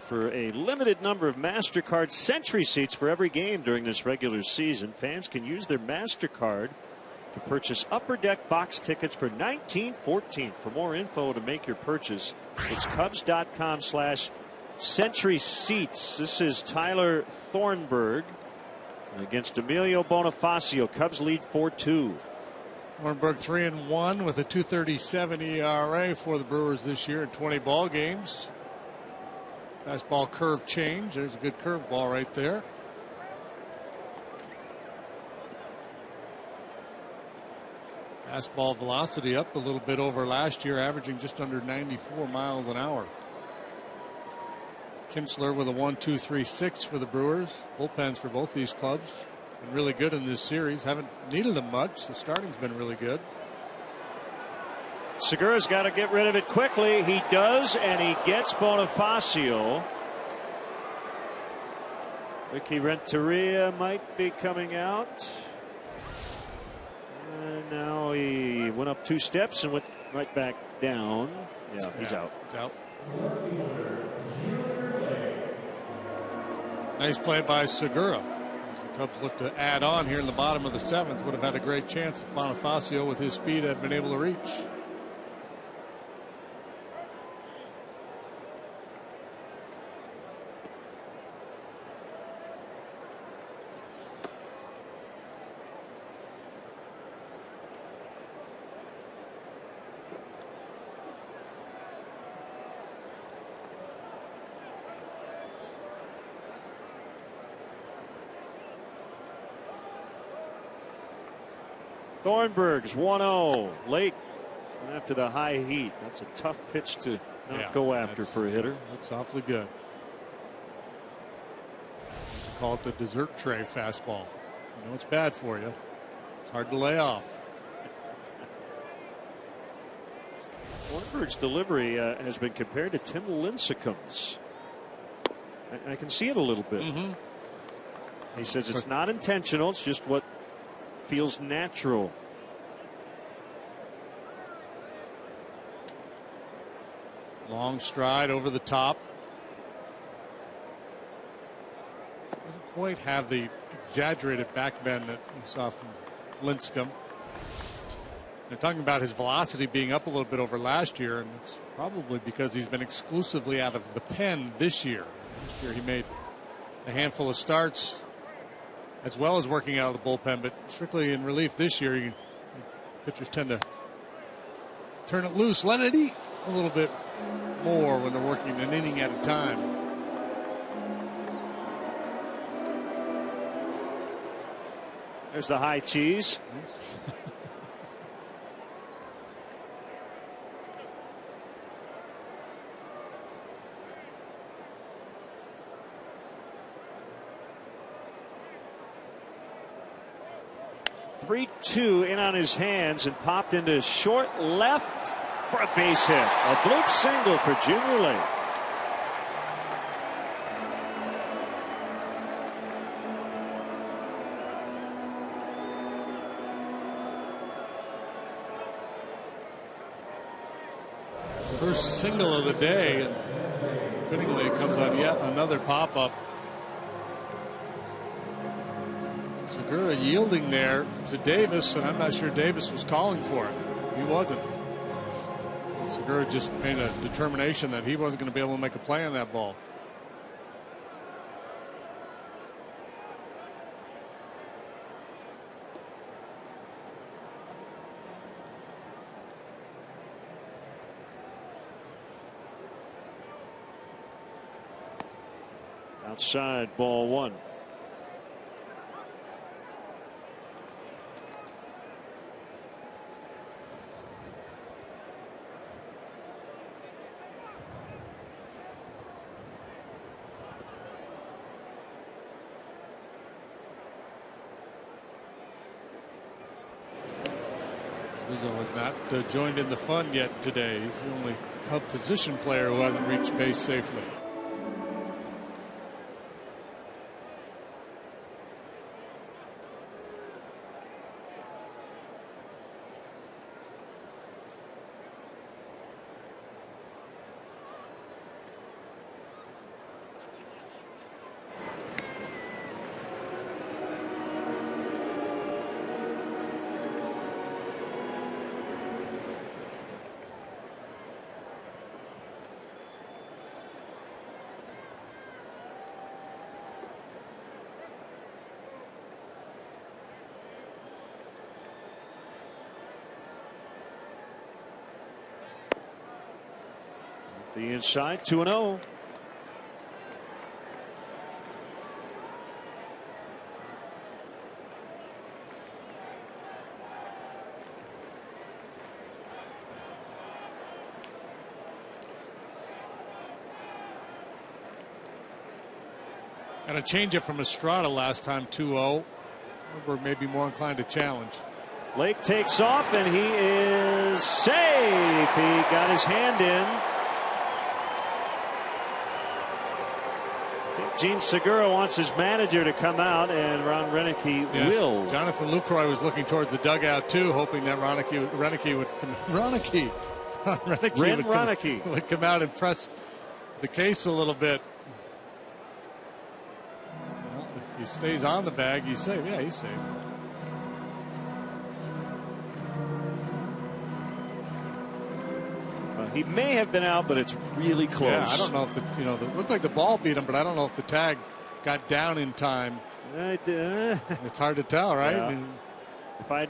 For a limited number of MasterCard Century seats for every game during this regular season, fans can use their MasterCard to purchase Upper Deck box tickets for 1914. For more info to make your purchase, it's Cubs.com/Century Seats. This is Tyler Thornburg against Emilio Bonifacio. Cubs lead 4-2. Thornburg 3-1 with a 2.37 ERA for the Brewers this year in 20 ball games. Fastball curve change. There's a good curveball right there. Fastball velocity up a little bit over last year, averaging just under 94 miles an hour. Kinsler with a 1.236 for the Brewers. Bullpens for both these clubs been really good in this series. Haven't needed them much. The starting's been really good. Segura's got to get rid of it quickly. He does, and he gets Bonifacio. Ricky Renteria might be coming out. And now he went up 2 steps and went right back down. Yeah, he's out. He's out. Nice play by Segura. As the Cubs look to add on here in the bottom of the 7th. Would have had a great chance if Bonifacio with his speed had been able to reach. Thornburg's 1-0 late after the high heat. That's a tough pitch to not go after for a hitter. Looks awfully good. Call it the dessert tray fastball. You know it's bad for you. It's hard to lay off. Thornburg's delivery has been compared to Tim Lincecum's. I can see it a little bit. He says it's not intentional. It's just what feels natural. Long stride over the top. Doesn't quite have the exaggerated back bend that you saw from Lincecum. They're talking about his velocity being up a little bit over last year, and it's probably because he's been exclusively out of the pen this year. This year he made a handful of starts as well as working out of the bullpen, but strictly in relief this year. Pitchers tend to turn it loose, let it eat a little bit more when they're working an inning at a time. There's the high cheese. 3-2 in on his hands and popped into short left for a base hit. A bloop single for Junior Lake. First single of the day, and fittingly it comes on yet another pop-up. Segura yielding there to Davis, and I'm not sure Davis was calling for it. He wasn't. Segura just made a determination that he wasn't going to be able to make a play on that ball. Outside, ball 1. Rizzo has not joined in the fun yet today. He's the only Cub position player who hasn't reached base safely. The inside, 2-0. And a changeup from Estrada last time, 2-0. We're maybe more inclined to challenge. Lake takes off, and he is safe. He got his hand in. I think Gene Segura wants his manager to come out, and Ron Renicky will. Jonathan Lucroy was looking towards the dugout, too, hoping that Renicky would come out and press the case a little bit. Well, if he stays on the bag, he's safe. Yeah, he's safe. He may have been out, but it's really close. Yeah, I don't know if it looked like the ball beat him, but I don't know if the tag got down in time. It's hard to tell, right? Yeah. If I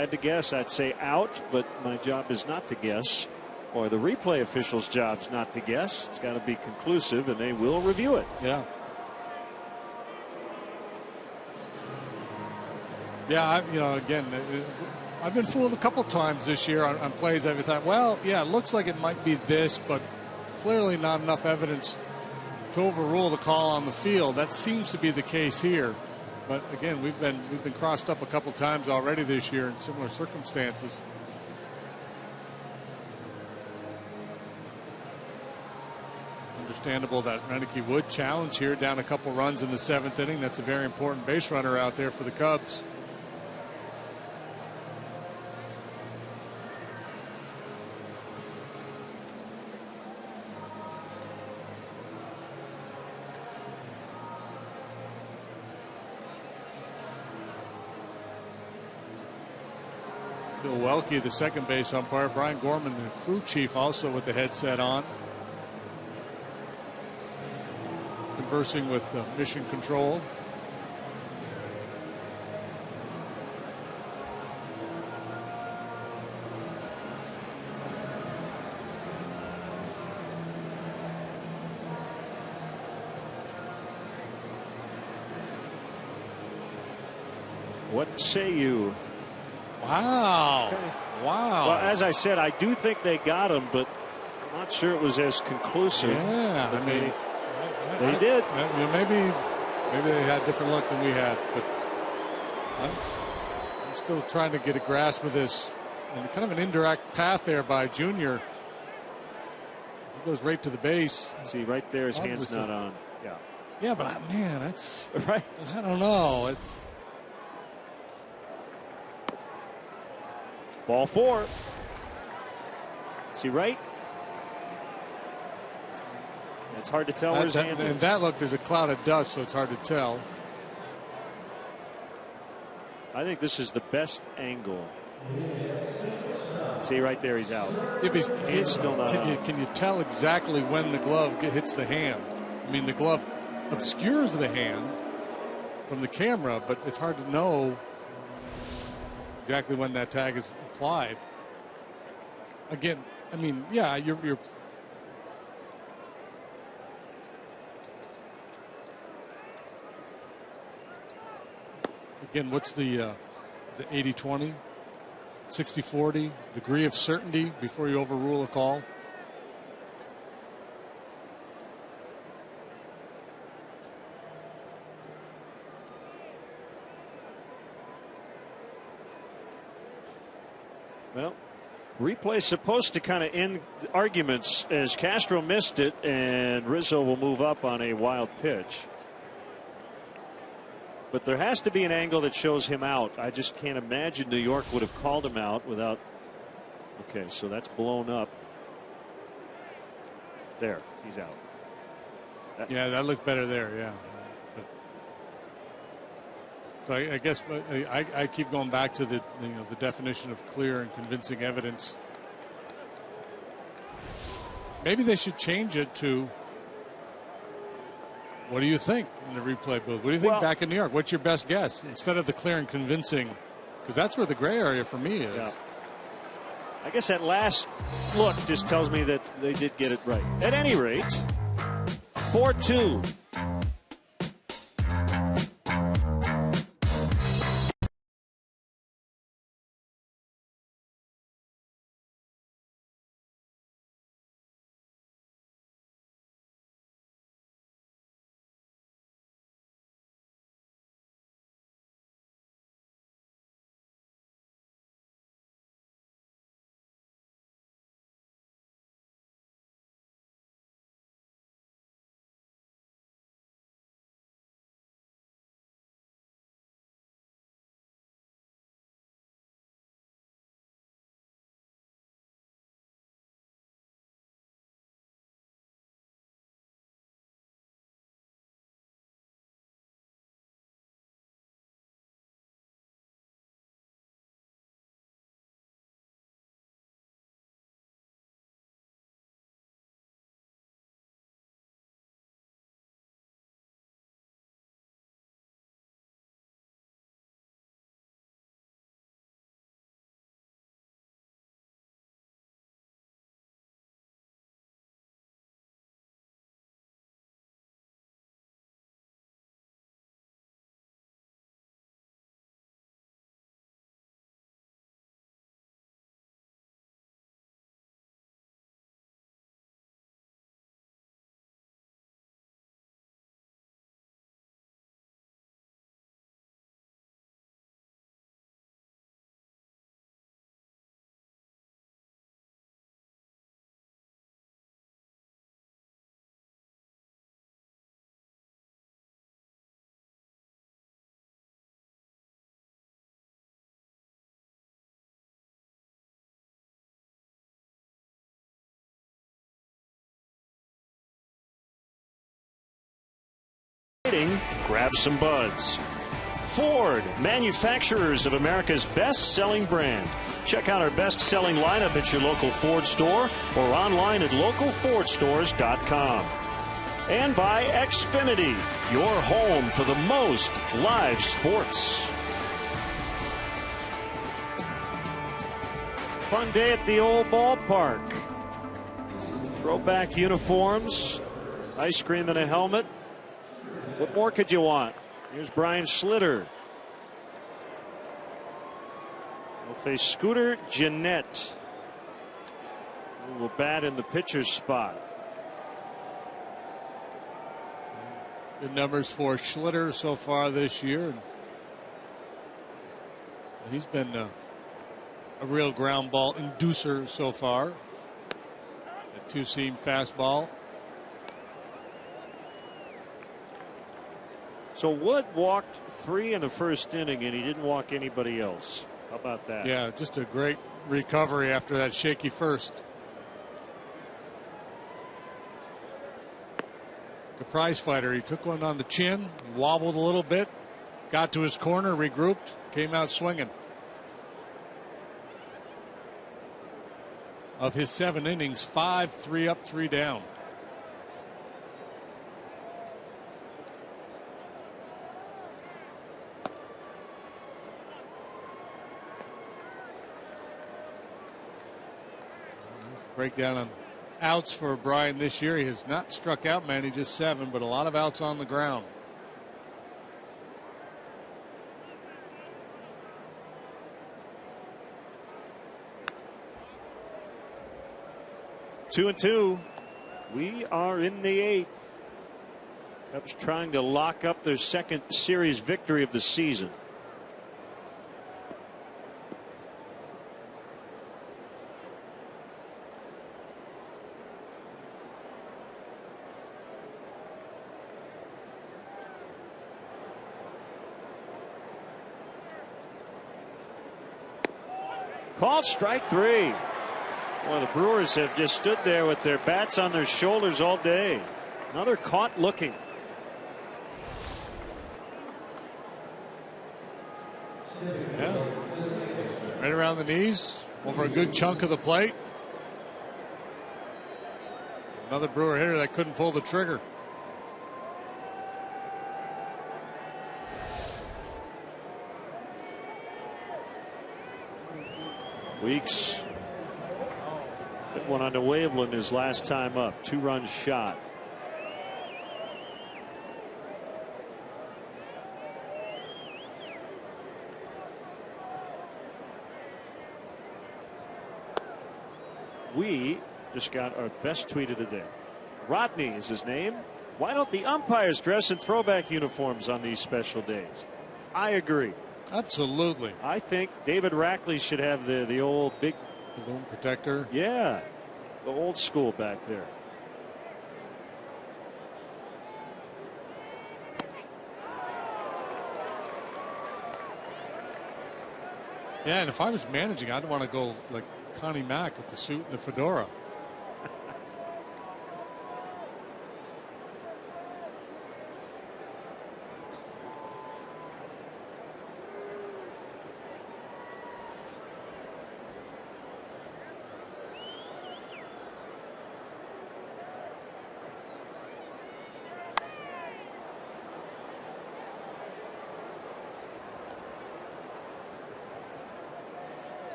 had to guess, I'd say out, but my job is not to guess, or the replay official's job's not to guess. It's got to be conclusive, and they will review it. Yeah. Yeah, again, I've been fooled a couple times this year on plays. I've thought, well, yeah, it looks like it might be this, but clearly not enough evidence to overrule the call on the field. That seems to be the case here. But again, we've been crossed up a couple times already this year in similar circumstances. Understandable that Renicky would challenge here, down a couple runs in the 7th inning. That's a very important base runner out there for the Cubs. Milwaukee, the second base umpire. Brian Gorman, the crew chief, also with the headset on, conversing with mission control. What say you? Wow. Okay. Wow. Well, as I said, I do think they got him, but I'm not sure it was as conclusive. Yeah, but I mean, they did. Maybe they had a different look than we had, but I'm still trying to get a grasp of this. And kind of an indirect path there by Junior. He goes right to the base. See, right there, his hand's not on. Yeah. Yeah, but man, that's right. I don't know. It's ball 4. See, right? It's hard to tell where his hand is. And that look, there's a cloud of dust, so it's hard to tell. I think this is the best angle. See, right there, he's out. Yeah, he's still not out. Can you tell exactly when the glove hits the hand? I mean, the glove obscures the hand from the camera, but it's hard to know exactly when that tag is applied. Again, I mean, yeah, you're again, what's the 80-20, 60-40 degree of certainty before you overrule a call? Well, replay is supposed to kind of end arguments, as Castro missed it, and Rizzo will move up on a wild pitch. But there has to be an angle that shows him out. I just can't imagine New York would have called him out without. Okay, so that's blown up. There, he's out. Yeah, that looked better there, yeah. So I guess I keep going back to the definition of clear and convincing evidence. Maybe they should change it to, what do you think in the replay booth? What do you think back in New York? What's your best guess? Instead of the clear and convincing, because that's where the gray area for me is. Yeah. I guess that last look just tells me that they did get it right. At any rate, 4-2. Grab some buds. Ford, manufacturers of America's best-selling brand. Check out our best-selling lineup at your local Ford store or online at localfordstores.com. And by Xfinity, your home for the most live sports. Fun day at the old ballpark. Throwback uniforms, ice cream and a helmet. What more could you want? Here's Brian Slitter. He'll face Scooter Gennett, who will bat in the pitcher's spot. Good numbers for Schlitter so far this year. He's been a real ground ball inducer so far. A two-seam fastball. So Wood walked 3 in the first inning, and he didn't walk anybody else. How about that? Yeah, just a great recovery after that shaky first. The prize fighter, he took one on the chin, wobbled a little bit, got to his corner, regrouped, came out swinging. Of his 7 innings, 5, 3 up, 3 down. Breakdown on outs for Brian this year. He has not struck out many, just 7, but a lot of outs on the ground. Two and 2. We are in the 8th. Cubs trying to lock up their second series victory of the season. Called strike 3. Well, the Brewers have just stood there with their bats on their shoulders all day. Another caught looking. Yeah. Right around the knees, over a good chunk of the plate. Another Brewer hitter that couldn't pull the trigger. Weeks hit one onto Waveland his last time up. 2-run shot. We just got our best tweet of the day. Rodney is his name. Why don't the umpires dress in throwback uniforms on these special days? I agree. Absolutely. I think David Rackley should have the old big balloon protector. Yeah, the old school back there. Yeah, and if I was managing, I'd want to go like Connie Mack with the suit and the fedora.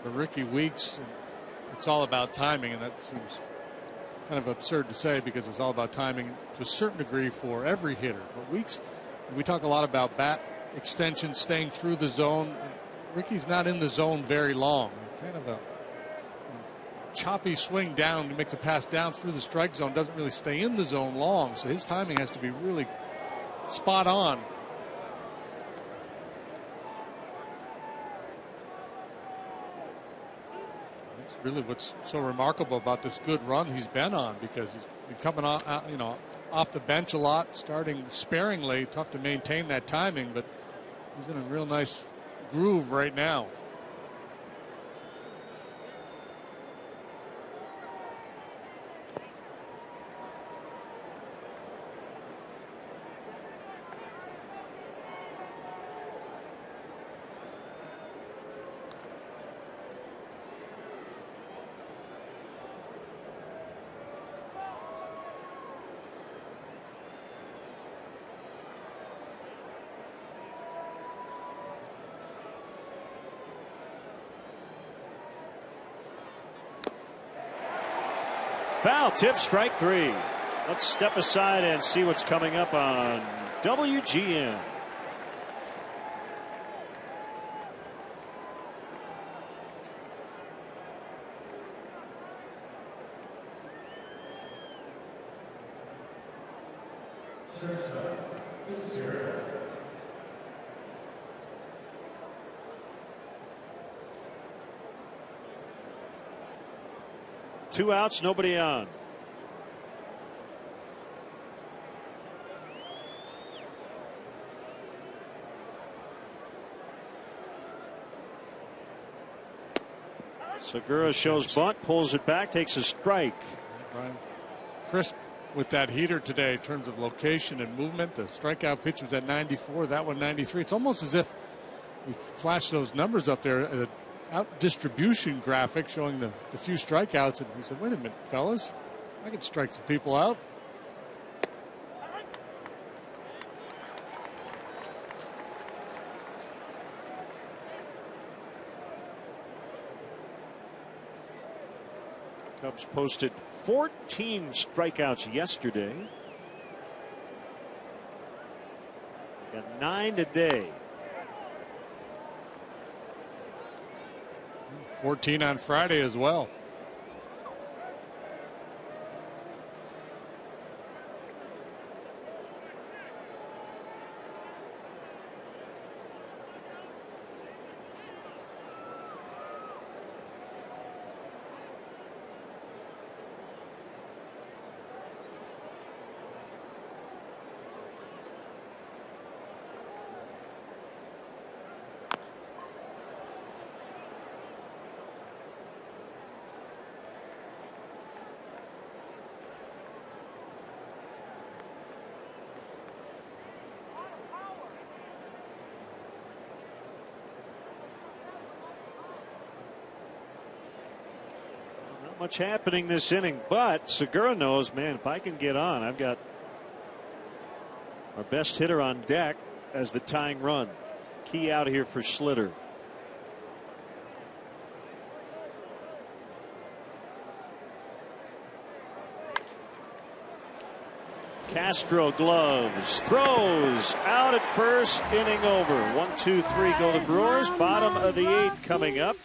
For Ricky Weeks, it's all about timing, and that seems kind of absurd to say because it's all about timing to a certain degree for every hitter. But Weeks, we talk a lot about bat extension, staying through the zone. Ricky's not in the zone very long. Kind of a choppy swing down. He makes a pass down through the strike zone, doesn't really stay in the zone long, so his timing has to be really spot on. That's really what's so remarkable about this good run he's been on, because he's been coming off, off the bench a lot, starting sparingly. Tough to maintain that timing, but he's in a real nice groove right now. Foul tip, strike 3. Let's step aside and see what's coming up on WGN. Two outs, nobody on. Segura shows bunt, pulls it back, takes a strike. Brian, crisp with that heater today in terms of location and movement. The strikeout pitch was at 94, that one 93. It's almost as if we flashed those numbers up there at out distribution graphic showing the few strikeouts, and he said, wait a minute, fellas, I could strike some people out. Cubs posted 14 strikeouts yesterday. Got 9 today. 14 on Friday as well. Much happening this inning, but Segura knows, man, if I can get on, I've got our best hitter on deck as the tying run. Key out here for Slitter. Castro gloves, throws out at first, inning over. 1-2-3 go the Brewers. Bottom of the 8th coming up.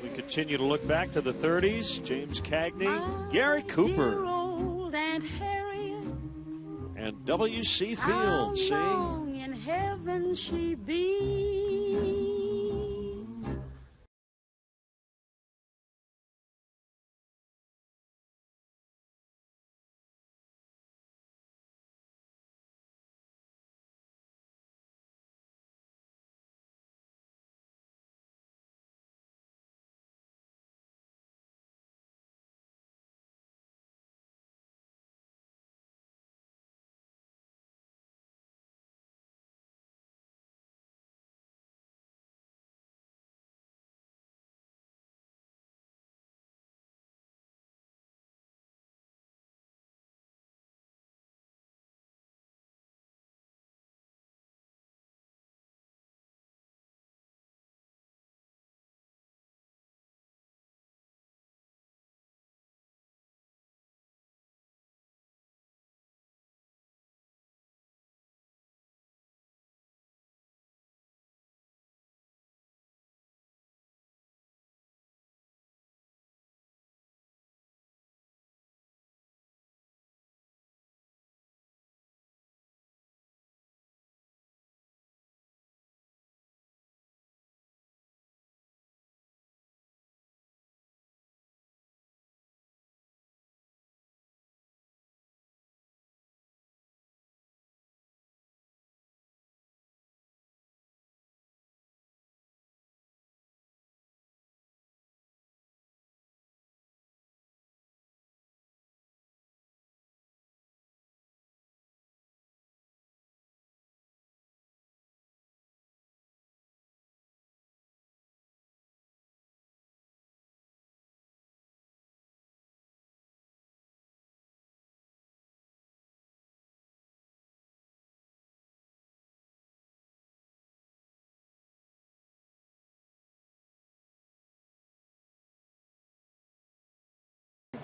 We continue to look back to the 30s. James Cagney, Gary Cooper, and W.C. Fields. See? In heaven she be.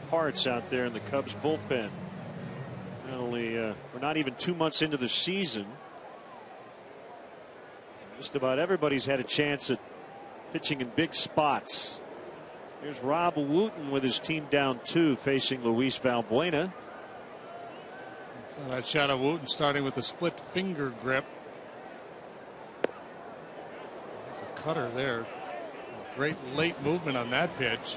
Parts out there in the Cubs bullpen. We're not even 2 months into the season. Just about everybody's had a chance at pitching in big spots. Here's Rob Wooten with his team down 2 facing Luis Valbuena. So that shot of Wooten starting with a split finger grip. That's a cutter there. Great late movement on that pitch.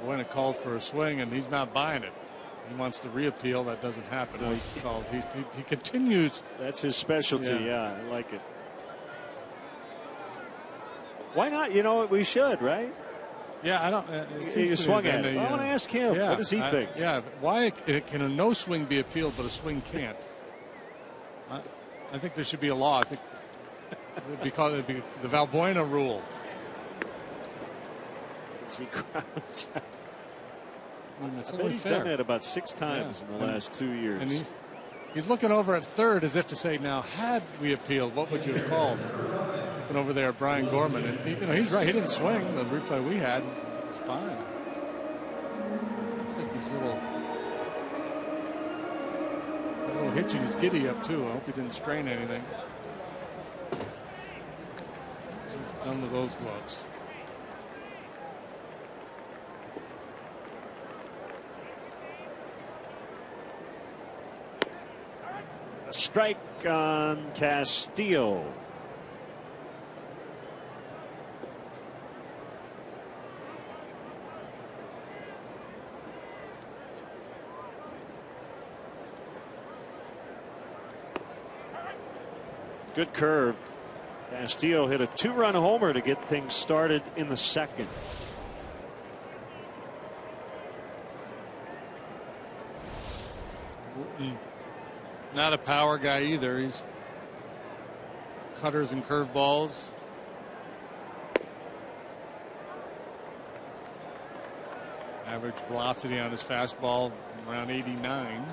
Valbuena called for a swing and he's not buying it. He wants to reappeal. That doesn't happen. He continues. That's his specialty. Yeah, I like it. Why not? You know, we should, right? Yeah, I don't. You swung at it. I want to ask him. What does he think? Yeah, why can a no swing be appealed but a swing can't? I think there should be a law. I think it'd be the Valbuena rule. He crowds out. It's I bet he's done that about 6 times in the last 2 years. And he's looking over at third as if to say, now, had we appealed, what would you have called? Looking over there at Brian Gorman. And he's right. He didn't swing. The replay we had was fine. Looks like he's a little hitching his giddy up, too. I hope he didn't strain anything. He's done with those gloves. A strike on Castillo. Good curve. Castillo hit a 2-run homer to get things started in the 2nd. Not a power guy either. He's cutters and curveballs. Average velocity on his fastball around 89.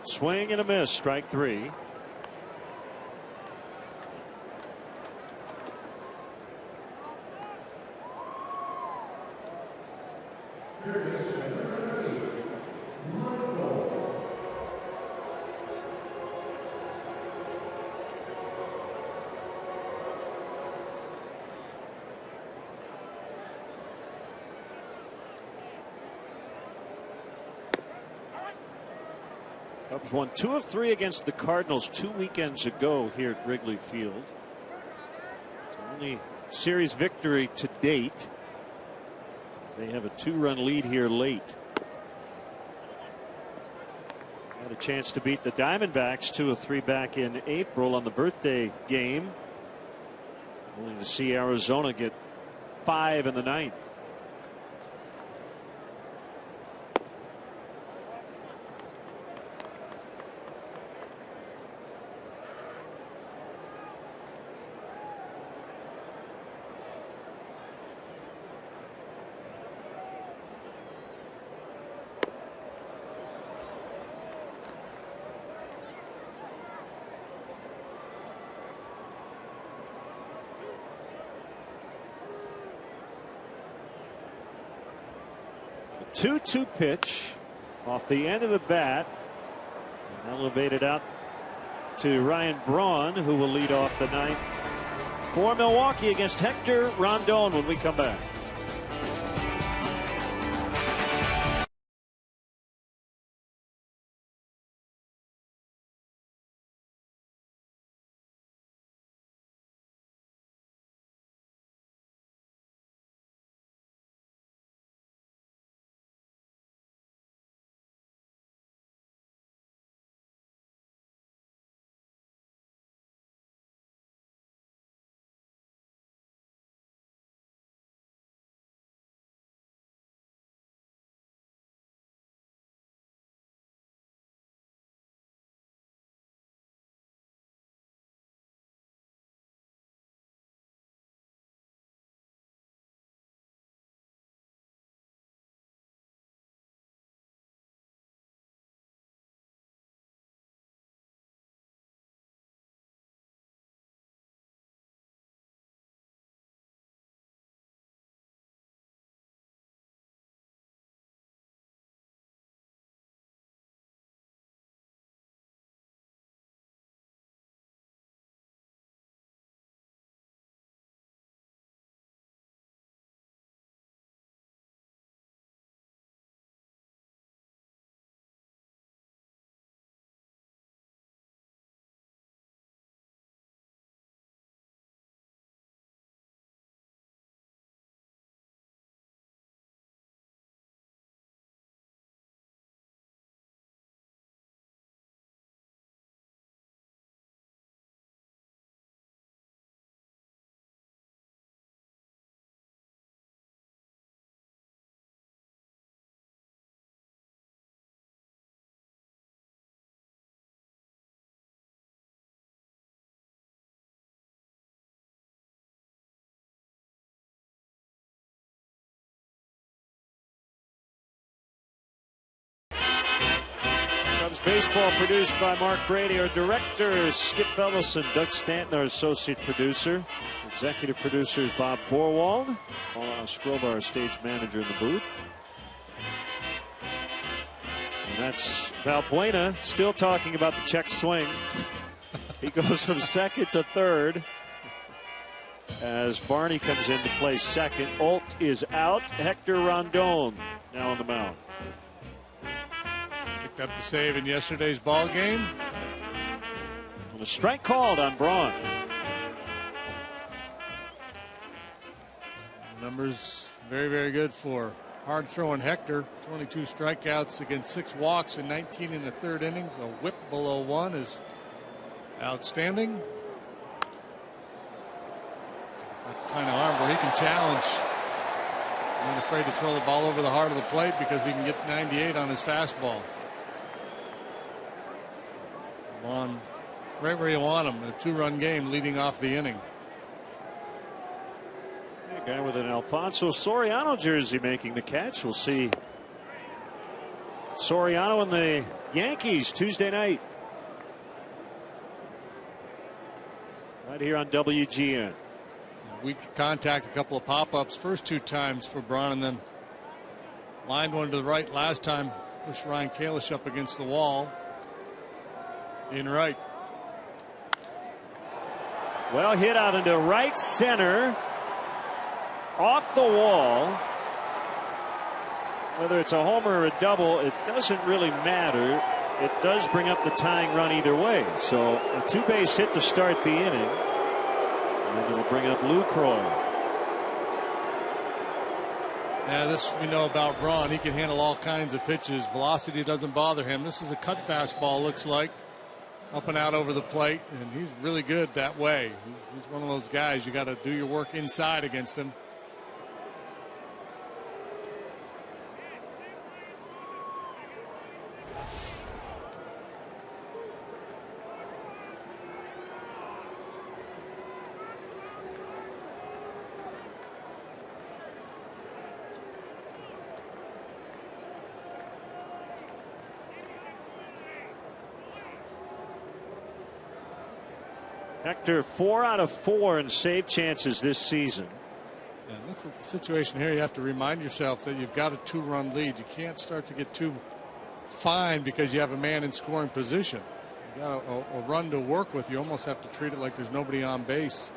Swing and a miss. Strike 3. Cubs won 2 of 3 against the Cardinals 2 weekends ago here at Wrigley Field. It's the only series victory to date, as they have a 2-run lead here late. Had a chance to beat the Diamondbacks 2 of 3 back in April on the birthday game, only to see Arizona get 5 in the 9th. The 2-2 pitch off the end of the bat, and elevated out to Ryan Braun, who will lead off the 9th for Milwaukee against Hector Rondon when we come back. Cubs baseball produced by Mark Brady. Our director is Skip Bellison. Doug Stanton, our associate producer. Executive producer is Bob Forwald. Scrobar, our stage manager in the booth. And that's Valbuena still talking about the check swing. He goes from second to third as Barney comes in to play second. Alt is out. Hector Rondon now on the mound. Picked up the save in yesterday's ball game. And a strike called on Braun. Numbers very, very good for hard throwing Hector. 22 strikeouts against 6 walks and 19 in the third innings. A whip below 1 is outstanding. That's the kind of arm where he can challenge. Not afraid to throw the ball over the heart of the plate because he can get 98 on his fastball. On right where you want him. A 2-run game leading off the inning. A guy with an Alfonso Soriano jersey making the catch. We'll see Soriano and the Yankees Tuesday night. Right here on WGN. Weak contact, a couple of pop-ups first 2 times for Braun, and then Lined one to the right last time. Pushed Ryan Kalish up against the wall. In right. Well hit out into right center. Off the wall. Whether it's a homer or a double, it doesn't really matter. It does bring up the tying run either way. So a two-base hit to start the inning. And it'll bring up Lucroy. Yeah, this we know about Braun. He can handle all kinds of pitches. Velocity doesn't bother him. This is a cut fastball, looks like. Up and out over the plate, and he's really good that way. He's one of those guys you got to do your work inside against him. Hector 4 out of 4 in save chances this season. And this is the situation here. You have to remind yourself that you've got a 2-run lead. You can't start to get too fine because you have a man in scoring position. You got a run to work with. You almost have to treat it like there's nobody on base.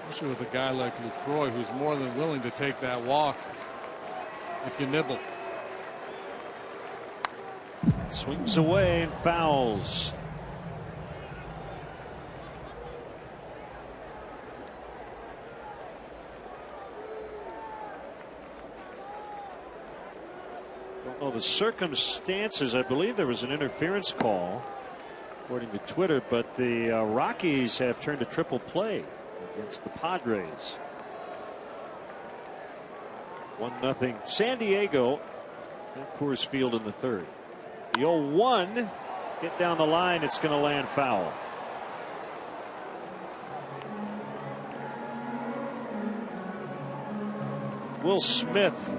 Especially with a guy like Lucroy, who's more than willing to take that walk if you nibble. Swings away and fouls. Don't know the circumstances. I believe there was an interference call according to Twitter, but the Rockies have turned a triple play against the Padres. 1-0 San Diego at Coors Field in the third. The 0-1 hit down the line. It's going to land foul. Will Smith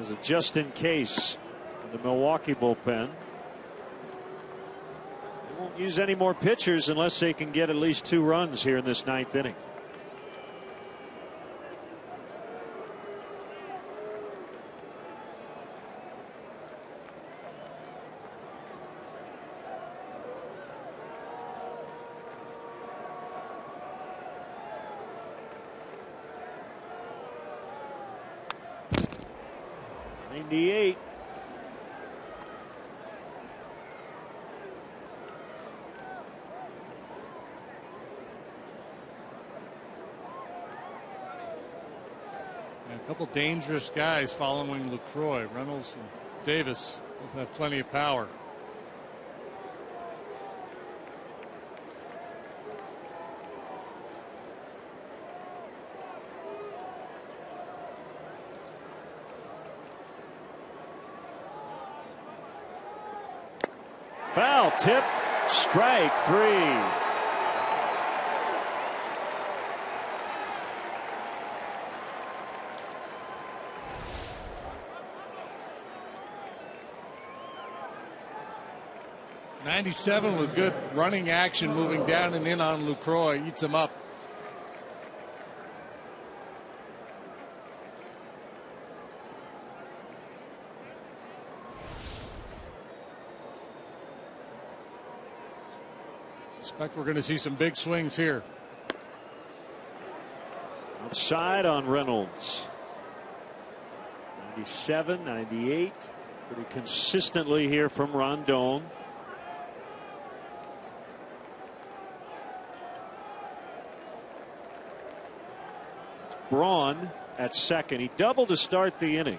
as a just in case in the Milwaukee bullpen. They won't use any more pitchers unless they can get at least 2 runs here in this 9th inning. '98. A couple dangerous guys following Lucroy. Reynolds and Davis both have plenty of power. Foul tip, strike 3. '97 with good running action, moving down and in on Lucroy, eats him up. Suspect we're going to see some big swings here. Outside on Reynolds. 97, 98. Pretty consistently here from Rondon. Braun at second. He doubled to start the inning.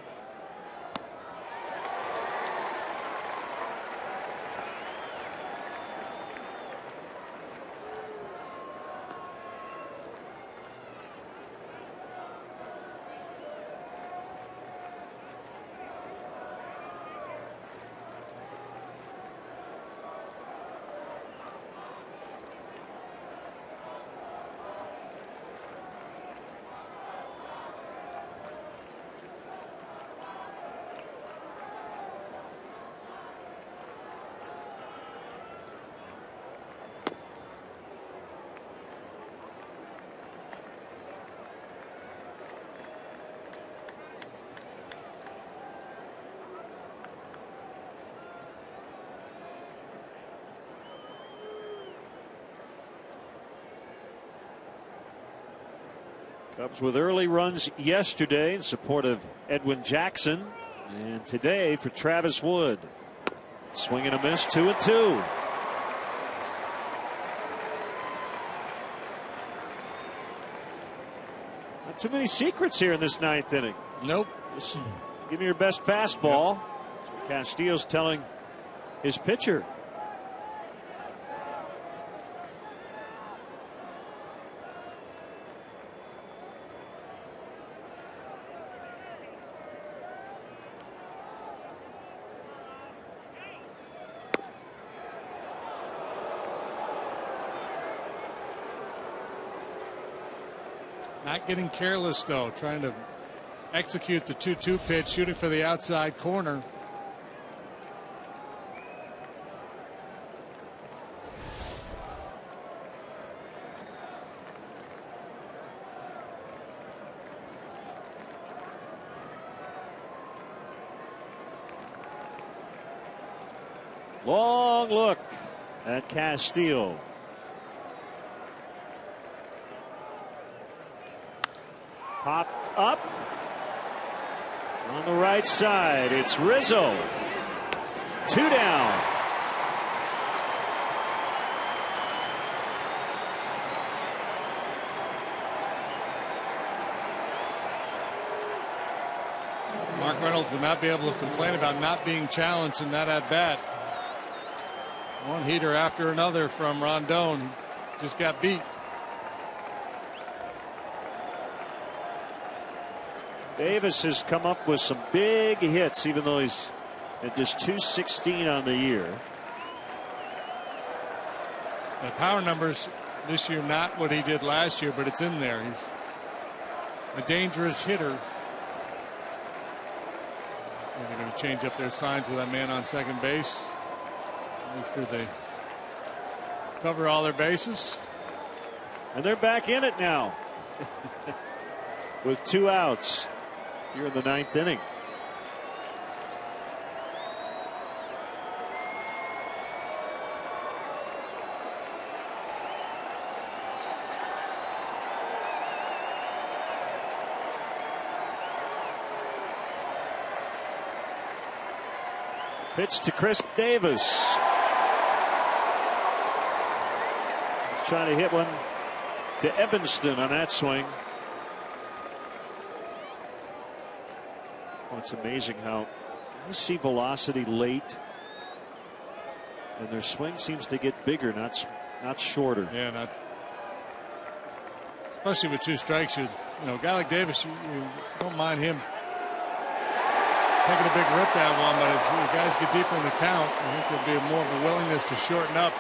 Cubs with early runs yesterday in support of Edwin Jackson, and today for Travis Wood. Swing and a miss, 2-2. Not too many secrets here in this ninth inning. Nope. Just give me your best fastball. Yep. That's what Castillo's telling his pitcher. Not getting careless, though, trying to execute the 2-2 pitch, shooting for the outside corner. Long look at Castillo. Popped up on the right side. It's Rizzo. 2 down. Mark Reynolds would not be able to complain about not being challenged in that at bat. One heater after another from Rondon. Just got beat. Davis has come up with some big hits, even though he's at just .216 on the year. The power numbers this year, not what he did last year, but it's in there. He's a dangerous hitter. And they're going to change up their signs with that man on second base. Make sure they cover all their bases. And they're back in it now with 2 outs. Here in the ninth inning. Pitch to Chris Davis. He's trying to hit one to Evanston on that swing. Oh, it's amazing how you see velocity late, and their swing seems to get bigger, not shorter. Yeah, especially with 2 strikes. A guy like Davis, you don't mind him taking a big rip at one, but as the guys get deeper in the count, I think there'll be more of a willingness to shorten up.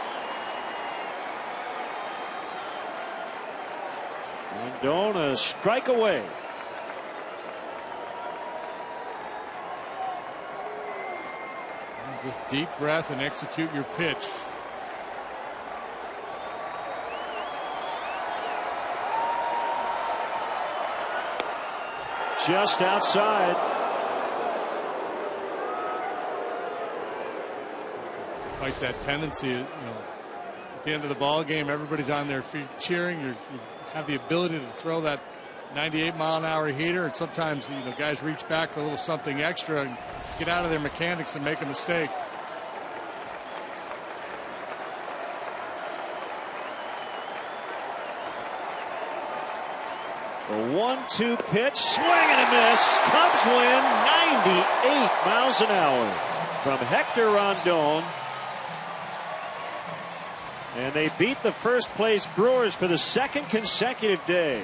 Rondon a strike away. Just deep breath and execute your pitch. Just outside. Fight that tendency, at the end of the ball game, everybody's on their feet cheering. You have the ability to throw that 98-mile-an-hour heater, and sometimes guys reach back for a little something extra and get out of their mechanics and make a mistake. A 1-2 pitch, swing and a miss. Cubs win 98 miles an hour from Hector Rondon. And they beat the first place Brewers for the second consecutive day.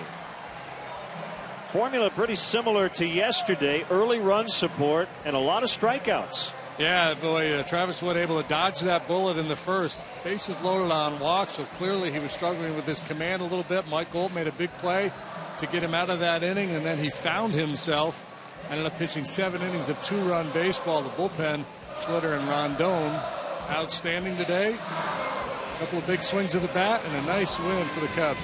Formula pretty similar to yesterday. Early run support and a lot of strikeouts. Yeah, boy, Travis Wood able to dodge that bullet in the first. Bases loaded on walks, so clearly he was struggling with his command a little bit. Mike Gold made a big play to get him out of that inning, and then he found himself. Ended up pitching 7 innings of 2-run baseball. The bullpen, Schlitter and Rondon, outstanding today. A couple of big swings of the bat and a nice win for the Cubs.